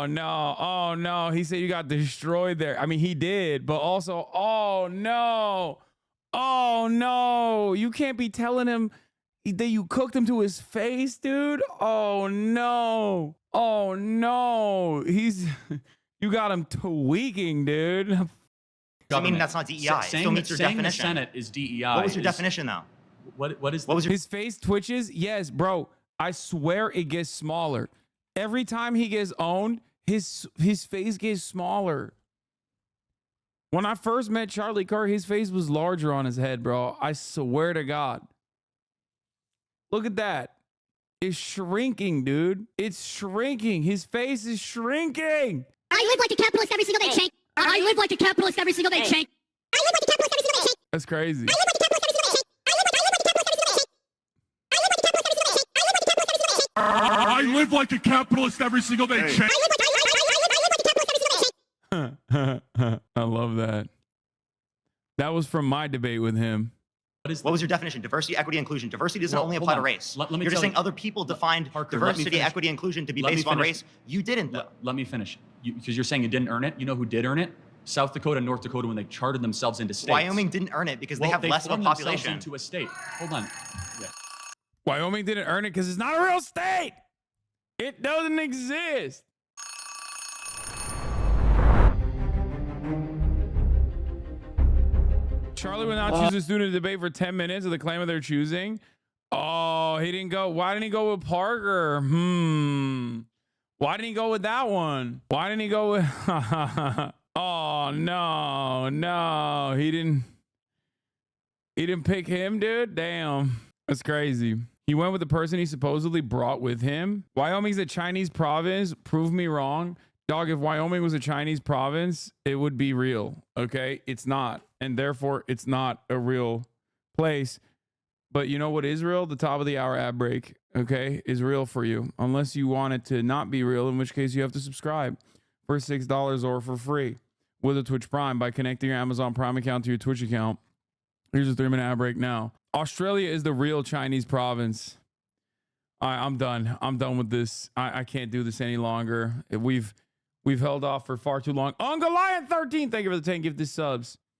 no. He said you got destroyed there. I mean, he did, but also, oh no. You can't be telling him that you cooked him to his face, dude. Oh no. You got him tweaking, dude. I mean, that's not DEI. Still meets your definition. The Senate is DEI. What was your definition, though? What was his face twitches? Yes, bro. I swear it gets smaller. Every time he gets owned, His face gets smaller. When I first met Charlie Kirk, his face was larger on his head, bro. I swear to God. Look at that. It's shrinking, dude. It's shrinking. His face is shrinking. I live like a capitalist every single day, Shank. I live like a capitalist every single day, Shank. I live like a capitalist every single day, Shank. That's crazy. I live like a capitalist every single day, Shank. I love that. That was from my debate with him. What was your definition? Diversity, equity, inclusion. Diversity doesn't only apply to race. You're just saying other people defined diversity, equity, inclusion to be based on race. You didn't, though. Let me finish. Because you're saying you didn't earn it. You know who did earn it? South Dakota and North Dakota when they charted themselves into states. Wyoming didn't earn it because they have less of a population. Into a state. Hold on. Yeah. Wyoming didn't earn it because it's not a real state. It doesn't exist. Charlie will not choose a student to debate for 10 minutes of the claim of their choosing. Oh, he didn't go. Why didn't he go with Parker? Why didn't he go with that one? Why didn't he go with... Oh, no. He didn't pick him, dude? Damn. That's crazy. He went with the person he supposedly brought with him. Wyoming's a Chinese province. Prove me wrong. Dog, if Wyoming was a Chinese province, it would be real, okay? It's not, and therefore it's not a real place. But you know what is real? The top of the hour ad break, okay, is real for you. Unless you want it to not be real, in which case you have to subscribe for $6 or for free with a Twitch Prime by connecting your Amazon Prime account to your Twitch account. Here's a 3-minute ad break now. Australia is the real Chinese province. All right, I'm done. I'm done with this. I can't do this any longer. We've held off for far too long. Uncle Lion 13, thank you for the 10 gifted subs.